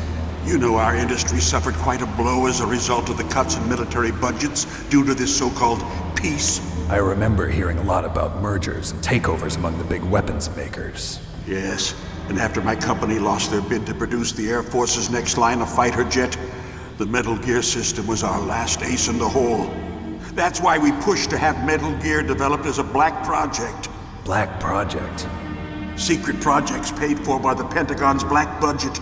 You know our industry suffered quite a blow as a result of the cuts in military budgets due to this so-called peace. I remember hearing a lot about mergers and takeovers among the big weapons makers. Yes, and after my company lost their bid to produce the Air Force's next line of fighter jet, the Metal Gear system was our last ace in the hole. That's why we pushed to have Metal Gear developed as a black project. Black project? Secret projects paid for by the Pentagon's black budget.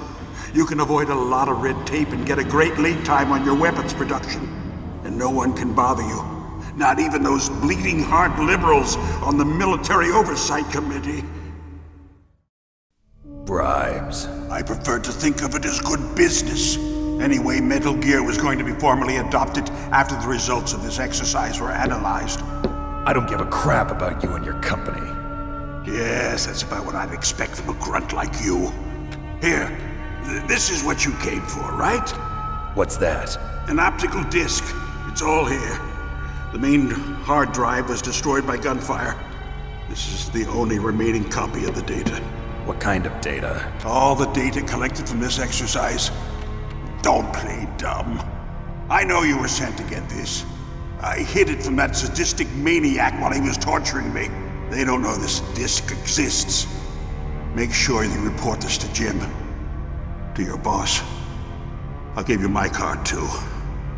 You can avoid a lot of red tape and get a great lead time on your weapons production. And no one can bother you. Not even those bleeding heart liberals on the Military Oversight Committee. Bribes. I prefer to think of it as good business. Anyway, Metal Gear was going to be formally adopted after the results of this exercise were analyzed. I don't give a crap about you and your company. Yes, that's about what I'd expect from a grunt like you. Here, this is what you came for, right? What's that? An optical disc. It's all here. The main hard drive was destroyed by gunfire. This is the only remaining copy of the data. What kind of data? All the data collected from this exercise. Don't play dumb. I know you were sent to get this. I hid it from that sadistic maniac while he was torturing me. They don't know this disc exists. Make sure you report this to Jim. To your boss. I'll give you my card too.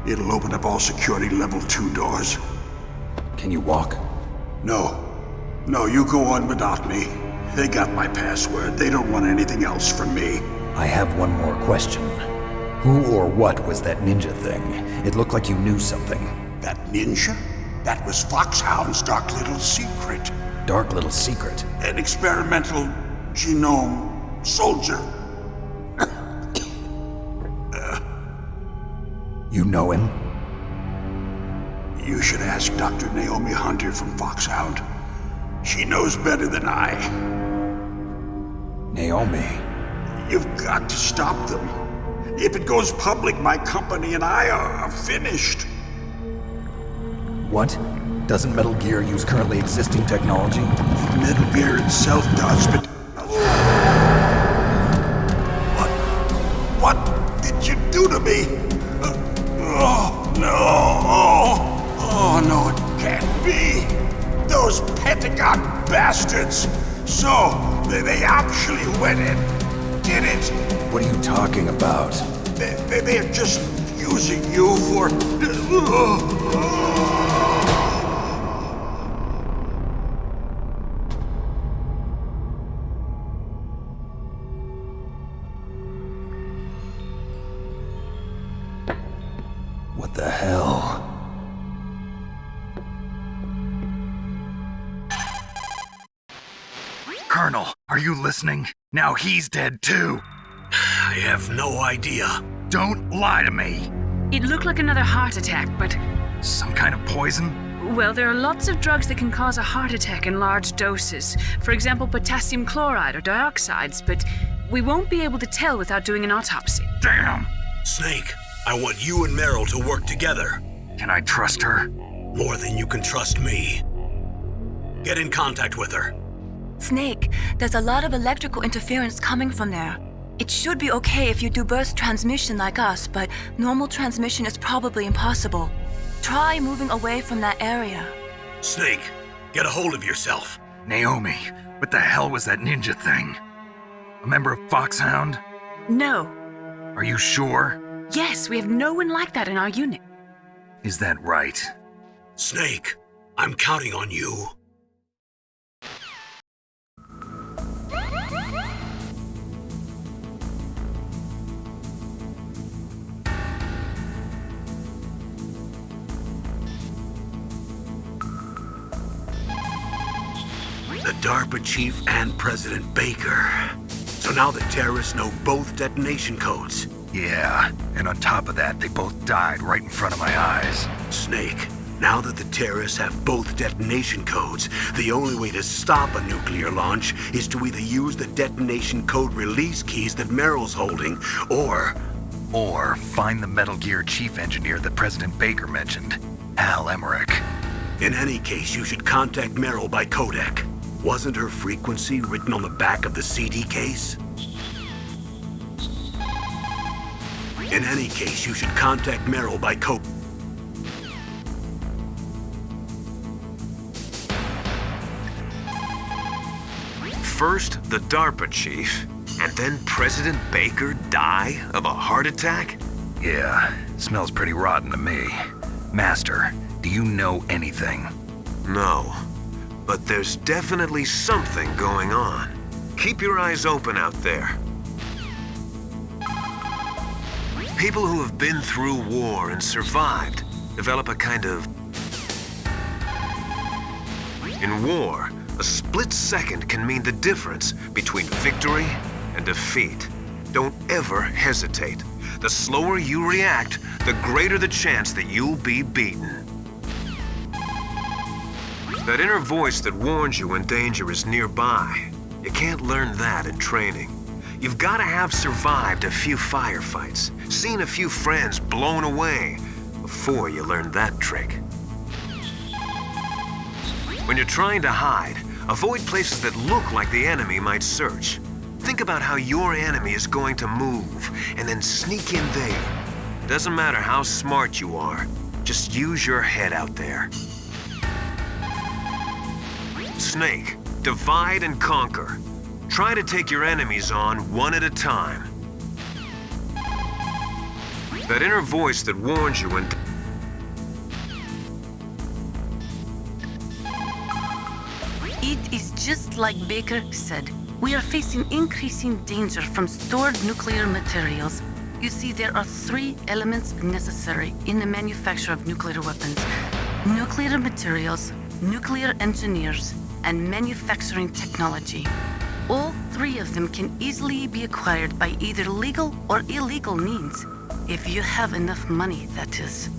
It'll open up all security level 2 doors. Can you walk? No. No, you go on without me. They got my password. They don't want anything else from me. I have one more question. Who or what was that ninja thing? It looked like you knew something. That ninja? That was Foxhound's dark little secret. Dark little secret? An experimental genome soldier. You know him? You should ask Dr. Naomi Hunter from Foxhound. She knows better than I. Naomi? You've got to stop them. If it goes public, my company and I are finished. What? Doesn't Metal Gear use currently existing technology? Metal Gear itself does, but... What did you do to me? Oh, no. Oh, no, it can't be. Those Pentagon bastards. So, they actually went and did it. What are you talking about? They're just using you for... What the hell? Are you listening? Now he's dead too. I have no idea. Don't lie to me. It looked like another heart attack, but... Some kind of poison? Well, there are lots of drugs that can cause a heart attack in large doses. For example, potassium chloride or dioxides, but we won't be able to tell without doing an autopsy. Damn! Snake, I want you and Meryl to work together. Can I trust her? More than you can trust me. Get in contact with her. Snake, there's a lot of electrical interference coming from there. It should be okay if you do burst transmission like us, but normal transmission is probably impossible. Try moving away from that area. Snake, get a hold of yourself. Naomi, what the hell was that ninja thing? A member of Foxhound? No. Are you sure? Yes, we have no one like that in our unit. Is that right? Snake, I'm counting on you. The DARPA chief and President Baker. So now the terrorists know both detonation codes. Yeah, and on top of that, they both died right in front of my eyes. Snake, now that the terrorists have both detonation codes, the only way to stop a nuclear launch is to either use the detonation code release keys that Meryl's holding, or find the Metal Gear chief engineer that President Baker mentioned, Al Emmerich. In any case, you should contact Meryl by codec. Wasn't her frequency written on the back of the CD case? In any case, you should contact Meryl by code. First, the DARPA chief, and then President Baker die of a heart attack? Yeah, smells pretty rotten to me. Master, do you know anything? No, but there's definitely something going on. Keep your eyes open out there. People who have been through war and survived develop a kind of... In war, a split second can mean the difference between victory and defeat. Don't ever hesitate. The slower you react, the greater the chance that you'll be beaten. That inner voice that warns you when danger is nearby, you can't learn that in training. You've got to have survived a few firefights, seen a few friends blown away, before you learn that trick. When you're trying to hide, avoid places that look like the enemy might search. Think about how your enemy is going to move, and then sneak in there. Doesn't matter how smart you are, just use your head out there. Snake, divide and conquer. Try to take your enemies on one at a time. That inner voice that warns you when... It is just like Baker said. We are facing increasing danger from stored nuclear materials. You see, there are 3 elements necessary in the manufacture of nuclear weapons: nuclear materials, nuclear engineers, and manufacturing technology. All 3 of them can easily be acquired by either legal or illegal means, if you have enough money, that is.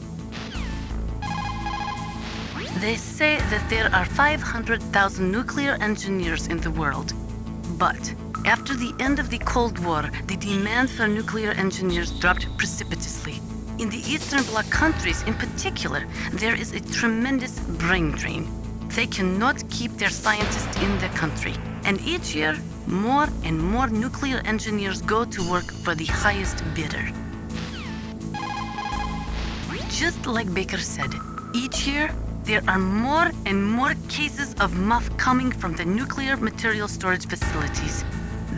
They say that there are 500,000 nuclear engineers in the world. But after the end of the Cold War, the demand for nuclear engineers dropped precipitously. In the Eastern Bloc countries in particular, there is a tremendous brain drain. They cannot keep their scientists in the country. And each year, more and more nuclear engineers go to work for the highest bidder. Just like Baker said, each year, there are more and more cases of MUF coming from the nuclear material storage facilities.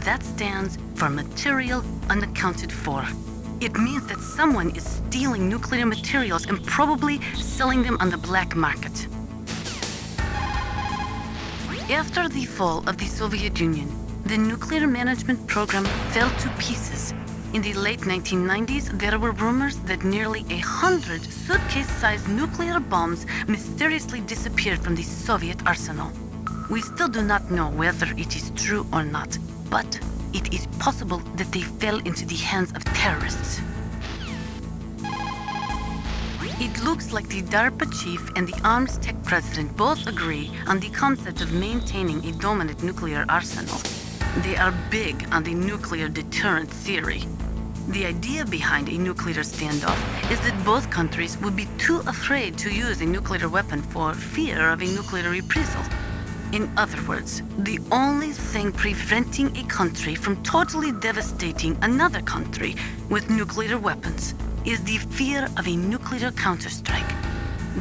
That stands for material unaccounted for. It means that someone is stealing nuclear materials and probably selling them on the black market. After the fall of the Soviet Union, the nuclear management program fell to pieces. In the late 1990s, there were rumors that nearly 100 suitcase-sized nuclear bombs mysteriously disappeared from the Soviet arsenal. We still do not know whether it is true or not, but it is possible that they fell into the hands of terrorists. It looks like the DARPA chief and the Arms Tech president both agree on the concept of maintaining a dominant nuclear arsenal. They are big on the nuclear deterrent theory. The idea behind a nuclear standoff is that both countries would be too afraid to use a nuclear weapon for fear of a nuclear reprisal. In other words, the only thing preventing a country from totally devastating another country with nuclear weapons is the fear of a nuclear counterstrike.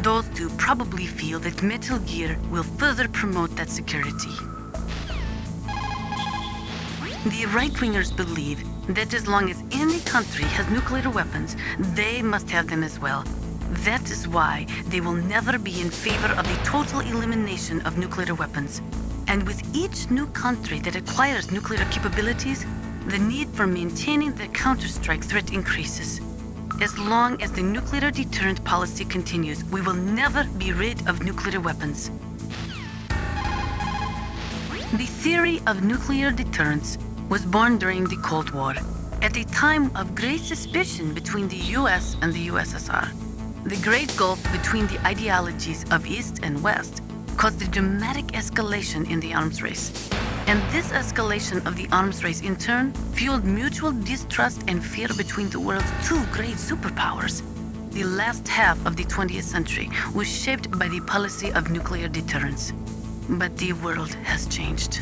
Those two probably feel that Metal Gear will further promote that security. The right-wingers believe that as long as any country has nuclear weapons, they must have them as well. That is why they will never be in favor of the total elimination of nuclear weapons. And with each new country that acquires nuclear capabilities, the need for maintaining the counterstrike threat increases. As long as the nuclear deterrent policy continues, we will never be rid of nuclear weapons. The theory of nuclear deterrence was born during the Cold War, at a time of great suspicion between the US and the USSR. The great gulf between the ideologies of East and West caused a dramatic escalation in the arms race. And this escalation of the arms race in turn fueled mutual distrust and fear between the world's two great superpowers. The last half of the 20th century was shaped by the policy of nuclear deterrence. But the world has changed.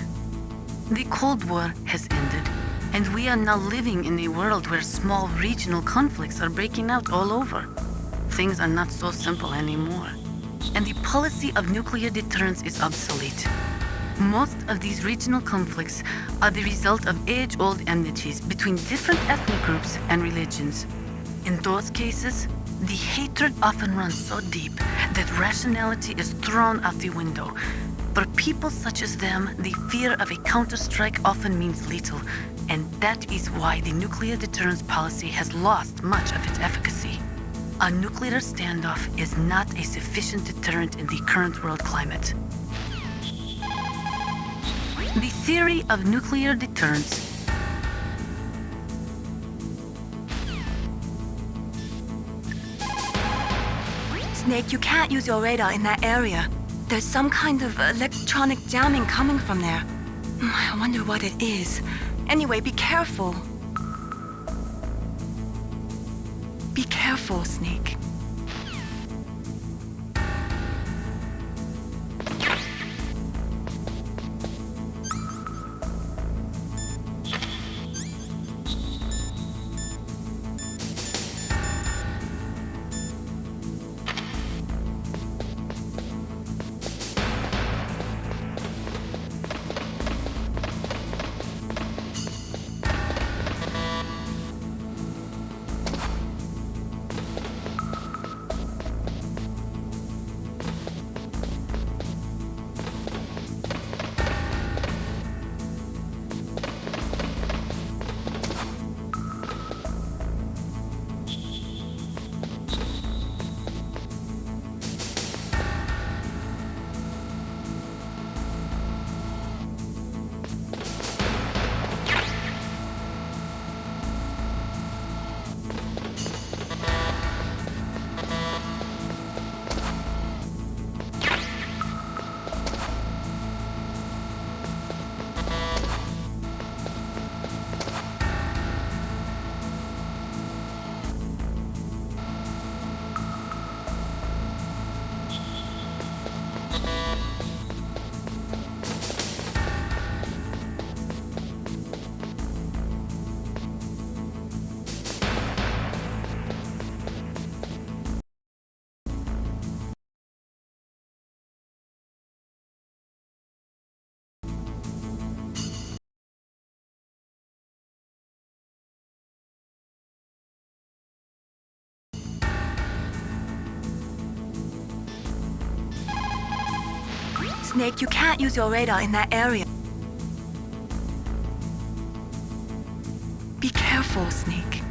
The Cold War has ended, and we are now living in a world where small regional conflicts are breaking out all over. Things are not so simple anymore, and the policy of nuclear deterrence is obsolete. Most of these regional conflicts are the result of age-old enmities between different ethnic groups and religions. In those cases, the hatred often runs so deep that rationality is thrown out the window. For people such as them, the fear of a counterstrike often means little, and that is why the nuclear deterrence policy has lost much of its efficacy. A nuclear standoff is not a sufficient deterrent in the current world climate. The theory of nuclear deterrence Snake, you can't use your radar in that area. There's some kind of electronic jamming coming from there. I wonder what it is. Anyway, be careful. Be careful, Snake. Snake, you can't use your radar in that area. Be careful, Snake.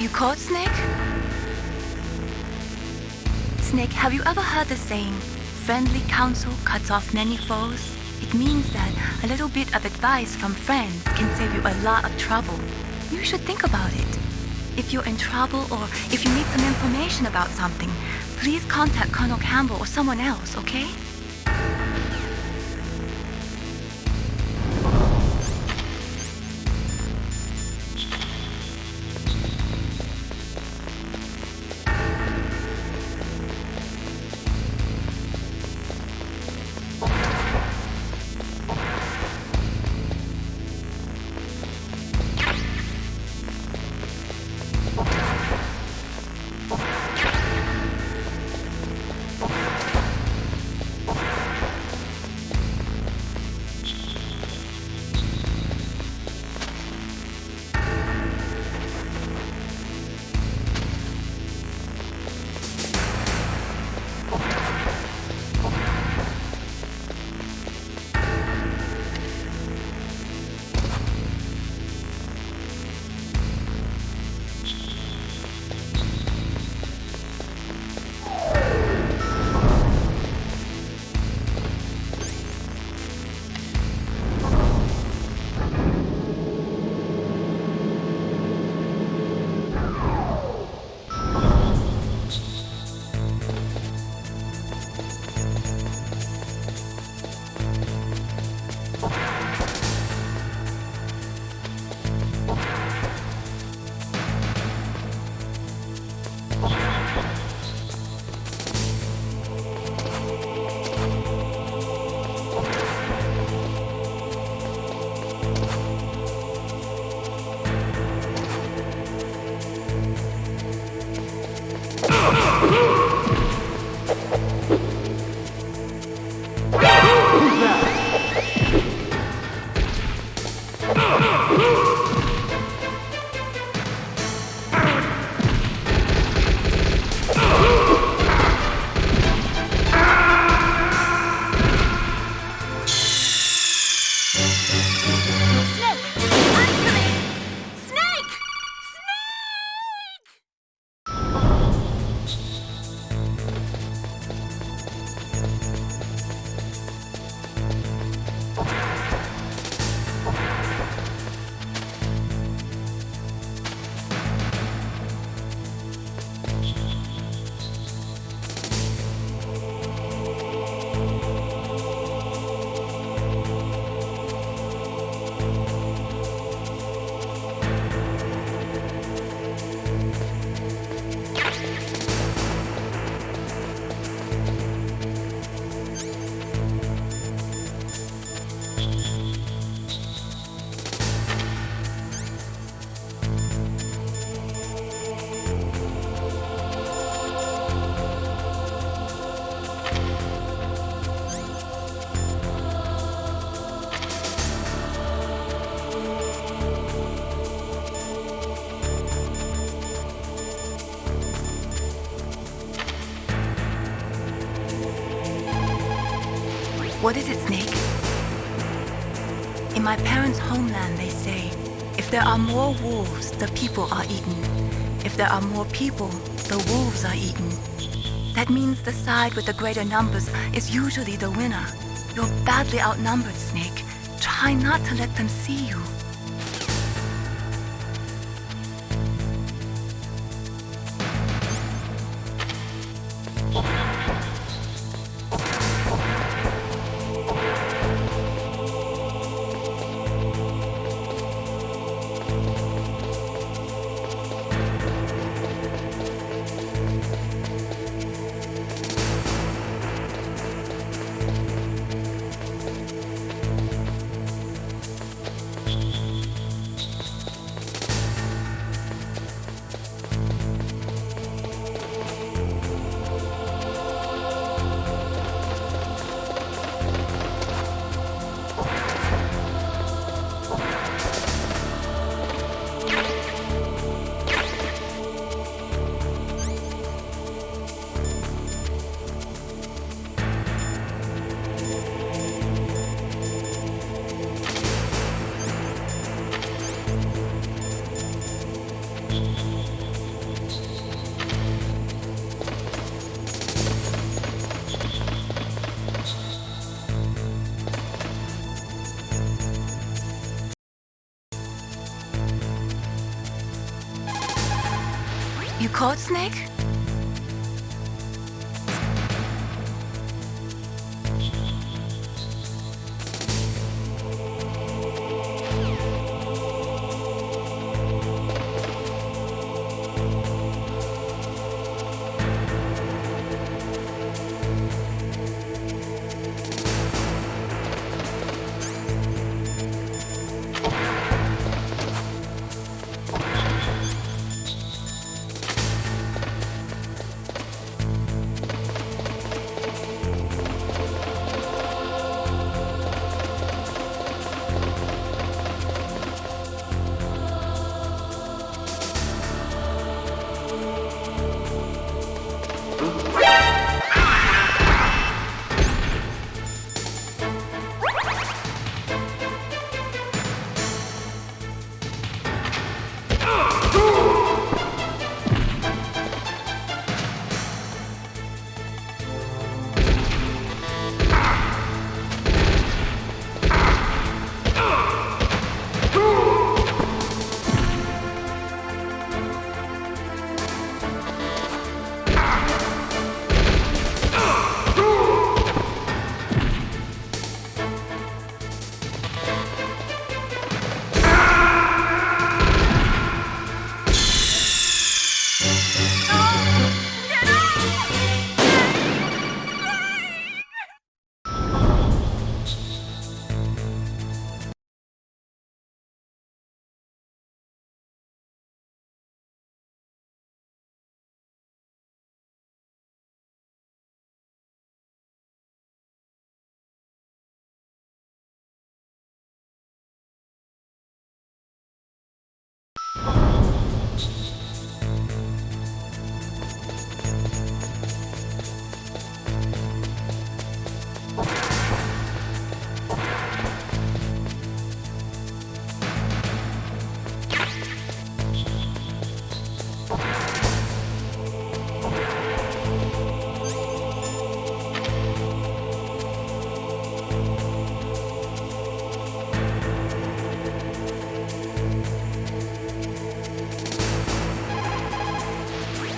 You caught Snake? Snake, have you ever heard the saying, friendly counsel cuts off many foes? It means that a little bit of advice from friends can save you a lot of trouble. You should think about it. If you're in trouble or if you need some information about something, please contact Colonel Campbell or someone else, okay? What is it, Snake? In my parents' homeland, they say, if there are more wolves, the people are eaten. If there are more people, the wolves are eaten. That means the side with the greater numbers is usually the winner. You're badly outnumbered, Snake. Try not to let them see you. You caught Snake?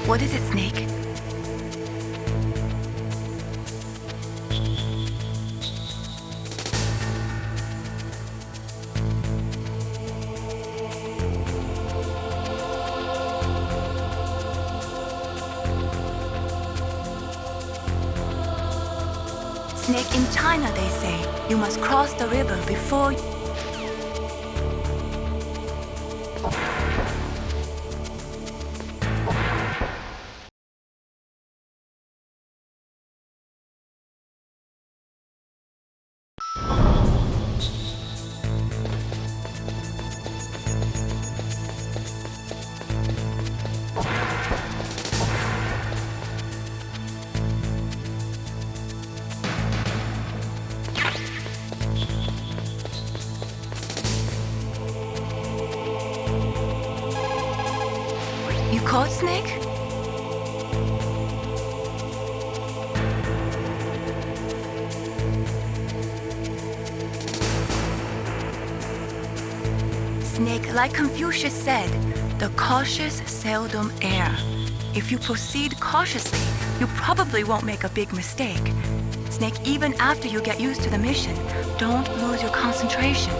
What is it, Snake? Snake, in China they say you must cross the river before you... You caught Snake? Snake, like Confucius said, the cautious seldom err. If you proceed cautiously, you probably won't make a big mistake. Snake, even after you get used to the mission, don't lose your concentration.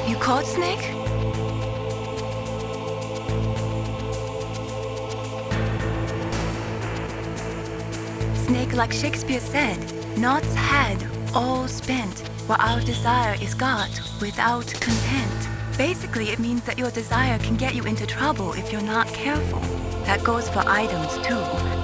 You caught Snake? Snake, like Shakespeare said, knots had all spent, while our desire is got without content. Basically, it means that your desire can get you into trouble if you're not careful. That goes for items, too.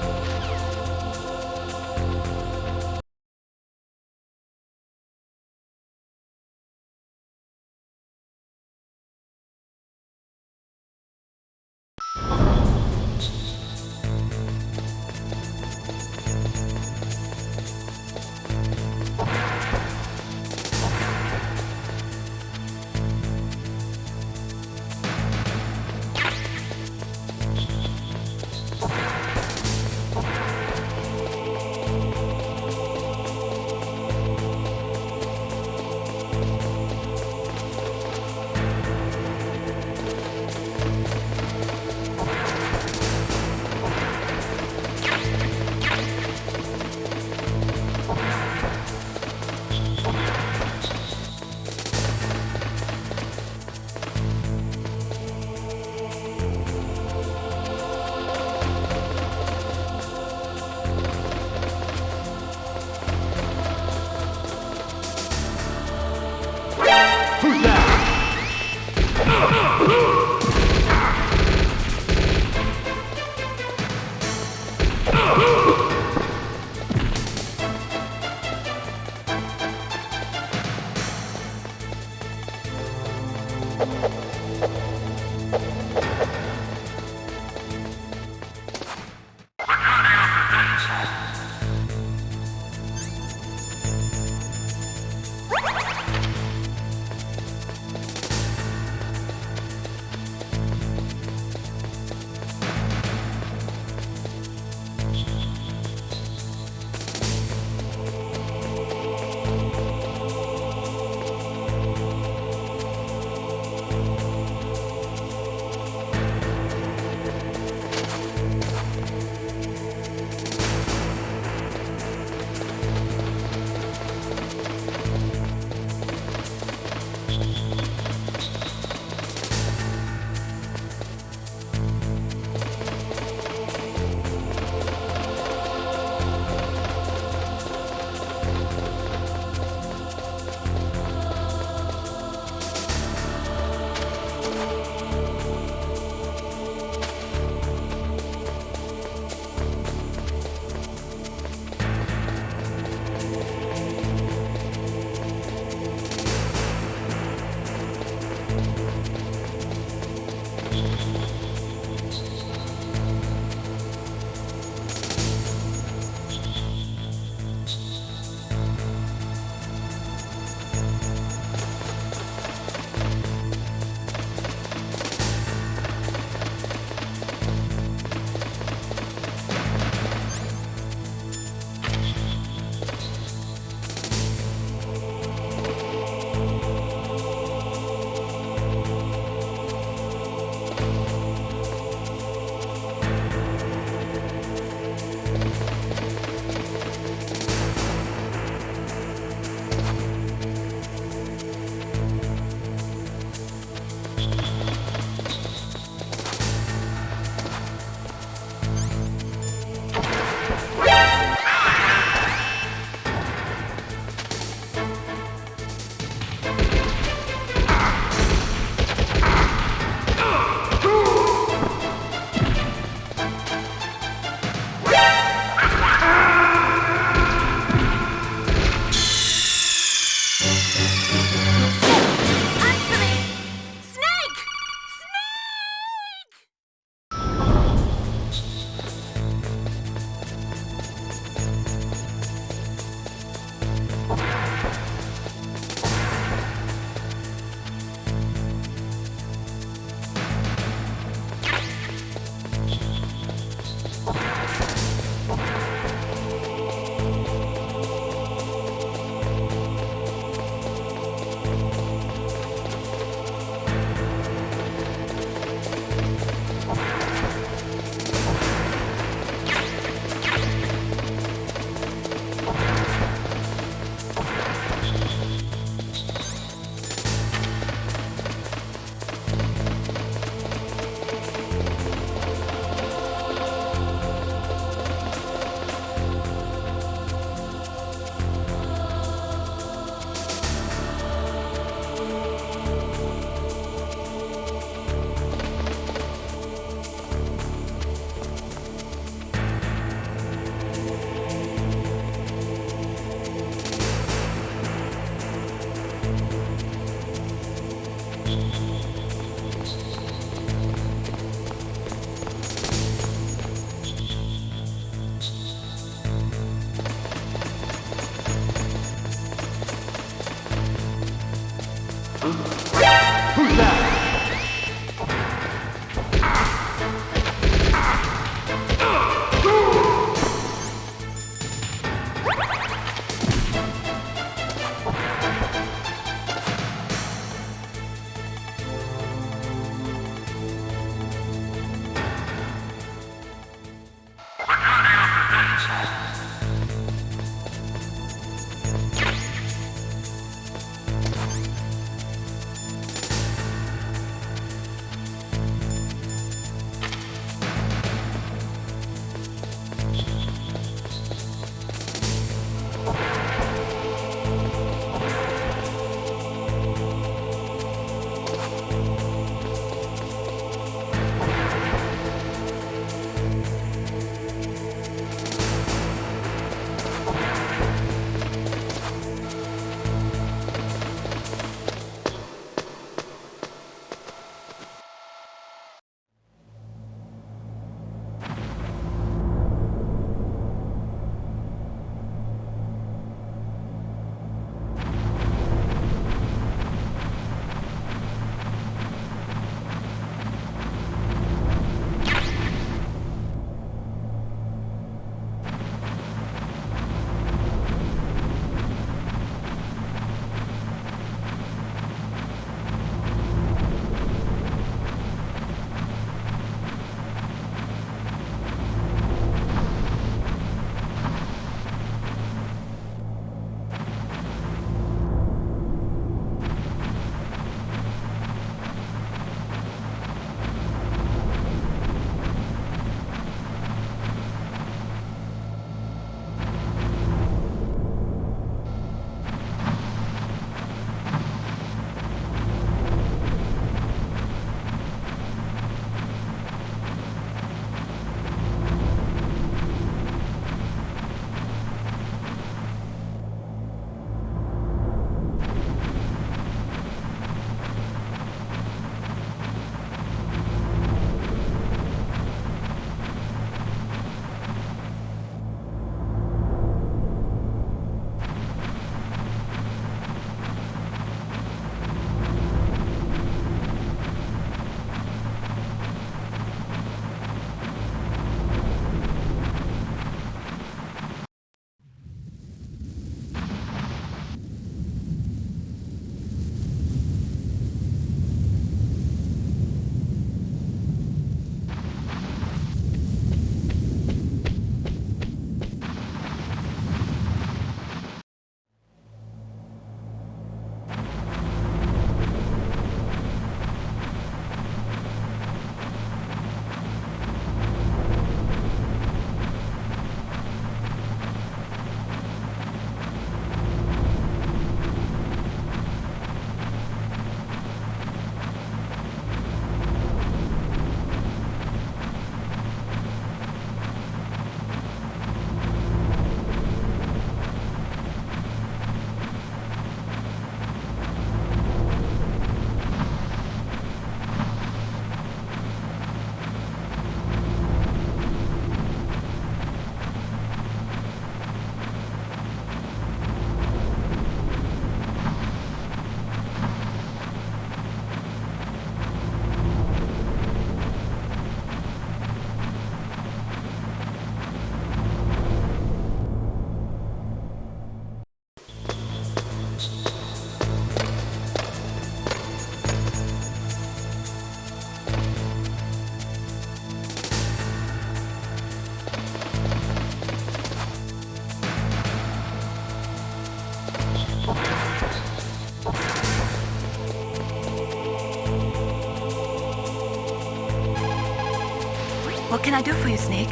What can I do for you, Snake?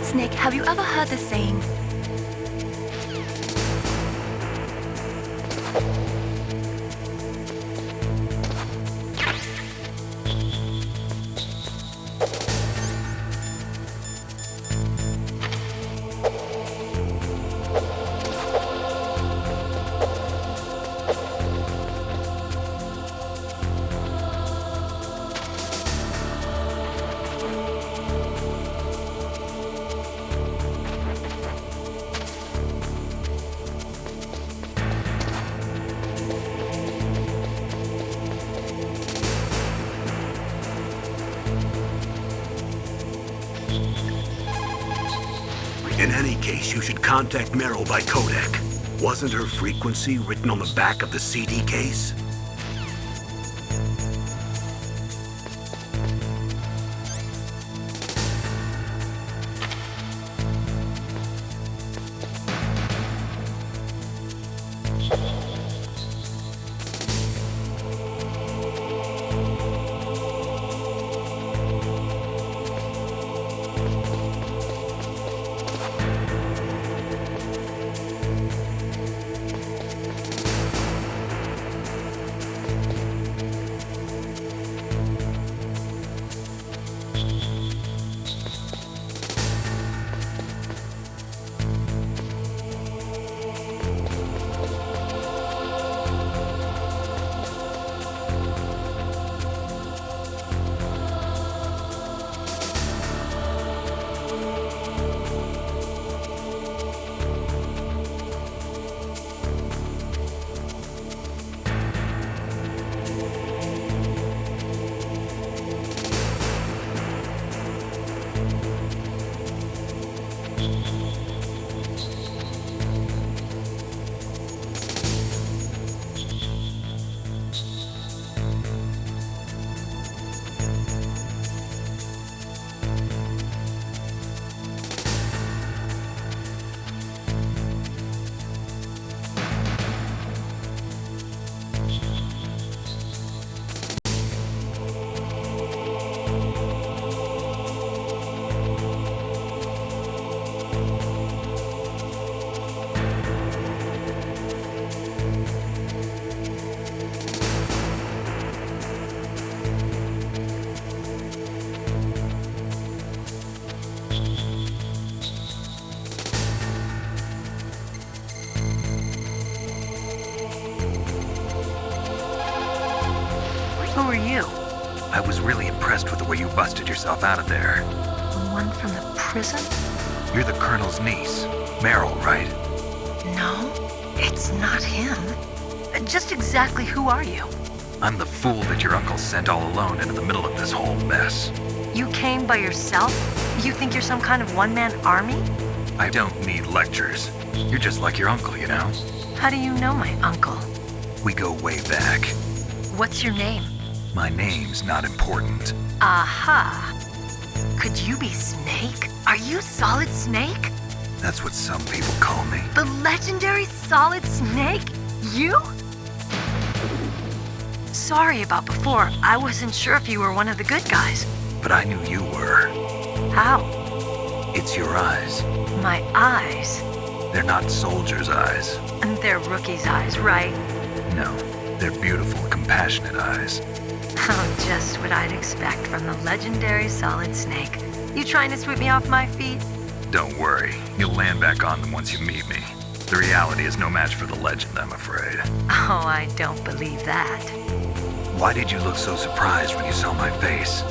Snake, have you ever heard the saying, In any case, you should contact Meryl by codec. Wasn't her frequency written on the back of the CD case? Who are you? I was really impressed with the way you busted yourself out of there. The one from the prison? You're the Colonel's niece, Meryl, right? No, it's not him. Just exactly who are you? I'm the fool that your uncle sent all alone into the middle of this whole mess. You came by yourself? You think you're some kind of one-man army? I don't need lectures. You're just like your uncle, you know? How do you know my uncle? We go way back. What's your name? My name's not important. Aha! Could you be Snake? Are you Solid Snake? That's what some people call me. The legendary Solid Snake? You? Sorry about before. I wasn't sure if you were one of the good guys. But I knew you were. How? It's your eyes. My eyes? They're not soldiers' eyes. And they're rookies' eyes, right? No, they're beautiful, compassionate eyes. Oh, just what I'd expect from the legendary Solid Snake. You trying to sweep me off my feet? Don't worry, you'll land back on them once you meet me. The reality is no match for the legend, I'm afraid. Oh, I don't believe that. Why did you look so surprised when you saw my face?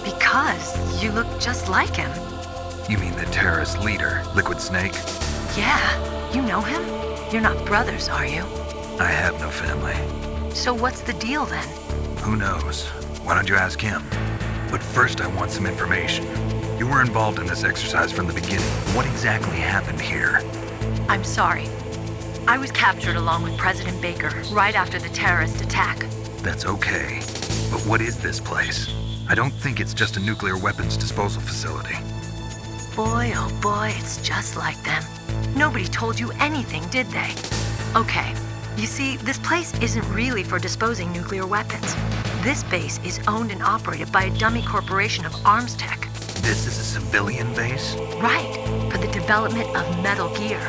Because you look just like him. You mean the terrorist leader, Liquid Snake? Yeah, you know him? You're not brothers, are you? I have no family. So what's the deal then? Who knows? Why don't you ask him? But first I want some information. You were involved in this exercise from the beginning. What exactly happened here? I'm sorry. I was captured along with President Baker right after the terrorist attack. That's okay. But what is this place? I don't think it's just a nuclear weapons disposal facility. Boy, oh boy, it's just like them. Nobody told you anything, did they? Okay, you see, this place isn't really for disposing nuclear weapons. This base is owned and operated by a dummy corporation of Arms Tech. This is a civilian base? Right, for the development of Metal Gear.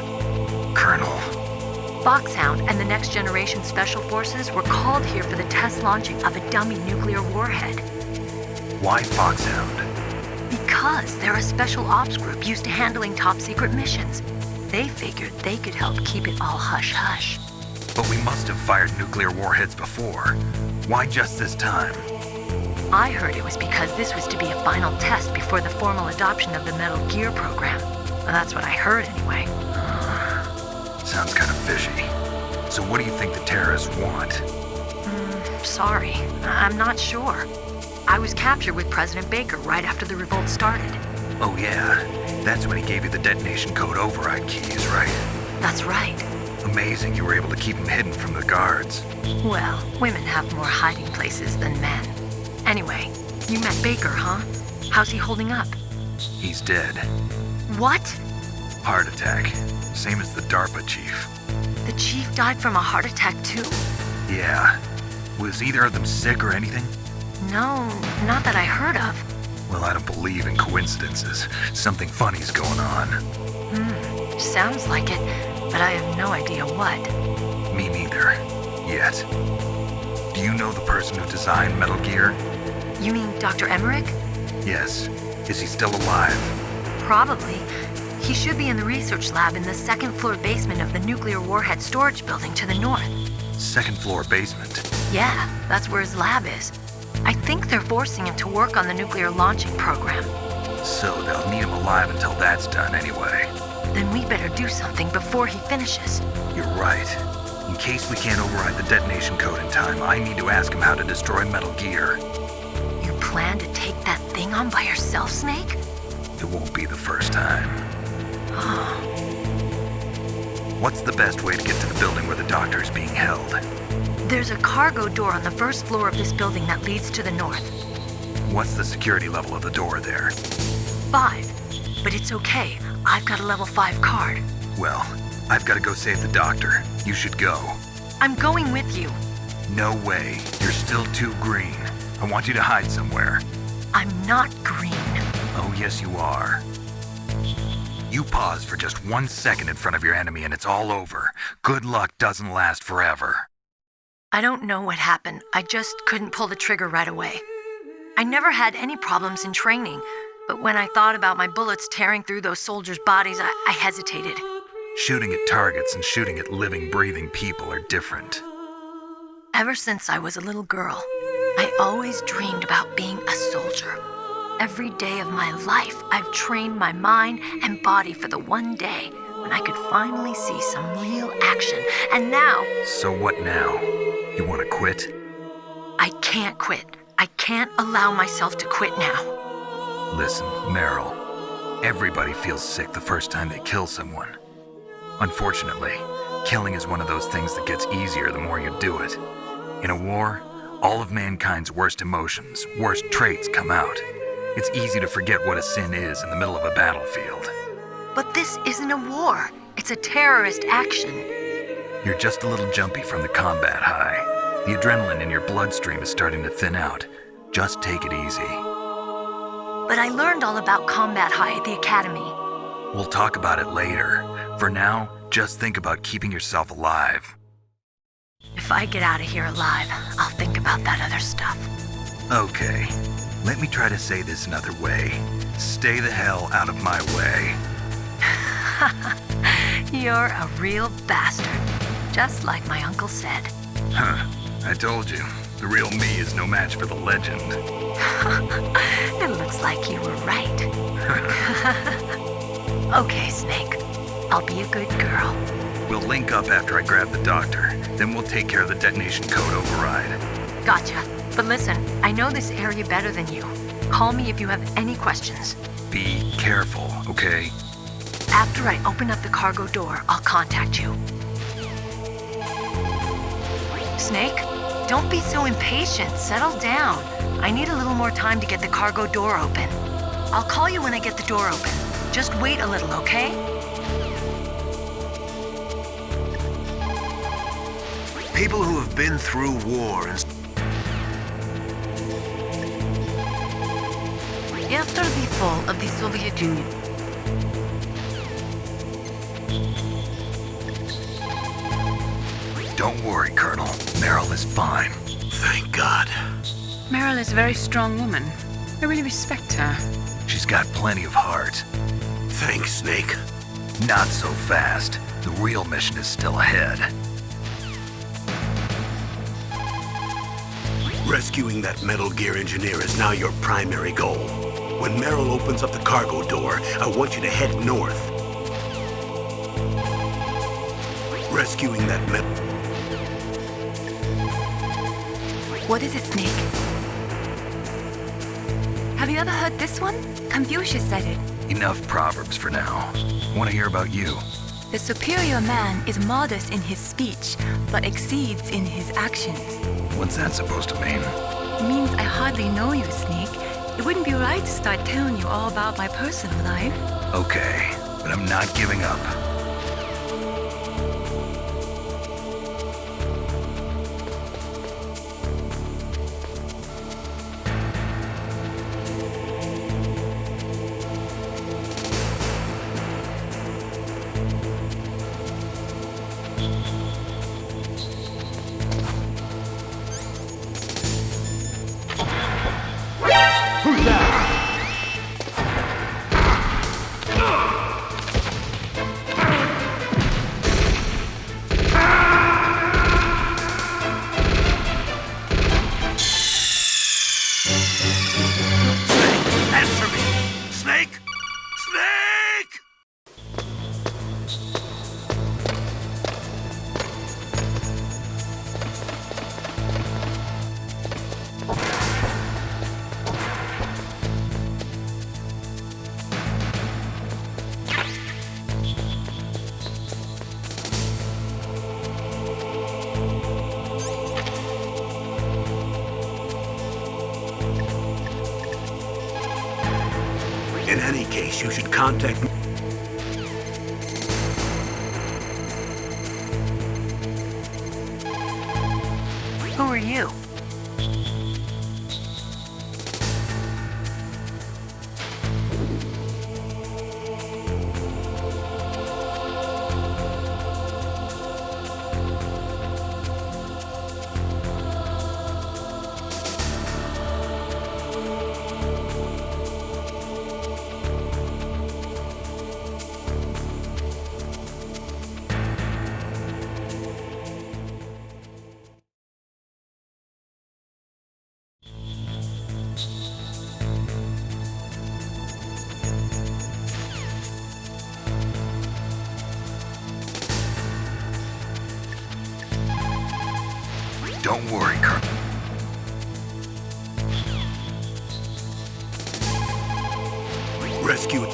Colonel. Foxhound and the Next Generation Special Forces were called here for the test launching of a dummy nuclear warhead. Why Foxhound? Because they're a special ops group used to handling top-secret missions. They figured they could help keep it all hush-hush. But we must have fired nuclear warheads before. Why just this time? I heard it was because this was to be a final test before the formal adoption of the Metal Gear program. Well, that's what I heard anyway. Sounds kind of fishy. So what do you think the terrorists want? Sorry, I'm not sure. I was captured with President Baker right after the revolt started. Oh yeah, that's when he gave you the detonation code override keys, right? That's right. Amazing you were able to keep him hidden from the guards. Well, women have more hiding places than men. Anyway, you met Baker, huh? How's he holding up? He's dead. What? Heart attack. Same as the DARPA chief. The chief died from a heart attack too? Yeah. Was either of them sick or anything? No, not that I heard of. Well, I don't believe in coincidences. Something funny's going on. Sounds like it, but I have no idea what. Me neither. Yet. Do you know the person who designed Metal Gear? You mean Dr. Emmerich? Yes. Is he still alive? Probably. He should be in the research lab in the second-floor basement of the nuclear warhead storage building to the north. Second-floor basement? Yeah, that's where his lab is. I think they're forcing him to work on the nuclear launching program. So they'll need him alive until that's done anyway. Then we better do something before he finishes. You're right. In case we can't override the detonation code in time, I need to ask him how to destroy Metal Gear. You plan to take that thing on by yourself, Snake? It won't be the first time. What's the best way to get to the building where the doctor is being held? There's a cargo door on the first floor of this building that leads to the north. What's the security level of the door there? 5. But it's okay. I've got a level 5 card. Well, I've got to go save the doctor. You should go. I'm going with you. No way. You're still too green. I want you to hide somewhere. I'm not green. Oh, yes, you are. You pause for just 1 second in front of your enemy and it's all over. Good luck doesn't last forever. I don't know what happened. I just couldn't pull the trigger right away. I never had any problems in training, but when I thought about my bullets tearing through those soldiers' bodies, I hesitated. Shooting at targets and shooting at living, breathing people are different. Ever since I was a little girl, I always dreamed about being a soldier. Every day of my life, I've trained my mind and body for the one day when I could finally see some real action. And now... So what now? You want to quit? I can't quit. I can't allow myself to quit now. Listen, Meryl. Everybody feels sick the first time they kill someone. Unfortunately, killing is one of those things that gets easier the more you do it. In a war, all of mankind's worst emotions, worst traits come out. It's easy to forget what a sin is in the middle of a battlefield. But this isn't a war. It's a terrorist action. You're just a little jumpy from the combat high. The adrenaline in your bloodstream is starting to thin out. Just take it easy. But I learned all about combat high at the academy. We'll talk about it later. For now, just think about keeping yourself alive. If I get out of here alive, I'll think about that other stuff. Okay. Let me try to say this another way. Stay the hell out of my way. You're a real bastard. Just like my uncle said. Huh. I told you. The real me is no match for the legend. It looks like you were right. Okay, Snake. I'll be a good girl. We'll link up after I grab the doctor. Then we'll take care of the detonation code override. Gotcha. But listen, I know this area better than you. Call me if you have any questions. Be careful, okay? After I open up the cargo door, I'll contact you. Snake, don't be so impatient. Settle down. I need a little more time to get the cargo door open. I'll call you when I get the door open. Just wait a little, okay? People who have been through war and... After the fall of the Soviet Union, Don't worry, Colonel. Meryl is fine. Thank God. Meryl is a very strong woman. I really respect her. She's got plenty of heart. Thanks, Snake. Not so fast. The real mission is still ahead. Rescuing that Metal Gear engineer is now your primary goal. When Meryl opens up the cargo door, I want you to head north. Rescuing that What is it, Snake? Have you ever heard this one? Confucius said it. Enough proverbs for now. Want to hear about you? The superior man is modest in his speech, but exceeds in his actions. What's that supposed to mean? It means I hardly know you, Snake. It wouldn't be right to start telling you all about my personal life. Okay, but I'm not giving up. Who's that? Answer me! Snake! Snake! In any case, you should contact me. who are you? Don't worry, Colonel. Rescue it.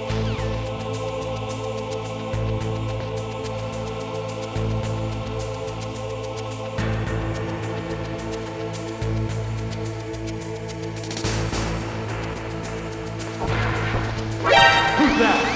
Who's that?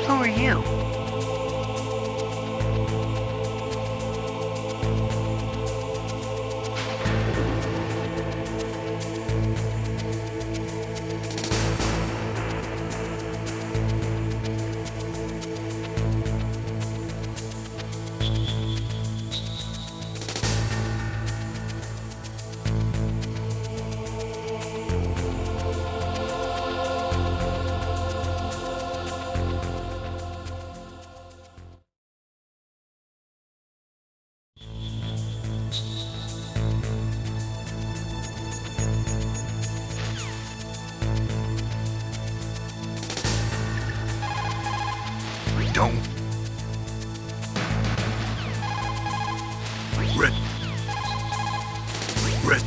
Who are you? Don't... Red. Red.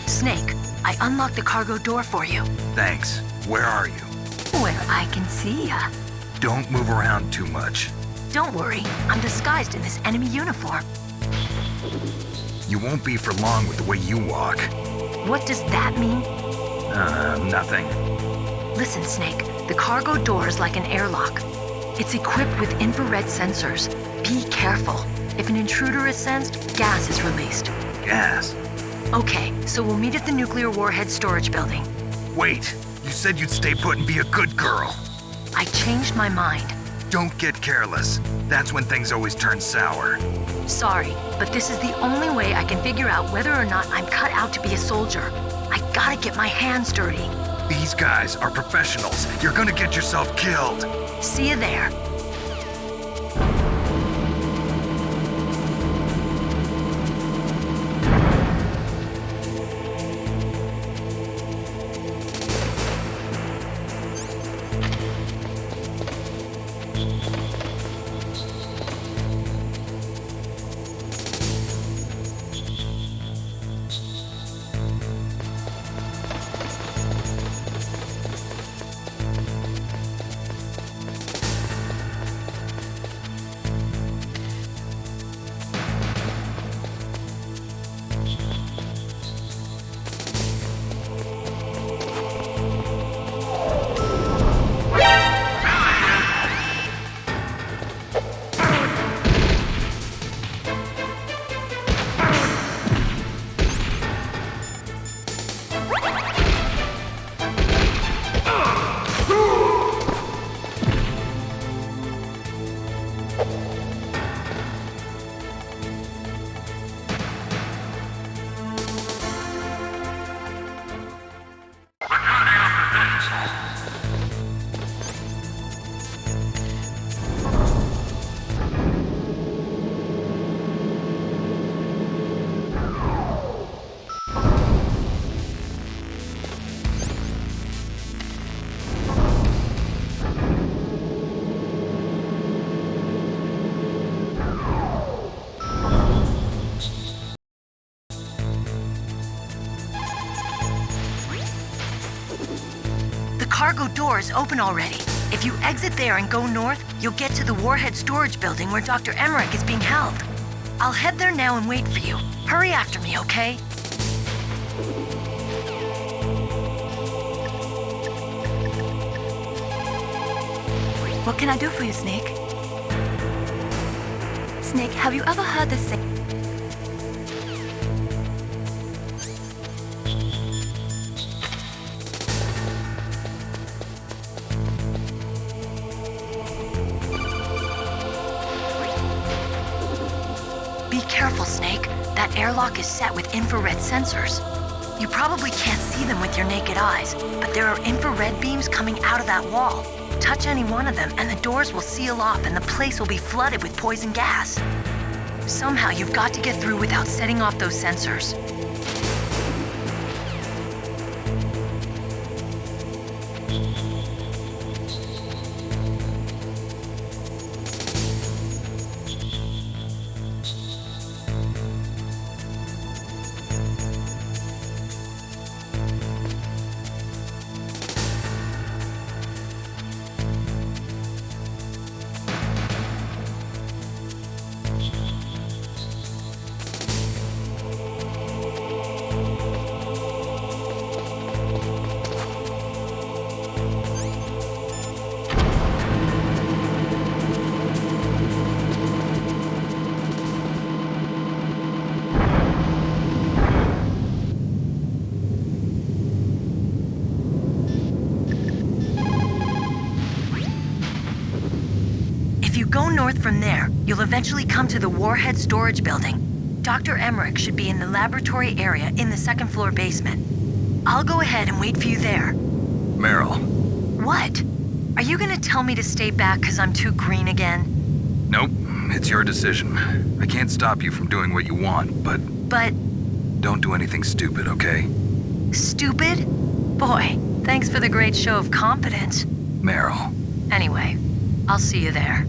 Snake, I unlocked the cargo door for you. Thanks. Where are you? Where I can see ya. Don't move around too much. Don't worry, I'm disguised in this enemy uniform. You won't be for long with the way you walk. What does that mean? Nothing. Listen, Snake, the cargo door is like an airlock. It's equipped with infrared sensors. Be careful. If an intruder is sensed, gas is released. Gas? Okay, so we'll meet at the nuclear warhead storage building. Wait, you said you'd stay put and be a good girl. I changed my mind. Don't get careless. That's when things always turn sour. Sorry, but this is the only way I can figure out whether or not I'm cut out to be a soldier. I gotta get my hands dirty. These guys are professionals. You're gonna get yourself killed. See you there. Cargo door is open already. If you exit there and go north, you'll get to the warhead storage building where Dr. Emmerich is being held. I'll head there now and wait for you. Hurry after me, okay? What can I do for you, Snake? Snake, have you ever heard the saying? Be careful, Snake. That airlock is set with infrared sensors. You probably can't see them with your naked eyes, but there are infrared beams coming out of that wall. Touch any one of them and the doors will seal off and the place will be flooded with poison gas. Somehow you've got to get through without setting off those sensors. go north from there, you'll eventually come to the Warhead Storage Building. Dr. Emmerich should be in the laboratory area in the second floor basement. I'll go ahead and wait for you there. Meryl. What? Are you gonna tell me to stay back because I'm too green again? Nope, it's your decision. I can't stop you from doing what you want, but... But... Don't do anything stupid, okay? Stupid? Boy, thanks for the great show of competence. Meryl. Anyway, I'll see you there.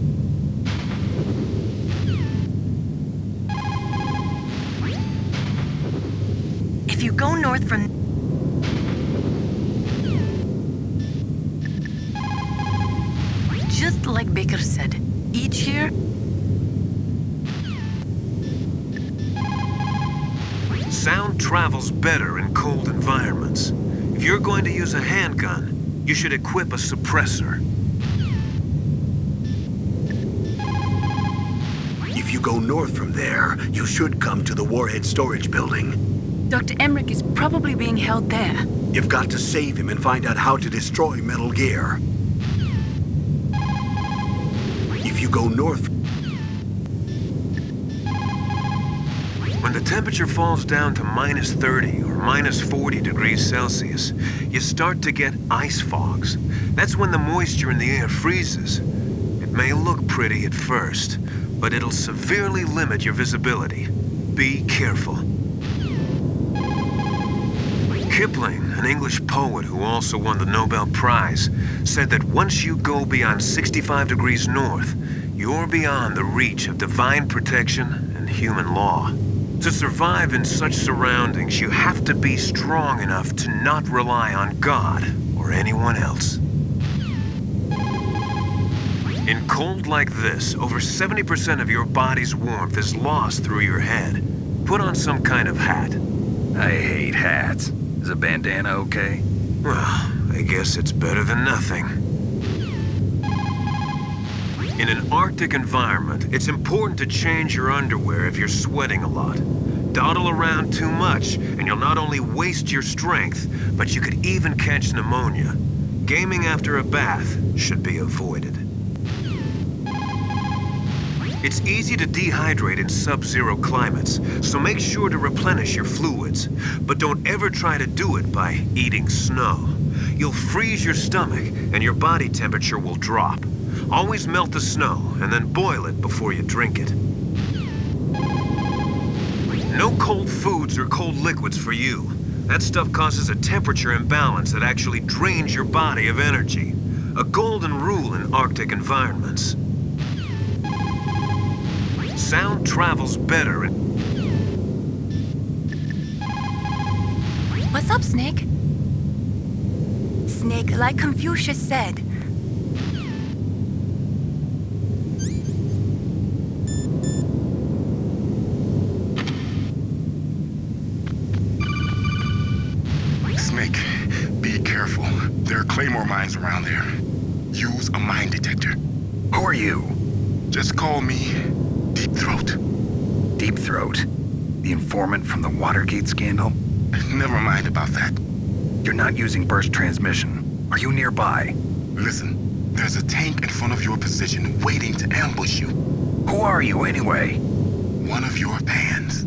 If you go north from... Just like Baker said, each year... Sound travels better in cold environments. If you're going to use a handgun, you should equip a suppressor. If you go north from there, you should come to the Warhead Storage Building. Dr. Emmerich is probably being held there. You've got to save him and find out how to destroy Metal Gear. If you go north... When the temperature falls down to minus 30 or minus 40 degrees Celsius, you start to get ice fogs. That's when the moisture in the air freezes. It may look pretty at first, but it'll severely limit your visibility. Be careful. Kipling, an English poet who also won the Nobel Prize, said that once you go beyond 65 degrees north, you're beyond the reach of divine protection and human law. To survive in such surroundings, you have to be strong enough to not rely on God or anyone else. In cold like this, over 70% of your body's warmth is lost through your head. Put on some kind of hat. I hate hats. Is a bandana okay? Well, I guess it's better than nothing. In an Arctic environment, it's important to change your underwear if you're sweating a lot. Dawdle around too much, and you'll not only waste your strength, but you could even catch pneumonia. Gaming after a bath should be avoided. It's easy to dehydrate in sub-zero climates, so make sure to replenish your fluids. But don't ever try to do it by eating snow. You'll freeze your stomach, and your body temperature will drop. Always melt the snow, and then boil it before you drink it. No cold foods or cold liquids for you. That stuff causes a temperature imbalance that actually drains your body of energy. A golden rule in Arctic environments. Sound travels better in... What's up, Snake? Snake, like Confucius said, Snake, be careful. There are claymore mines around there. Use a mine detector. Who are you? Just call me Deep Throat. Deep Throat? The informant from the Watergate scandal? Never mind about that. You're not using burst transmission. Are you nearby? Listen, there's a tank in front of your position waiting to ambush you. Who are you anyway? One of your fans.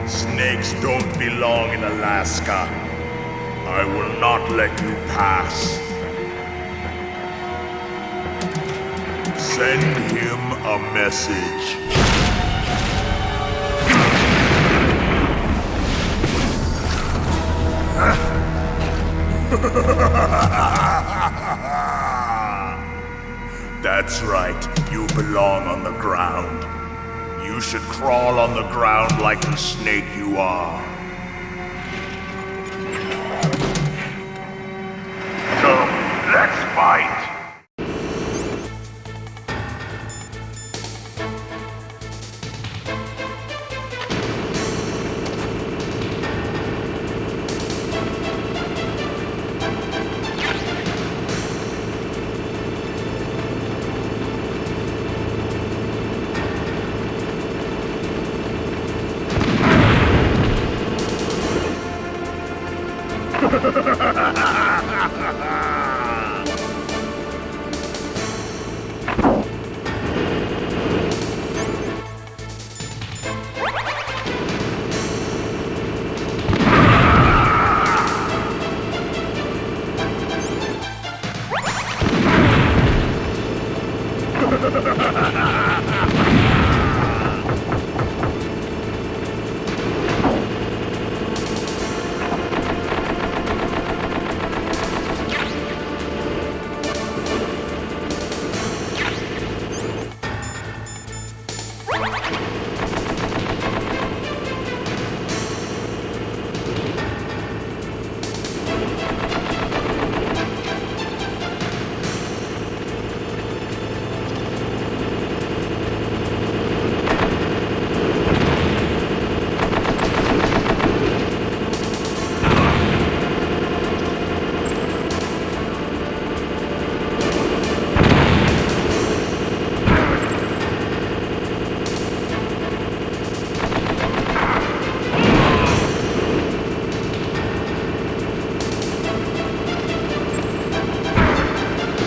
Snakes don't belong in Alaska. I will not let you pass. Send him a message. That's right, you belong on the ground. You should crawl on the ground like the snake you are. Come.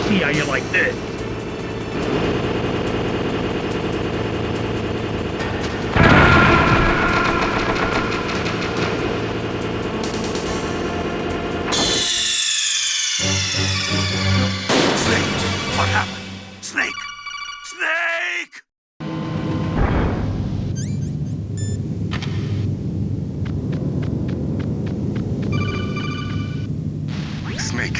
See how you like this? Snake! What happened? Snake! Snake! Snake.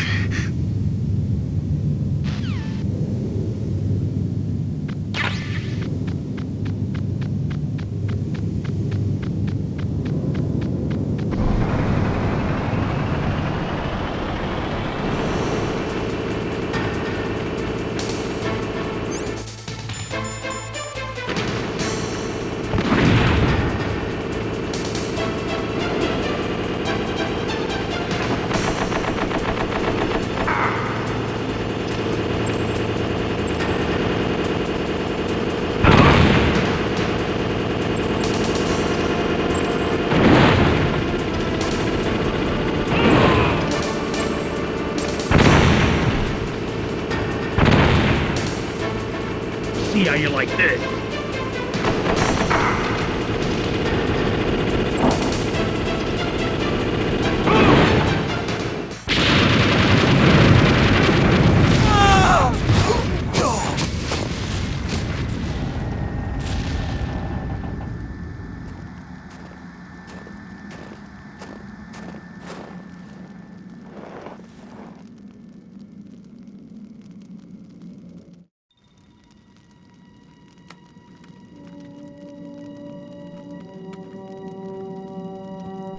See how you like this?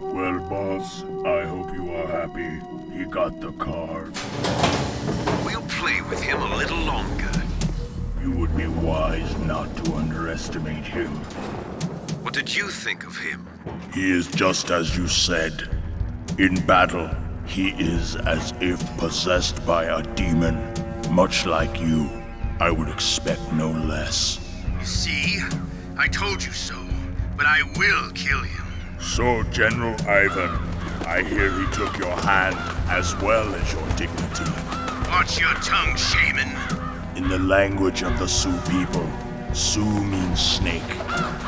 Well, boss, I hope you are happy. He got the card. We'll play with him a little longer. You would be wise not to underestimate him. What did you think of him? He is just as you said. In battle, he is as if possessed by a demon. Much like you, I would expect no less. See? I told you so. But I will kill him. So, General Ivan, I hear he took your hand as well as your dignity. Watch your tongue, shaman. In the language of the Sioux people, Sioux means snake.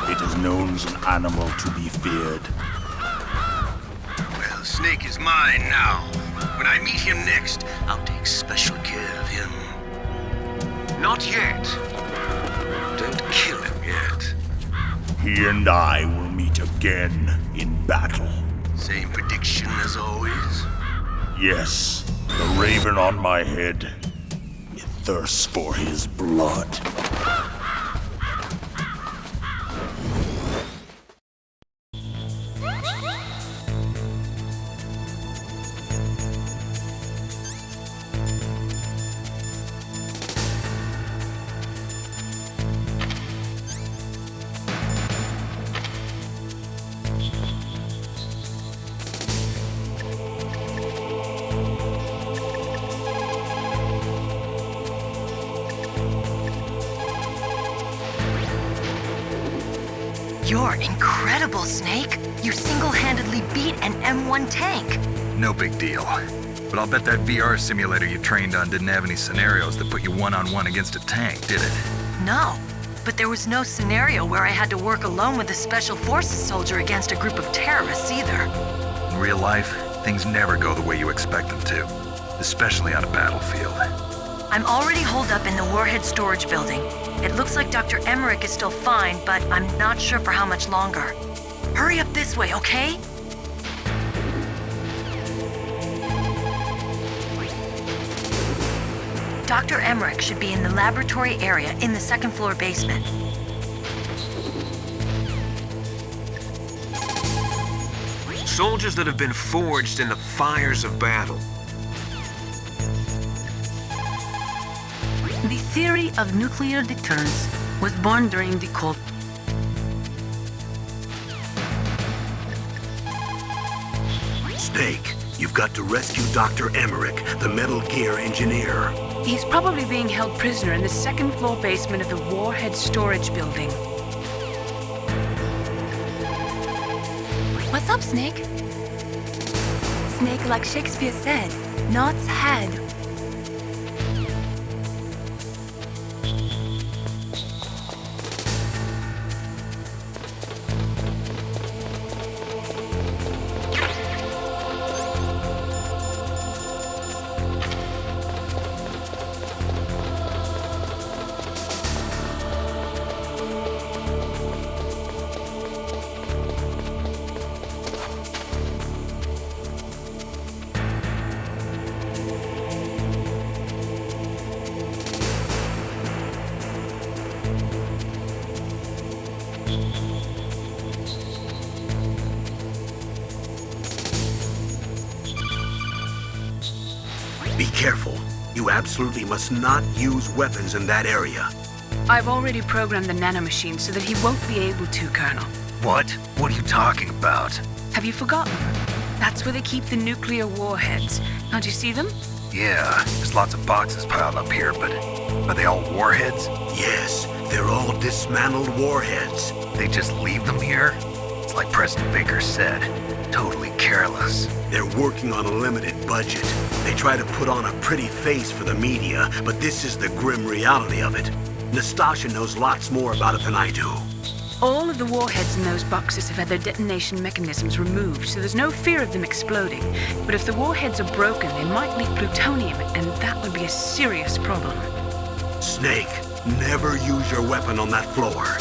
It is known as an animal to be feared. Well, Snake is mine now. When I meet him next, I'll take special care of him. Not yet. Don't kill him yet. He and I will meet again in battle. Same prediction as always? Yes, the raven on my head. It thirsts for his blood. You're incredible, Snake. You single-handedly beat an M1 tank. No big deal. But I'll bet that VR simulator you trained on didn't have any scenarios that put you one-on-one against a tank, did it? No, but there was no scenario where I had to work alone with a Special Forces soldier against a group of terrorists either. In real life, things never go the way you expect them to, especially on a battlefield. I'm already holed up in the Warhead storage building. It looks like Dr. Emmerich is still fine, but I'm not sure for how much longer. Hurry up this way, okay? Dr. Emmerich should be in the laboratory area in the second floor basement. Soldiers that have been forged in the fires of battle. The theory of nuclear deterrence was born during the Cold Snake, you've got to rescue Dr. Emmerich, the Metal Gear engineer. He's probably being held prisoner in the second floor basement of the Warhead storage building. What's up, Snake? Snake, like Shakespeare said, Not's head. Be careful. You absolutely must not use weapons in that area. I've already programmed the nanomachine so that he won't be able to, Colonel. What? What are you talking about? Have you forgotten? That's where they keep the nuclear warheads. Can't you see them? Yeah, there's lots of boxes piled up here, but are they all warheads? Yes, they're all dismantled warheads. They just leave them here? It's like President Baker said, totally careless. They're working on a limited budget. They try to put on a pretty face for the media, but this is the grim reality of it. Nastasha knows lots more about it than I do. All of the warheads in those boxes have had their detonation mechanisms removed, so there's no fear of them exploding. But if the warheads are broken, they might leak plutonium, and that would be a serious problem. Snake, never use your weapon on that floor.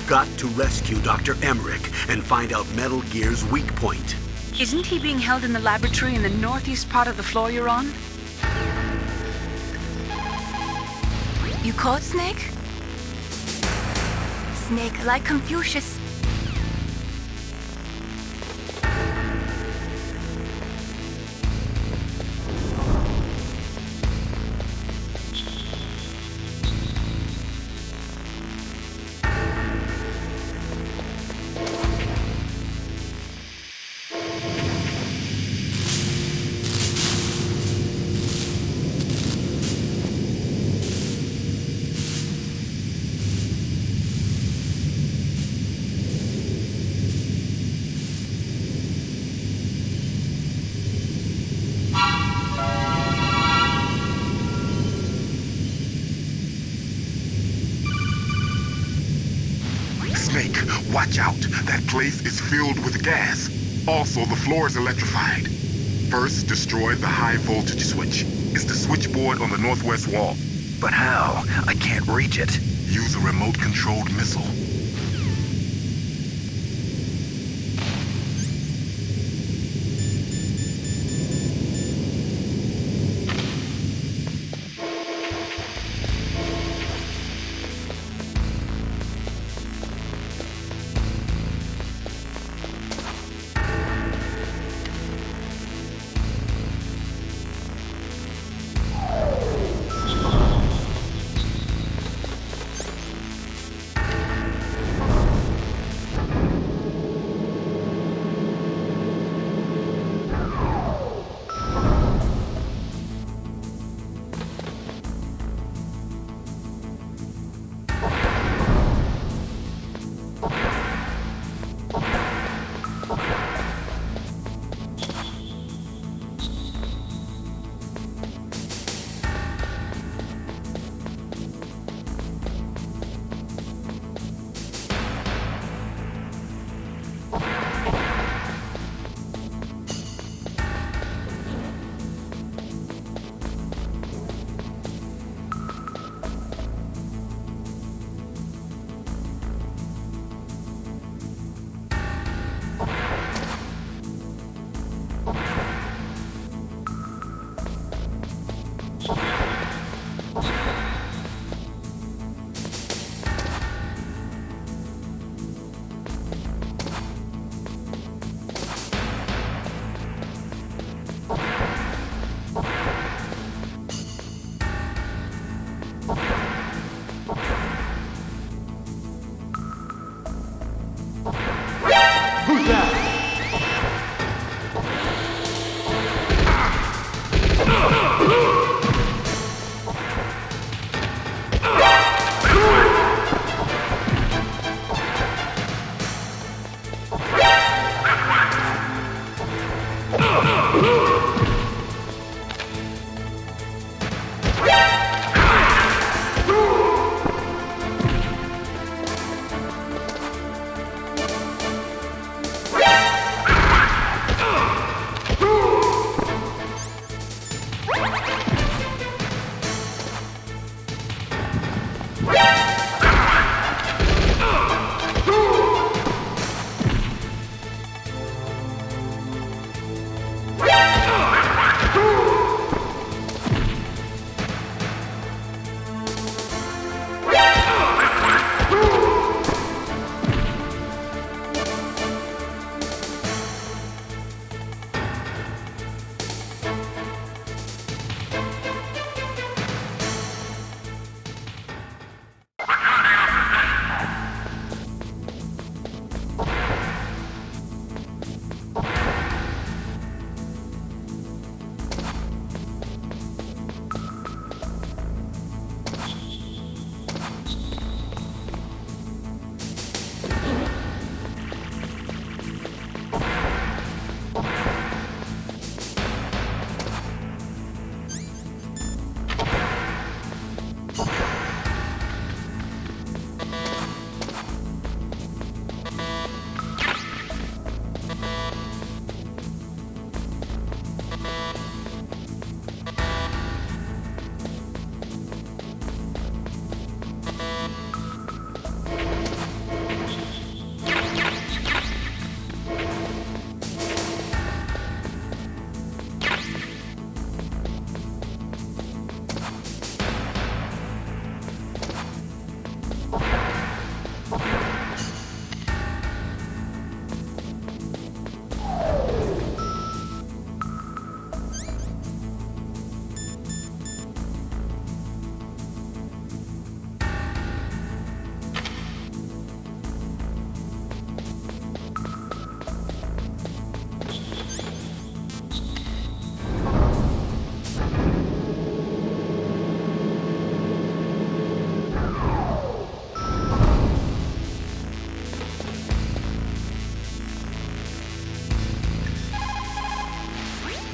Got to rescue Dr. Emmerich and find out Metal Gear's weak point. Isn't he being held in the laboratory in the northeast part of the floor you're on? You caught Snake? Snake, like Confucius. Snake, watch out. That place is filled with gas. Also, the floor is electrified. First, destroy the high voltage switch. It's the switchboard on the northwest wall. But how? I can't reach it. Use a remote-controlled missile.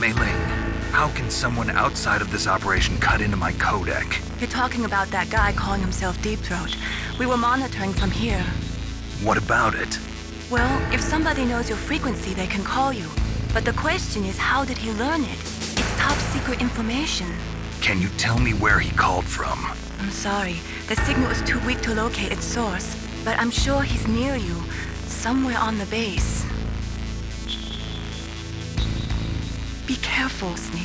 Mei Ling, how can someone outside of this operation cut into my codec? You're talking about that guy calling himself Deep Throat. We were monitoring from here. What about it? Well, if somebody knows your frequency, they can call you. But the question is, how did he learn it? It's top secret information. Can you tell me where he called from? I'm sorry. The signal is too weak to locate its source. But I'm sure he's near you, somewhere on the base. Be careful, Snake.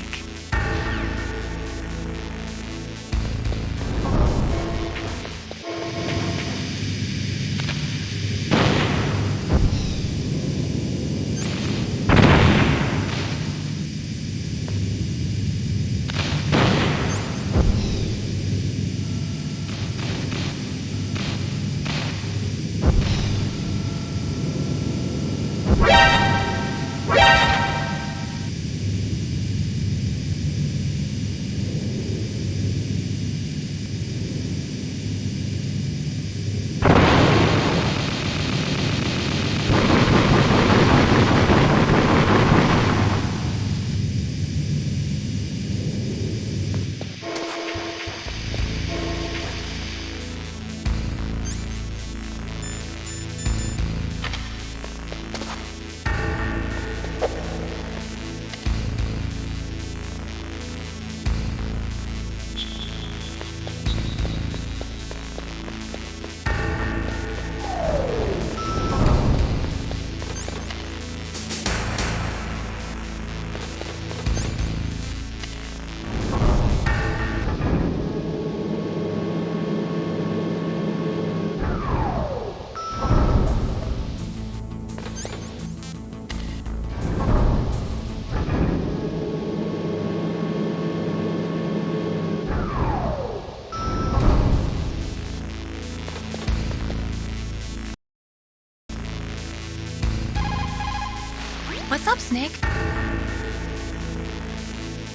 What's up, Snake?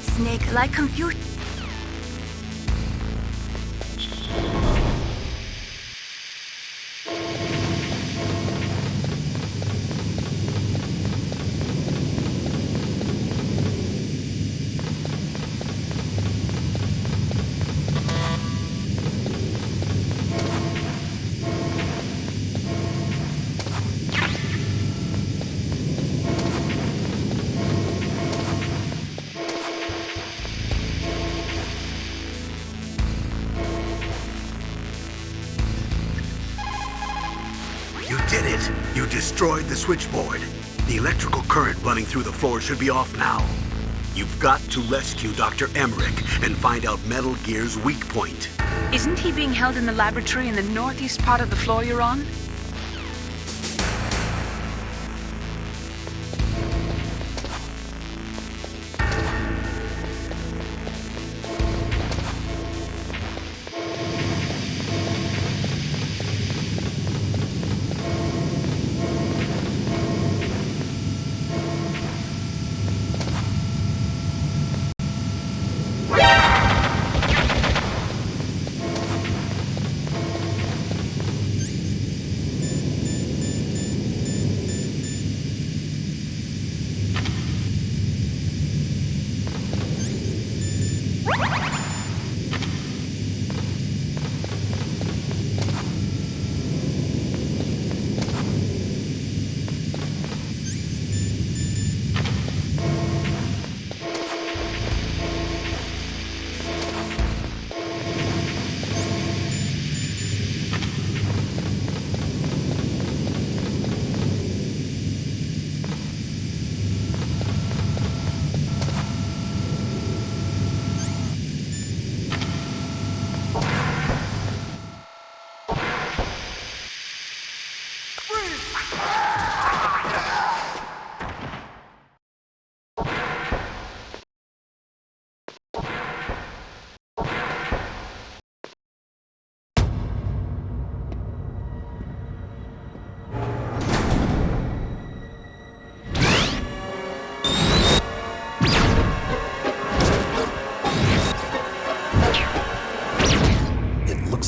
Snake, like compute. You did it! You destroyed the switchboard. The electrical current running through the floor should be off now. You've got to rescue Dr. Emmerich and find out Metal Gear's weak point. Isn't he being held in the laboratory in the northeast part of the floor you're on?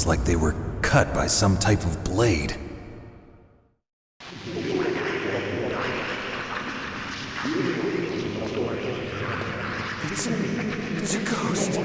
Like they were cut by some type of blade. It's a ghost.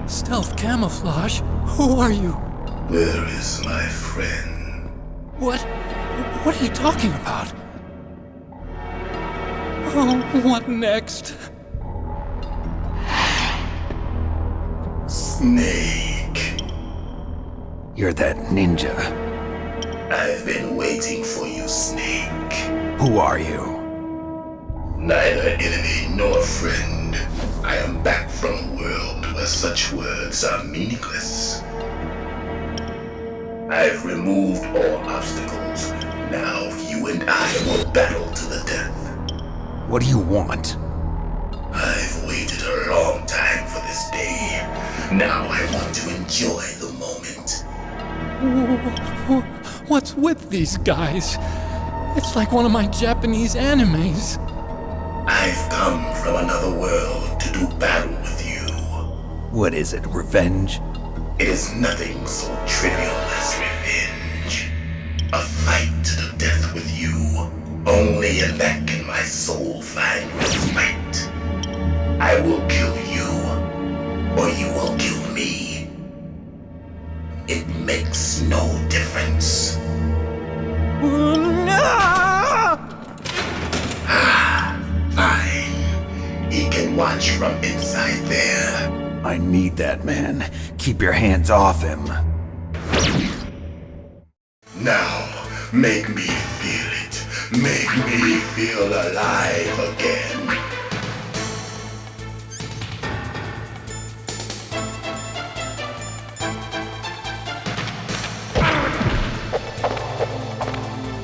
Stealth camouflage? Who are you? Where is my friend? What? What are you talking about? Oh, what next? Snake. You're that ninja. I've been waiting for you, Snake. Who are you? Neither enemy nor friend. I am back from a world where such words are meaningless. I've removed all obstacles. Now you and I will battle to the death. What do you want? I've waited a long time for this day. Now I want to enjoy the moment. What's with these guys? It's like one of my Japanese animes. I've come from another world to do battle with you. What is it, revenge? It is nothing so trivial as revenge. A fight to the death with you. Only in that can my soul find respite. I will kill you, or you will kill me. It makes no difference. Fine. He can watch from inside there. I need that man. Keep your hands off him. Now, make me feel it. Make me feel alive again.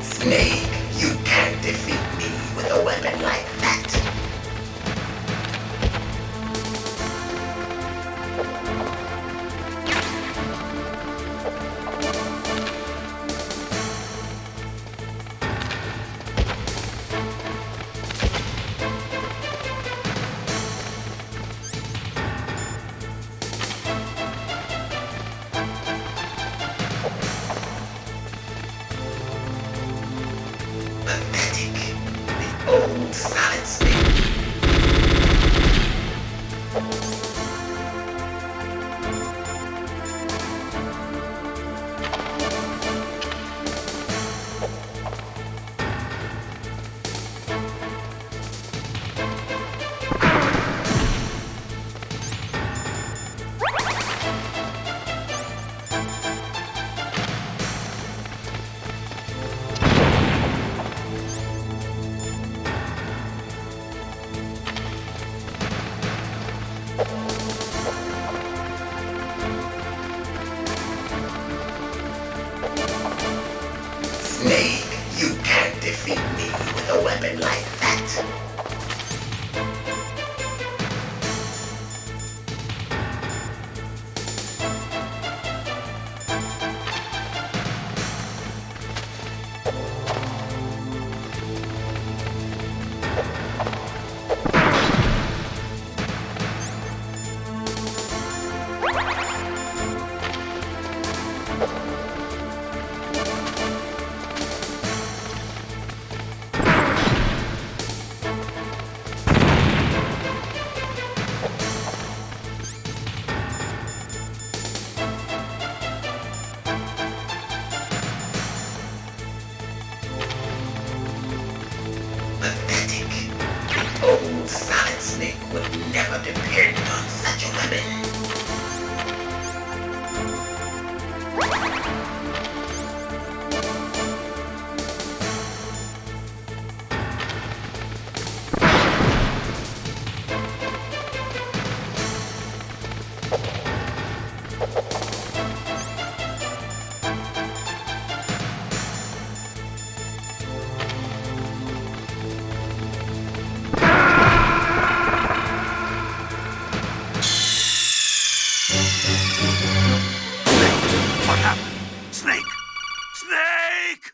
Snake, you can't defeat me with a weapon like that. Snake would never depend on such a weapon. What happened? Snake! Snake!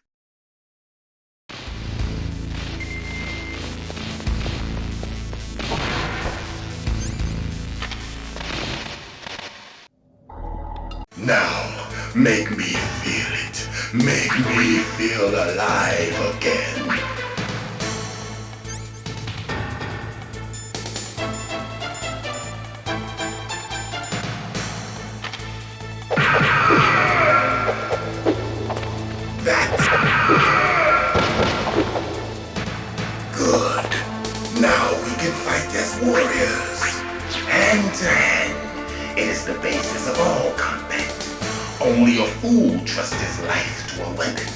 Now, make me feel it. Make me feel alive again. That's good. Now we can fight as warriors. Hand to hand. It is the basis of all combat. Only a fool trusts his life to a weapon.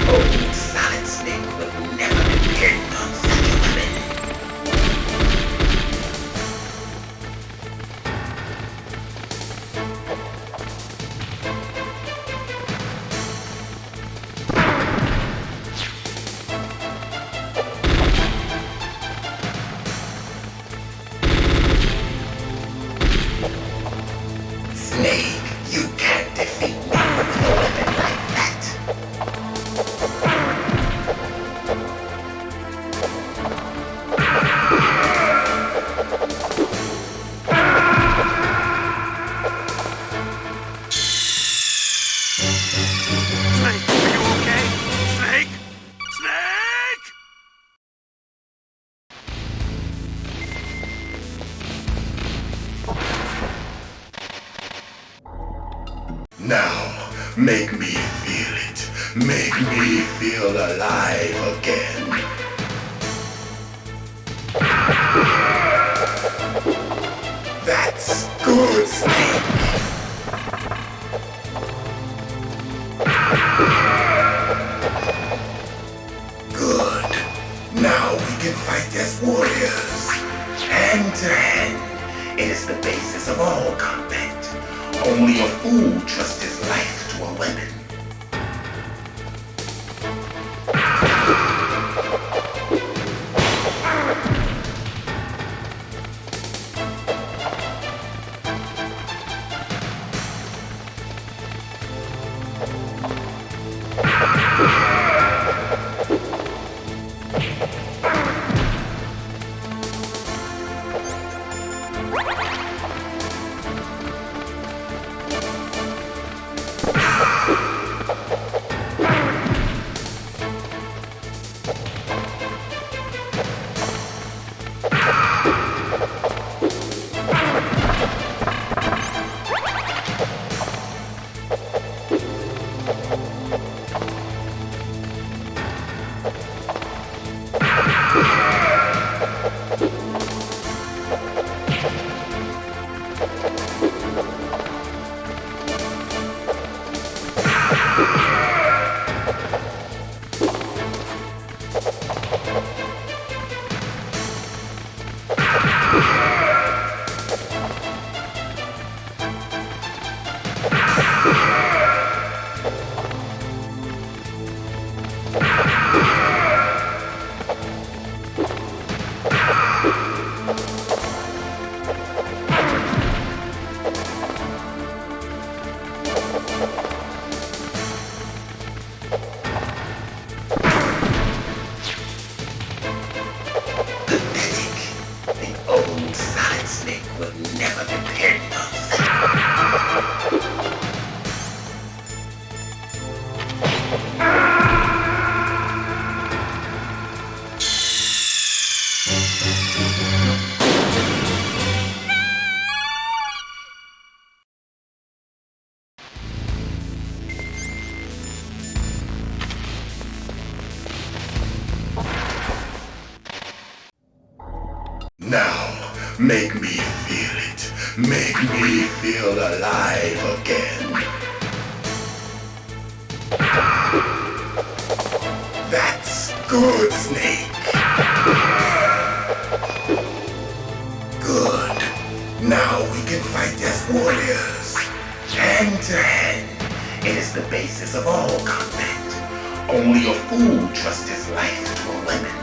Old Solid Snake would never depend on such a weapon. Snake, you can't defeat me with a weapon like that. Snake, are you okay? Snake? Snake! Now, make me feel it. Make me feel alive again. That's good, Snake. Good. Now we can fight as warriors. Hand to hand. It is the basis of all combat. Only a fool trusts his life to a weapon. Now, make me feel it. Make me feel alive again. That's good, Snake. Good. Now we can fight as warriors. Hand to hand. It is the basis of all combat. Only a fool trusts his life to a weapon.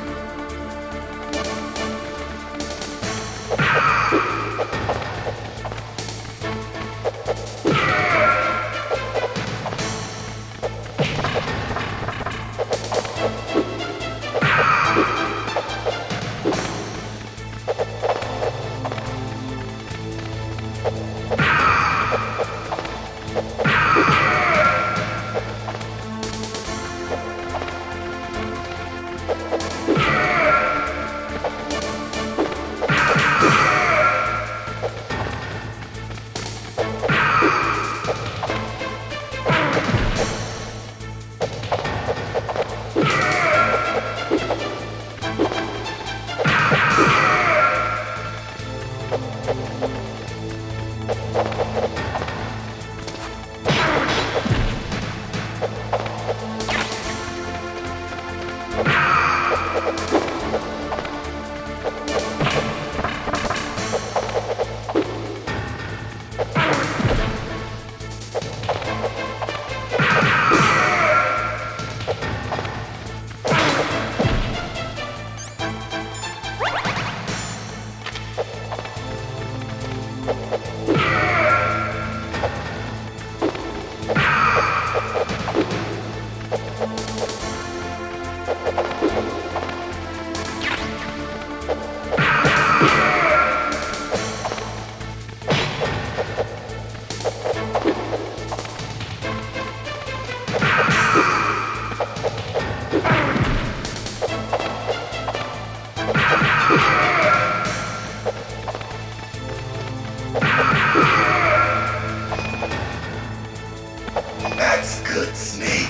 That's good, Snake.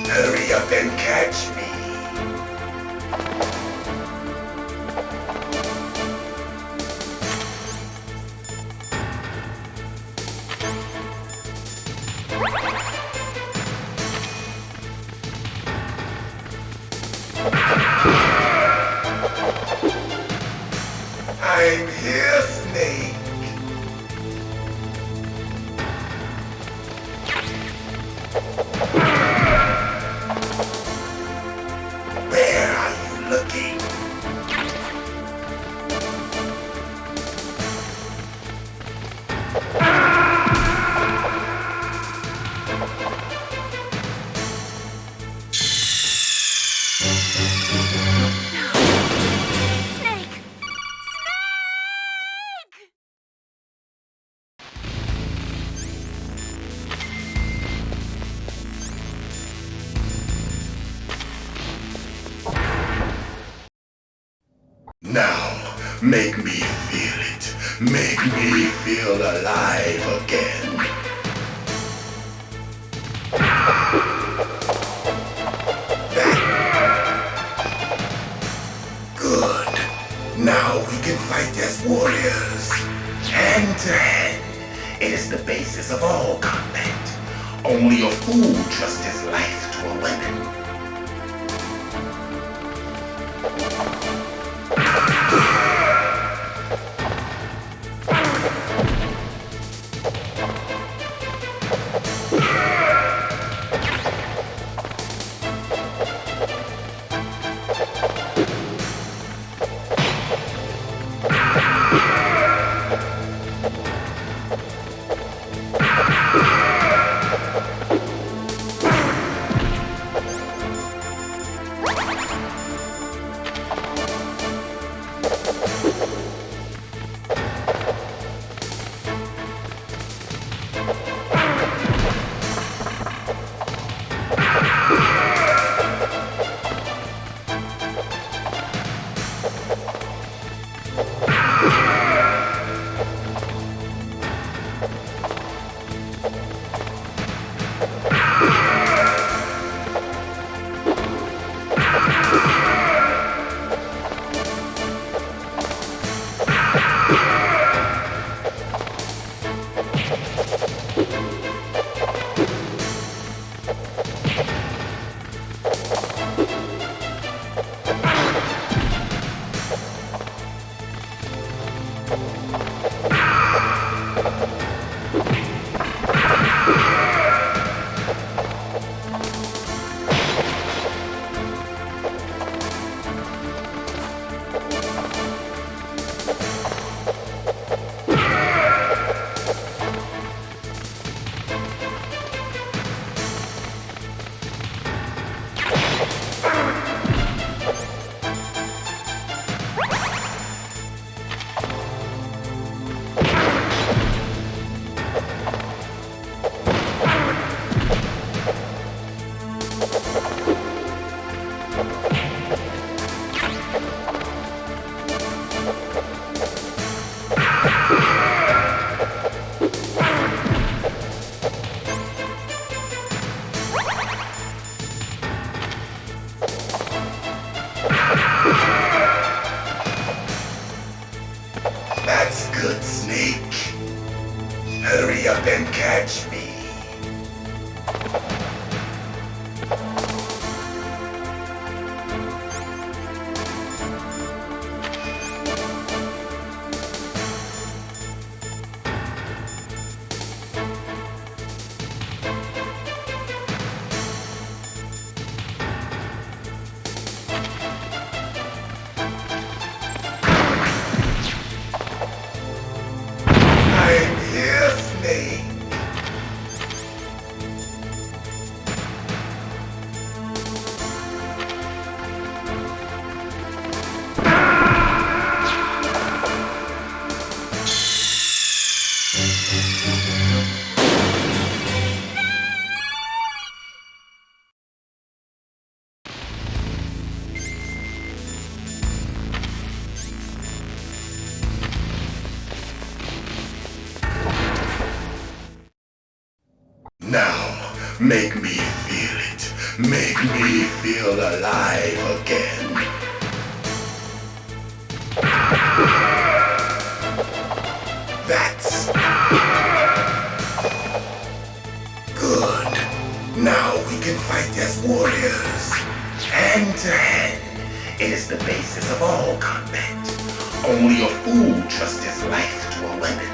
Hurry up and catch me. I'm here, Snake. Where are you looking? Now, make me feel it. Make me feel alive again. Good. Now we can fight as warriors. Hand to hand. It is the basis of all combat. Only a fool trusts his life to a weapon. Hurry up and catch me. I'm here, Snake. Now, make me feel it. Make me feel alive again. That's good. Now we can fight as warriors. Hand to hand. It is the basis of all combat. Only a fool trusts his life to a weapon.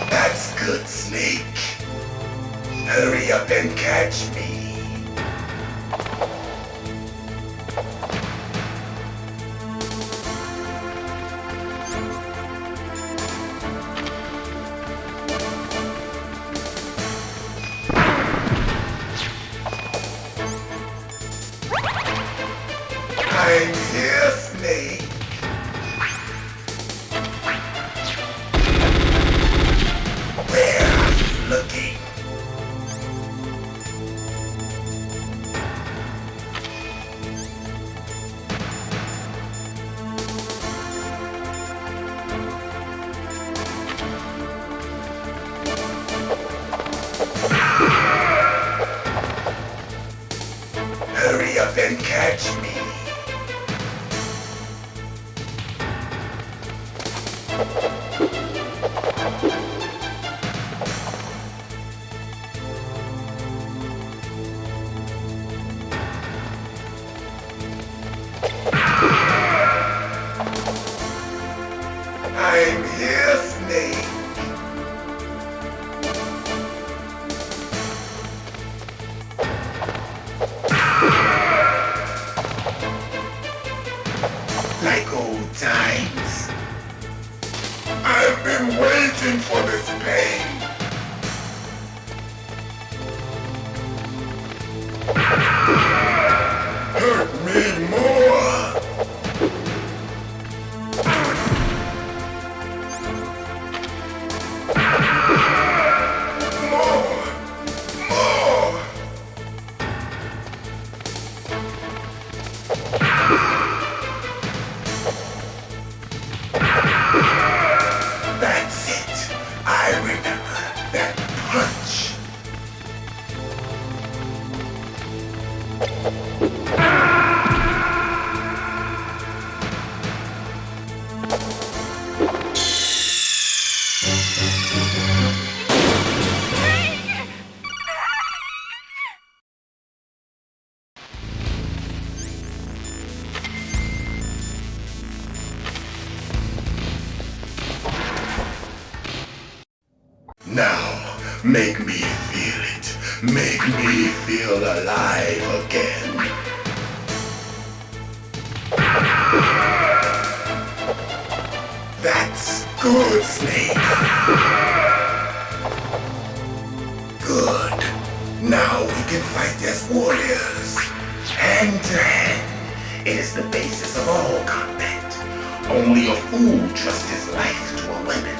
That's good, Snake. Hurry up and catch me. I'm here, Snake. Where are you looking? Hurry up and catch me. I'm here, Snake. Like old times. I've been waiting for this pain. Hurt me more. Make me feel it. Make me feel alive again. That's good, Snake. Good. Now we can fight as warriors. Hand to hand. It is the basis of all combat. Only a fool trusts his life to a weapon.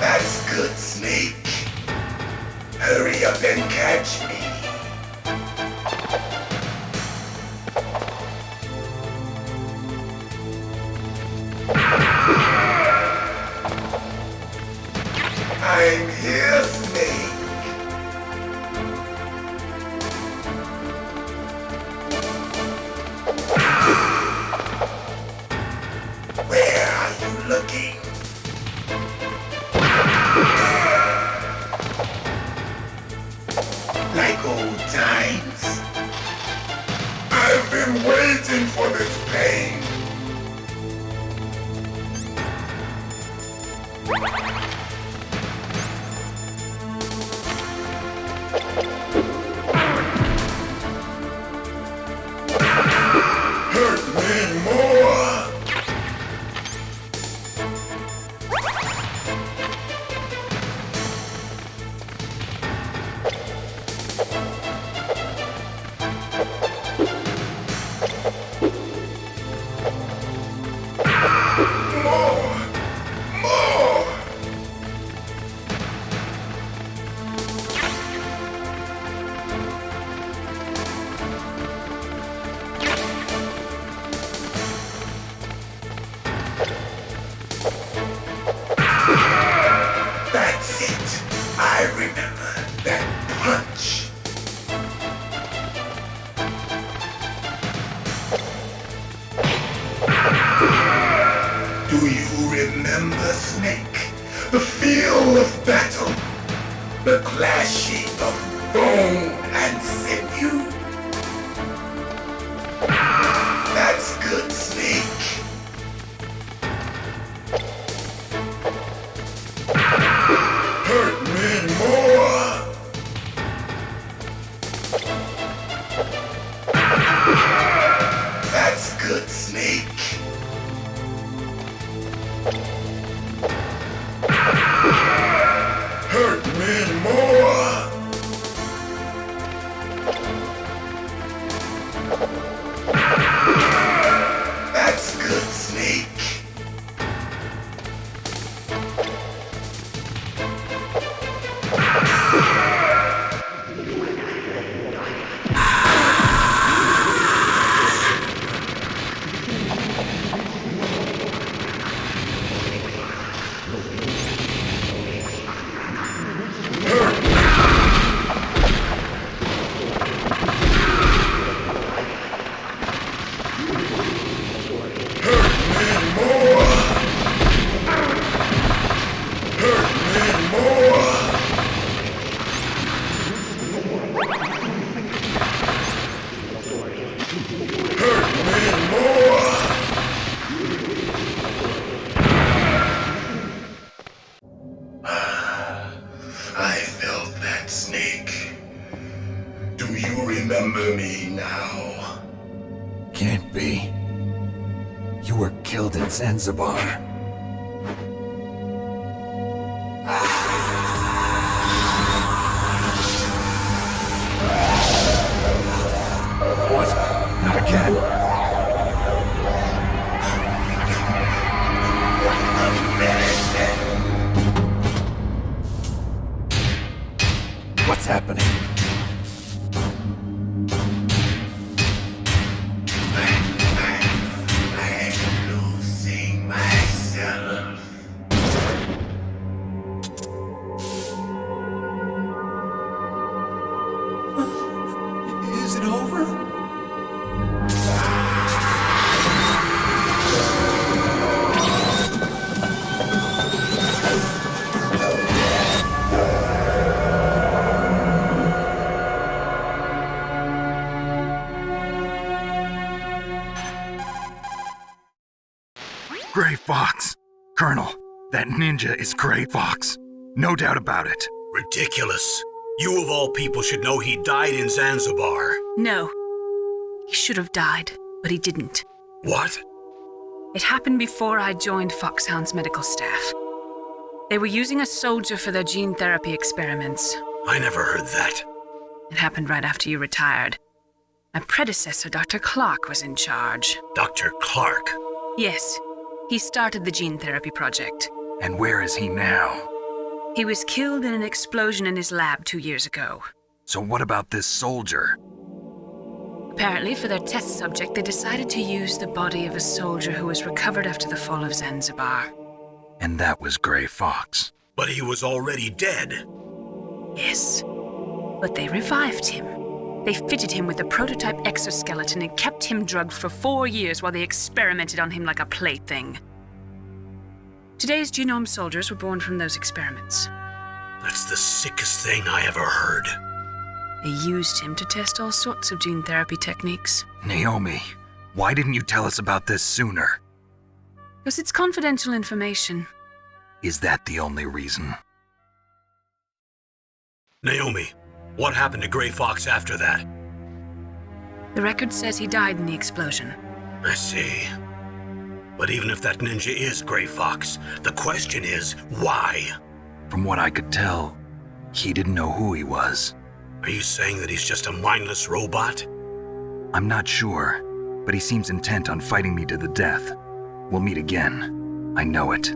That's good, Snake. Hurry up and catch me. I'm here, Snake. Where are you looking? Like old times. I've been waiting for this pain. Hurt me more. That's it. I remember that punch. Do you remember, Snake? The feel of battle. The clashing of bone and sinew. That's good, Snake. Hurt me more. That's good, Snake. Hurt me more. That's good, Snake. You were killed in Zanzibar. What? Not again. What's happening? Is it over? Gray Fox! Colonel, that ninja is Gray Fox. No doubt about it. Ridiculous. You of all people should know he died in Zanzibar. No. He should have died, but he didn't. What? It happened before I joined Foxhound's medical staff. They were using a soldier for their gene therapy experiments. I never heard that. It happened right after you retired. My predecessor, Dr. Clark, was in charge. Dr. Clark? Yes. He started the gene therapy project. And where is he now? He was killed in an explosion in his lab 2 years ago. So what about this soldier? Apparently, for their test subject, they decided to use the body of a soldier who was recovered after the fall of Zanzibar. And that was Gray Fox. But he was already dead. Yes. But they revived him. They fitted him with a prototype exoskeleton and kept him drugged for 4 years while they experimented on him like a plaything. Today's genome soldiers were born from those experiments. That's the sickest thing I ever heard. They used him to test all sorts of gene therapy techniques. Naomi, why didn't you tell us about this sooner? Because it's confidential information. Is that the only reason? Naomi, what happened to Gray Fox after that? The record says he died in the explosion. I see. But even if that ninja is Gray Fox, the question is, why? From what I could tell, he didn't know who he was. Are you saying that he's just a mindless robot? I'm not sure, but he seems intent on fighting me to the death. We'll meet again. I know it.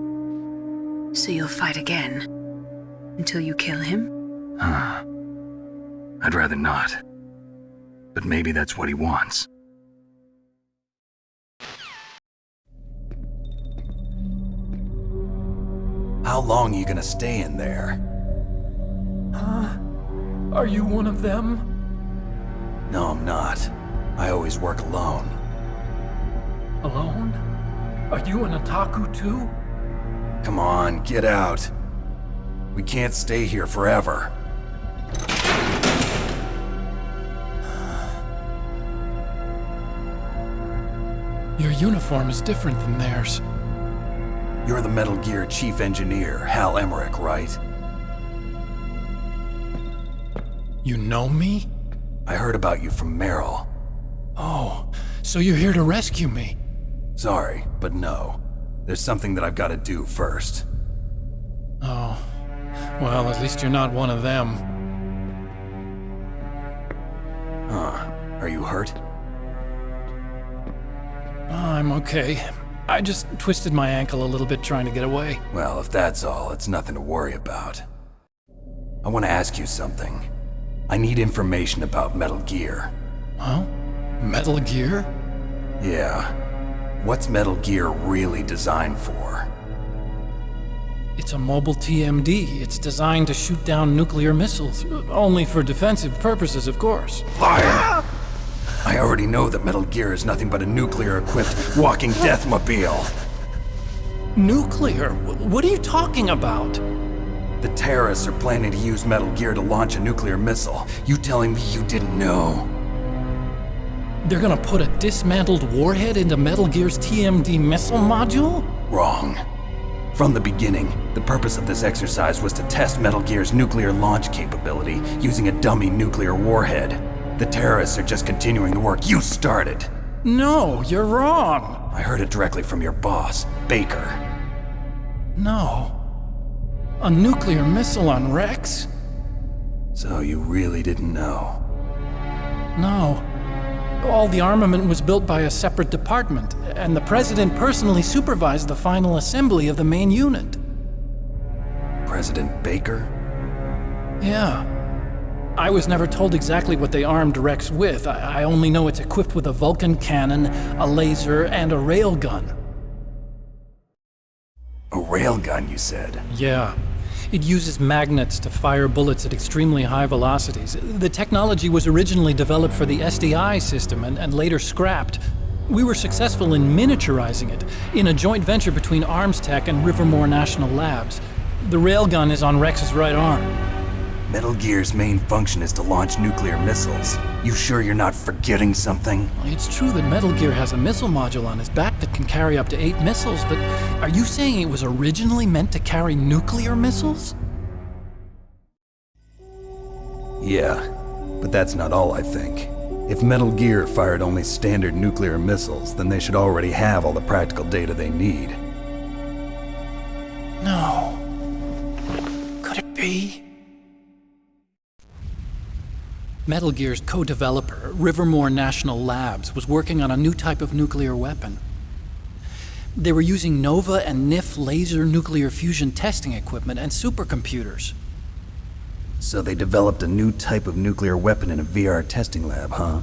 So you'll fight again? Until you kill him? I'd rather not. But maybe that's what he wants. How long are you gonna stay in there? Are you one of them? No, I'm not. I always work alone. Alone? Are you an otaku too? Come on, get out. We can't stay here forever. Your uniform is different than theirs. You're the Metal Gear chief engineer, Hal Emmerich, right? You know me? I heard about you from Meryl. Oh, so you're here to rescue me? Sorry, but no. There's something that I've got to do first. Oh, well, at least you're not one of them. Huh. Are you hurt? I'm okay. I just twisted my ankle a little bit trying to get away. Well, if that's all, it's nothing to worry about. I want to ask you something. I need information about Metal Gear. Huh? Metal Gear? Yeah. What's Metal Gear really designed for? It's a mobile TMD. It's designed to shoot down nuclear missiles. Only for defensive purposes, of course. Fire! I already know that Metal Gear is nothing but a nuclear-equipped walking deathmobile. Nuclear? What are you talking about? The terrorists are planning to use Metal Gear to launch a nuclear missile. You telling me you didn't know? They're gonna put a dismantled warhead into Metal Gear's TMD missile module? Wrong. From the beginning, the purpose of this exercise was to test Metal Gear's nuclear launch capability using a dummy nuclear warhead. The terrorists are just continuing the work you started. No, you're wrong. I heard it directly from your boss, Baker. No. A nuclear missile on Rex? So you really didn't know? No. All the armament was built by a separate department, and the President personally supervised the final assembly of the main unit. President Baker? Yeah. I was never told exactly what they armed Rex with. I only know it's equipped with a Vulcan cannon, a laser, and a railgun. A railgun, you said? Yeah. It uses magnets to fire bullets at extremely high velocities. The technology was originally developed for the SDI system and later scrapped. We were successful in miniaturizing it in a joint venture between Armstech and Rivermore National Labs. The railgun is on Rex's right arm. Metal Gear's main function is to launch nuclear missiles. You sure you're not forgetting something? It's true that Metal Gear has a missile module on his back that can carry up to 8 missiles, but are you saying it was originally meant to carry nuclear missiles? Yeah, but that's not all I think. If Metal Gear fired only standard nuclear missiles, then they should already have all the practical data they need. No. Could it be? Metal Gear's co-developer, Rivermore National Labs, was working on a new type of nuclear weapon. They were using NOVA and NIF laser nuclear fusion testing equipment and supercomputers. So they developed a new type of nuclear weapon in a VR testing lab, huh?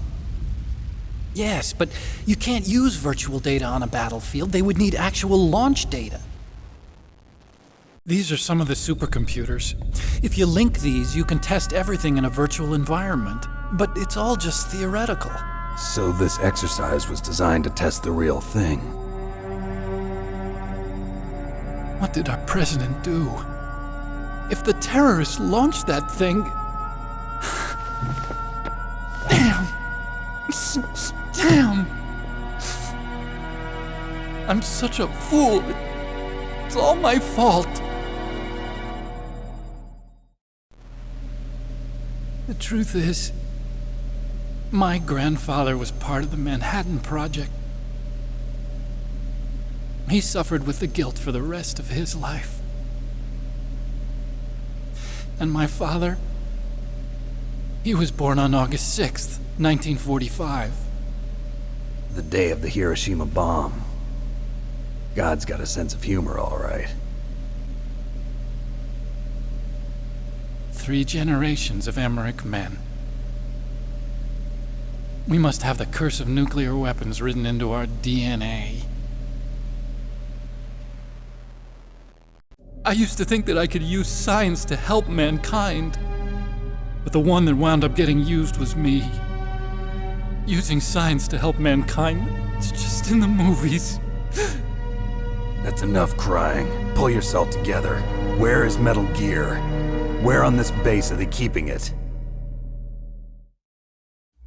Yes, but you can't use virtual data on a battlefield. They would need actual launch data. These are some of the supercomputers. If you link these, you can test everything in a virtual environment. But it's all just theoretical. So this exercise was designed to test the real thing. What did our president do? If the terrorists launched that thing... Damn! Damn! I'm such a fool. It's all my fault. The truth is, my grandfather was part of the Manhattan Project. He suffered with the guilt for the rest of his life. And my father, he was born on August 6th, 1945. The day of the Hiroshima bomb. God's got a sense of humor, all right. 3 generations of Emmerich men. We must have the curse of nuclear weapons written into our DNA. I used to think that I could use science to help mankind, but the one that wound up getting used was me. Using science to help mankind, it's just in the movies. That's enough crying. Pull yourself together. Where is Metal Gear? Where on this base are they keeping it?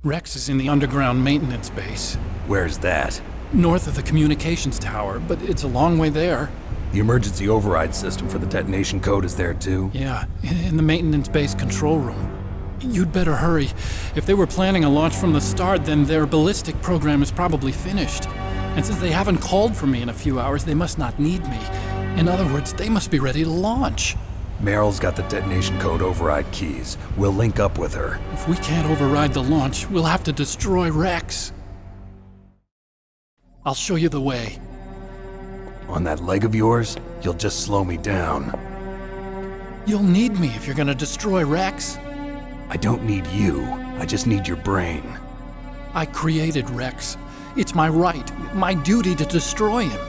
Rex is in the underground maintenance base. Where's that? North of the communications tower, but it's a long way there. The emergency override system for the detonation code is there too? Yeah, in the maintenance base control room. You'd better hurry. If they were planning a launch from the start, then their ballistic program is probably finished. And since they haven't called for me in a few hours, they must not need me. In other words, they must be ready to launch. Meryl's got the detonation code override keys. We'll link up with her. If we can't override the launch, we'll have to destroy Rex. I'll show you the way. On that leg of yours, you'll just slow me down. You'll need me if you're gonna destroy Rex. I don't need you. I just need your brain. I created Rex. It's my right, my duty to destroy him.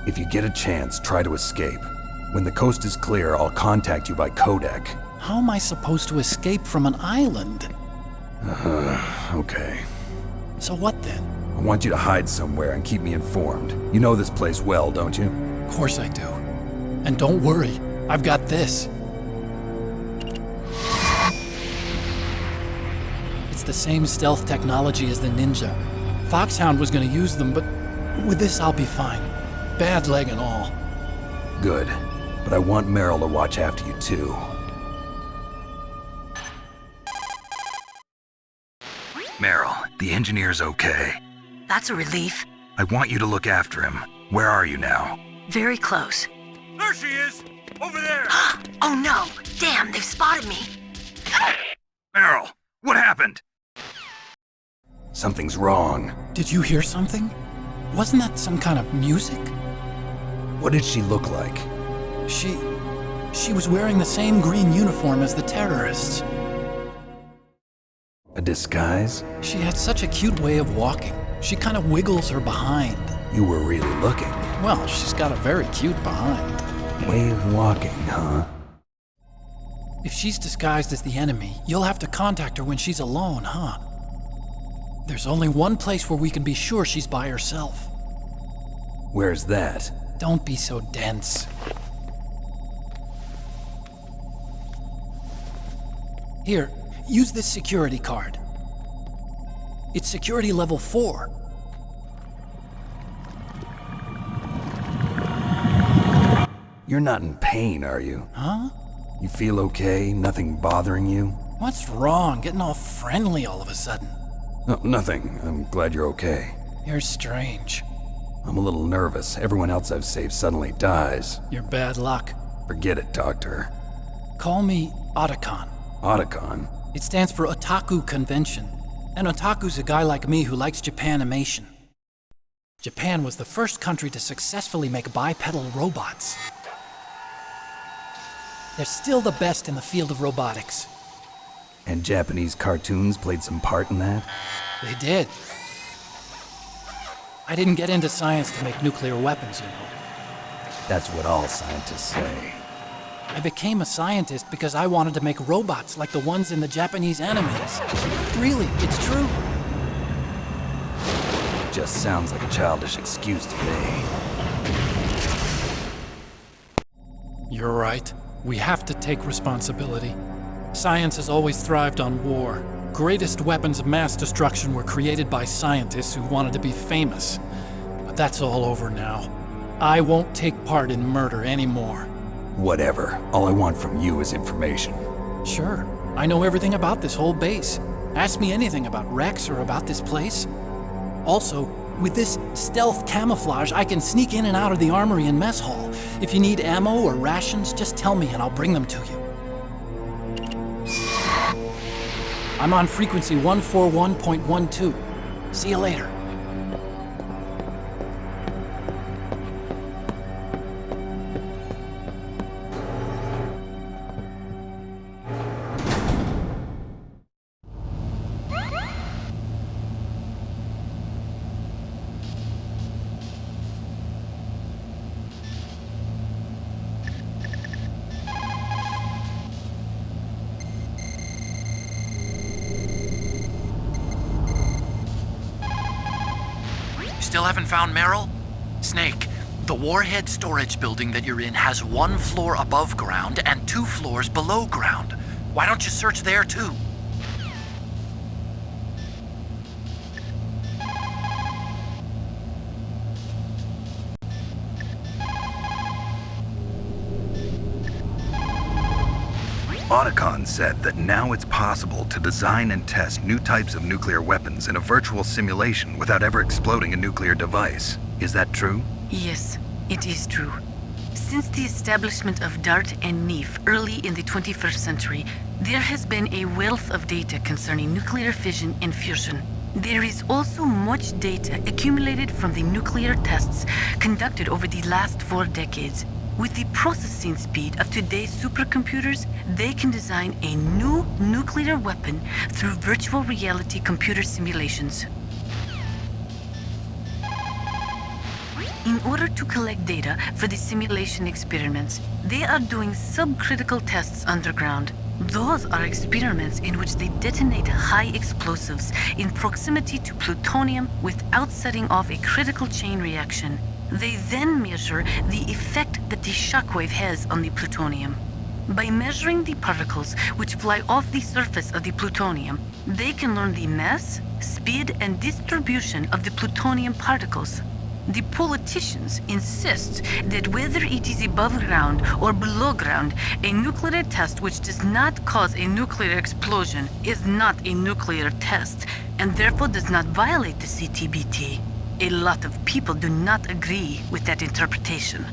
If you get a chance, try to escape. When the coast is clear, I'll contact you by codec. How am I supposed to escape from an island? Okay. So what then? I want you to hide somewhere and keep me informed. You know this place well, don't you? Of course I do. And don't worry, I've got this. It's the same stealth technology as the Ninja. Foxhound was gonna use them, but with this I'll be fine. Bad leg and all. Good. But I want Meryl to watch after you too. The engineer's okay. That's a relief. I want you to look after him. Where are you now? Very close. There she is! Over there! Oh no! Damn, they've spotted me! Meryl, what happened? Something's wrong. Did you hear something? Wasn't that some kind of music? What did she look like? She was wearing the same green uniform as the terrorists. A disguise? She had such a cute way of walking. She kind of wiggles her behind. You were really looking. Well, she's got a very cute behind. Way of walking, huh? If she's disguised as the enemy, you'll have to contact her when she's alone, huh? There's only one place where we can be sure she's by herself. Where's that? Don't be so dense. Here, use this security card. It's security level 4. You're not in pain, are you? Huh? You feel okay? Nothing bothering you? What's wrong? Getting all friendly all of a sudden. No, nothing. I'm glad you're okay. You're strange. I'm a little nervous. Everyone else I've saved suddenly dies. You're bad luck. Forget it, Doctor. Call me Otacon. Otacon? It stands for Otaku Convention. An otaku's a guy like me who likes Japanimation. Japan was the first country to successfully make bipedal robots. They're still the best in the field of robotics. And Japanese cartoons played some part in that? They did. I didn't get into science to make nuclear weapons, you know. That's what all scientists say. I became a scientist because I wanted to make robots like the ones in the Japanese animes. Really, it's true. Just sounds like a childish excuse to me. You're right. We have to take responsibility. Science has always thrived on war. Greatest weapons of mass destruction were created by scientists who wanted to be famous. But that's all over now. I won't take part in murder anymore. Whatever. All I want from you is information. Sure. I know everything about this whole base. Ask me anything about Rex or about this place. Also, with this stealth camouflage, I can sneak in and out of the armory and mess hall. If you need ammo or rations, just tell me and I'll bring them to you. I'm on frequency 141.12. See you later. Still haven't found Meryl? Snake, the warhead storage building that you're in has 1 floor above ground and 2 floors below ground. Why don't you search there too? Otacon said that now it's possible to design and test new types of nuclear weapons in a virtual simulation without ever exploding a nuclear device. Is that true? Yes, it is true. Since the establishment of DART and NEEF early in the 21st century, there has been a wealth of data concerning nuclear fission and fusion. There is also much data accumulated from the nuclear tests conducted over the last 4 decades. With the processing speed of today's supercomputers, they can design a new nuclear weapon through virtual reality computer simulations. In order to collect data for the simulation experiments, they are doing subcritical tests underground. Those are experiments in which they detonate high explosives in proximity to plutonium without setting off a critical chain reaction. They then measure the effect that the shockwave has on the plutonium. By measuring the particles which fly off the surface of the plutonium, they can learn the mass, speed, and distribution of the plutonium particles. The politicians insist that whether it is above ground or below ground, a nuclear test which does not cause a nuclear explosion is not a nuclear test, and therefore does not violate the CTBT. A lot of people do not agree with that interpretation.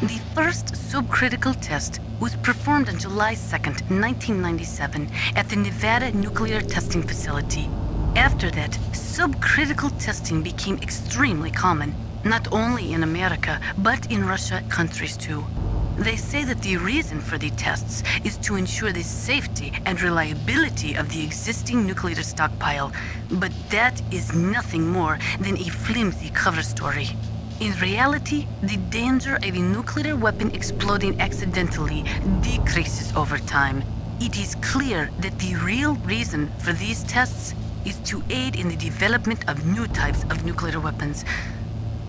The first subcritical test was performed on July 2nd, 1997, at the Nevada Nuclear Testing Facility. After that, subcritical testing became extremely common, not only in America, but in Russia countries too. They say that the reason for the tests is to ensure the safety and reliability of the existing nuclear stockpile, but that is nothing more than a flimsy cover story. In reality, the danger of a nuclear weapon exploding accidentally decreases over time. It is clear that the real reason for these tests is to aid in the development of new types of nuclear weapons.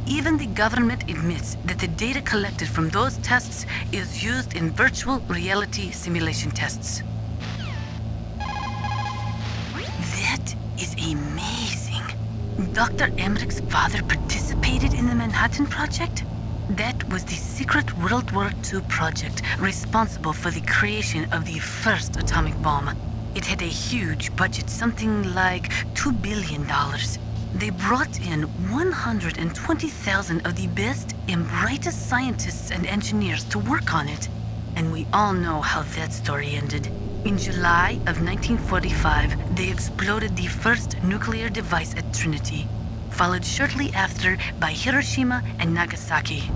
Even the government admits that the data collected from those tests is used in virtual reality simulation tests. That is amazing. Dr. Emmerich's father participated in the Manhattan Project? That was the secret World War II project responsible for the creation of the first atomic bomb. It had a huge budget, something like $2 billion. They brought in 120,000 of the best and brightest scientists and engineers to work on it. And we all know how that story ended. In July of 1945, they exploded the first nuclear device at Trinity, followed shortly after by Hiroshima and Nagasaki.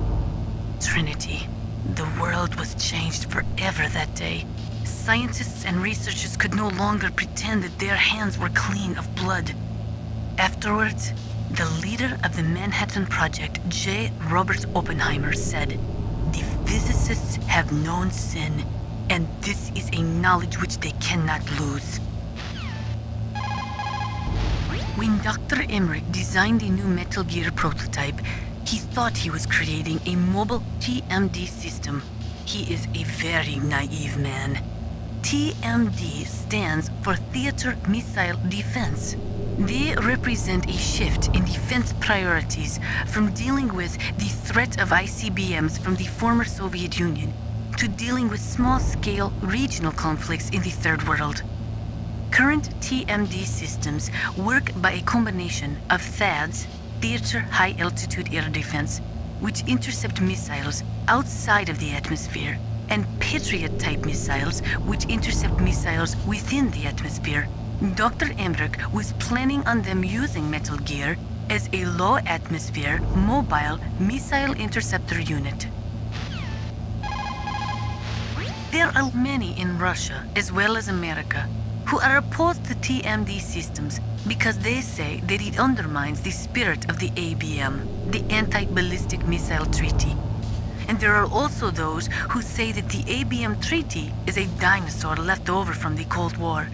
Trinity. The world was changed forever that day. Scientists and researchers could no longer pretend that their hands were clean of blood. Afterwards, the leader of the Manhattan Project, J. Robert Oppenheimer, said, "The physicists have known sin, and this is a knowledge which they cannot lose." When Dr. Emmerich designed a new Metal Gear prototype, he thought he was creating a mobile TMD system. He is a very naive man. TMD stands for Theater Missile Defense. They represent a shift in defense priorities from dealing with the threat of ICBMs from the former Soviet Union to dealing with small-scale regional conflicts in the Third World. Current TMD systems work by a combination of THAADs, Theater High Altitude Air Defense, which intercept missiles outside of the atmosphere, and Patriot-type missiles, which intercept missiles within the atmosphere. Dr. Emmerich was planning on them using Metal Gear as a low-atmosphere, mobile missile interceptor unit. There are many in Russia, as well as America, who are opposed to TMD systems because they say that it undermines the spirit of the ABM, the Anti-Ballistic Missile Treaty. And there are also those who say that the ABM Treaty is a dinosaur left over from the Cold War.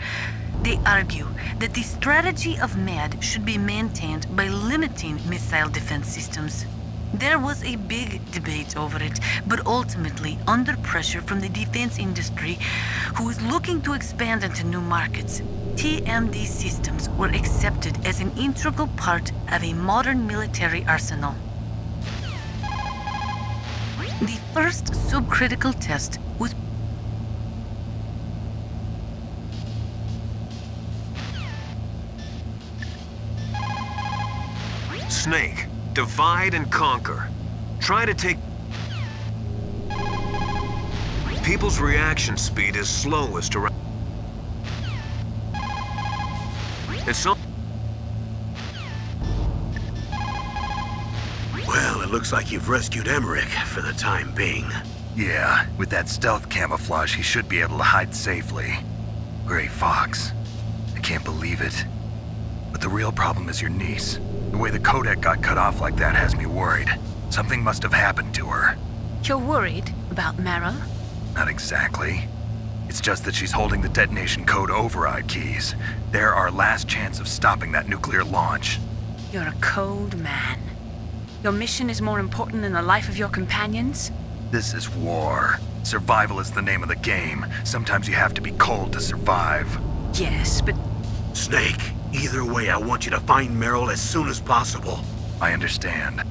They argue that the strategy of MAD should be maintained by limiting missile defense systems. There was a big debate over it, but ultimately, under pressure from the defense industry, who was looking to expand into new markets, TMD systems were accepted as an integral part of a modern military arsenal. The first subcritical test was Snake, divide and conquer. Try to take... People's reaction speed is slowest around... It's so... Well, it looks like you've rescued Emmerich for the time being. Yeah, with that stealth camouflage, he should be able to hide safely. Gray Fox. I can't believe it. But the real problem is your niece. The way the codec got cut off like that has me worried. Something must have happened to her. You're worried about Meryl? Not exactly. It's just that she's holding the detonation code override keys. They're our last chance of stopping that nuclear launch. You're a cold man. Your mission is more important than the life of your companions? This is war. Survival is the name of the game. Sometimes you have to be cold to survive. Yes, but... Snake, Either way, I want you to find Meryl as soon as possible. I understand.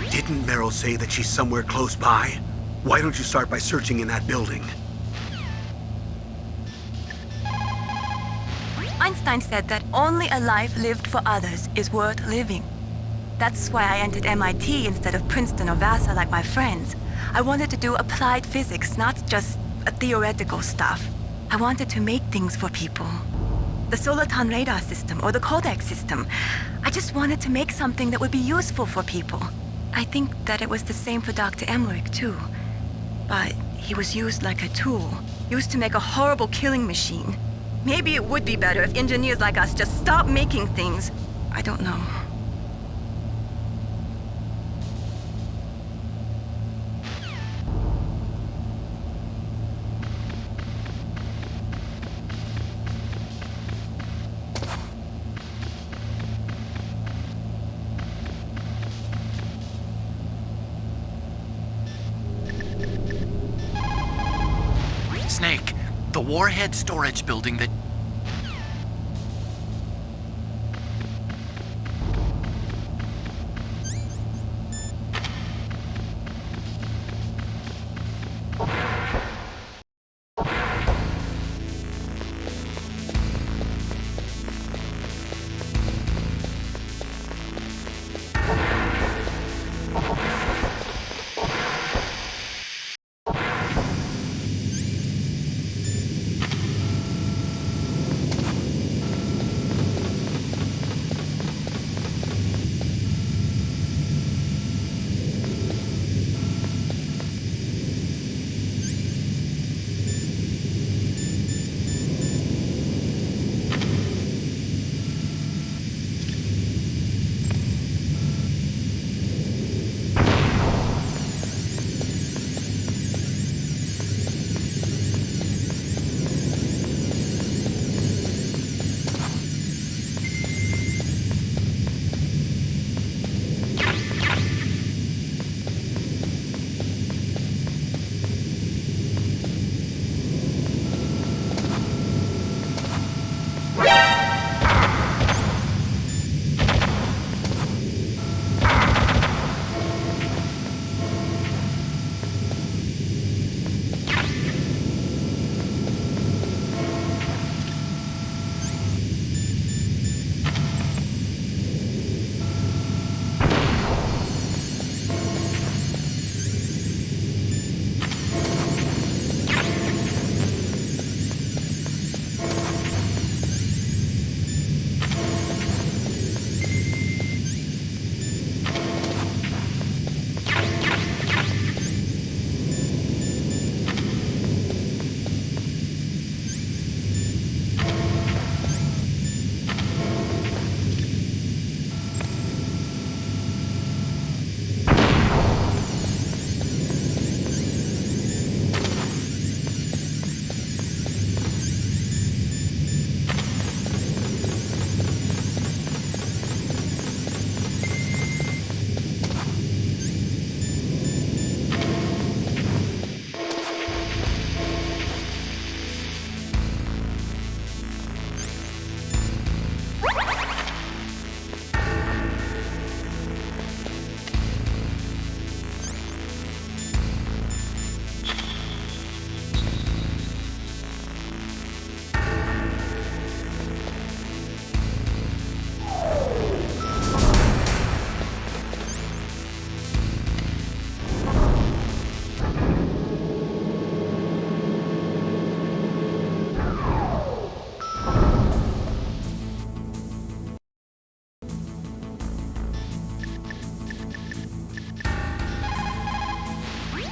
Didn't Meryl say that she's somewhere close by? Why don't you start by searching in that building? Einstein said that only a life lived for others is worth living. That's why I entered MIT instead of Princeton or Vassar like my friends. I wanted to do applied physics, not just theoretical stuff. I wanted to make things for people. The Soliton radar system or the Codex system. I just wanted to make something that would be useful for people. I think that it was the same for Dr. Emmerich too. But he was used like a tool, used to make a horrible killing machine. Maybe it would be better if engineers like us just stopped making things. I don't know. Snake, the warhead storage building that...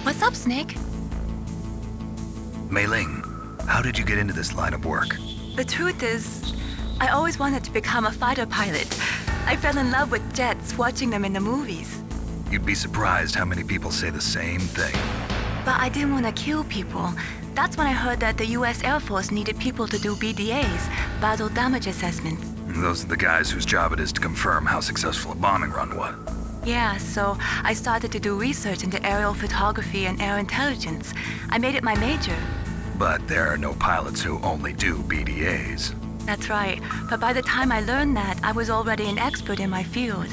What's up, Snake? Mei Ling, how did you get into this line of work? The truth is, I always wanted to become a fighter pilot. I fell in love with jets watching them in the movies. You'd be surprised how many people say the same thing. But I didn't want to kill people. That's when I heard that the US Air Force needed people to do BDAs, battle damage assessments. Those are the guys whose job it is to confirm how successful a bombing run was. Yeah, so I started to do research into aerial photography and air intelligence. I made it my major. But there are no pilots who only do BDAs. That's right. But by the time I learned that, I was already an expert in my field.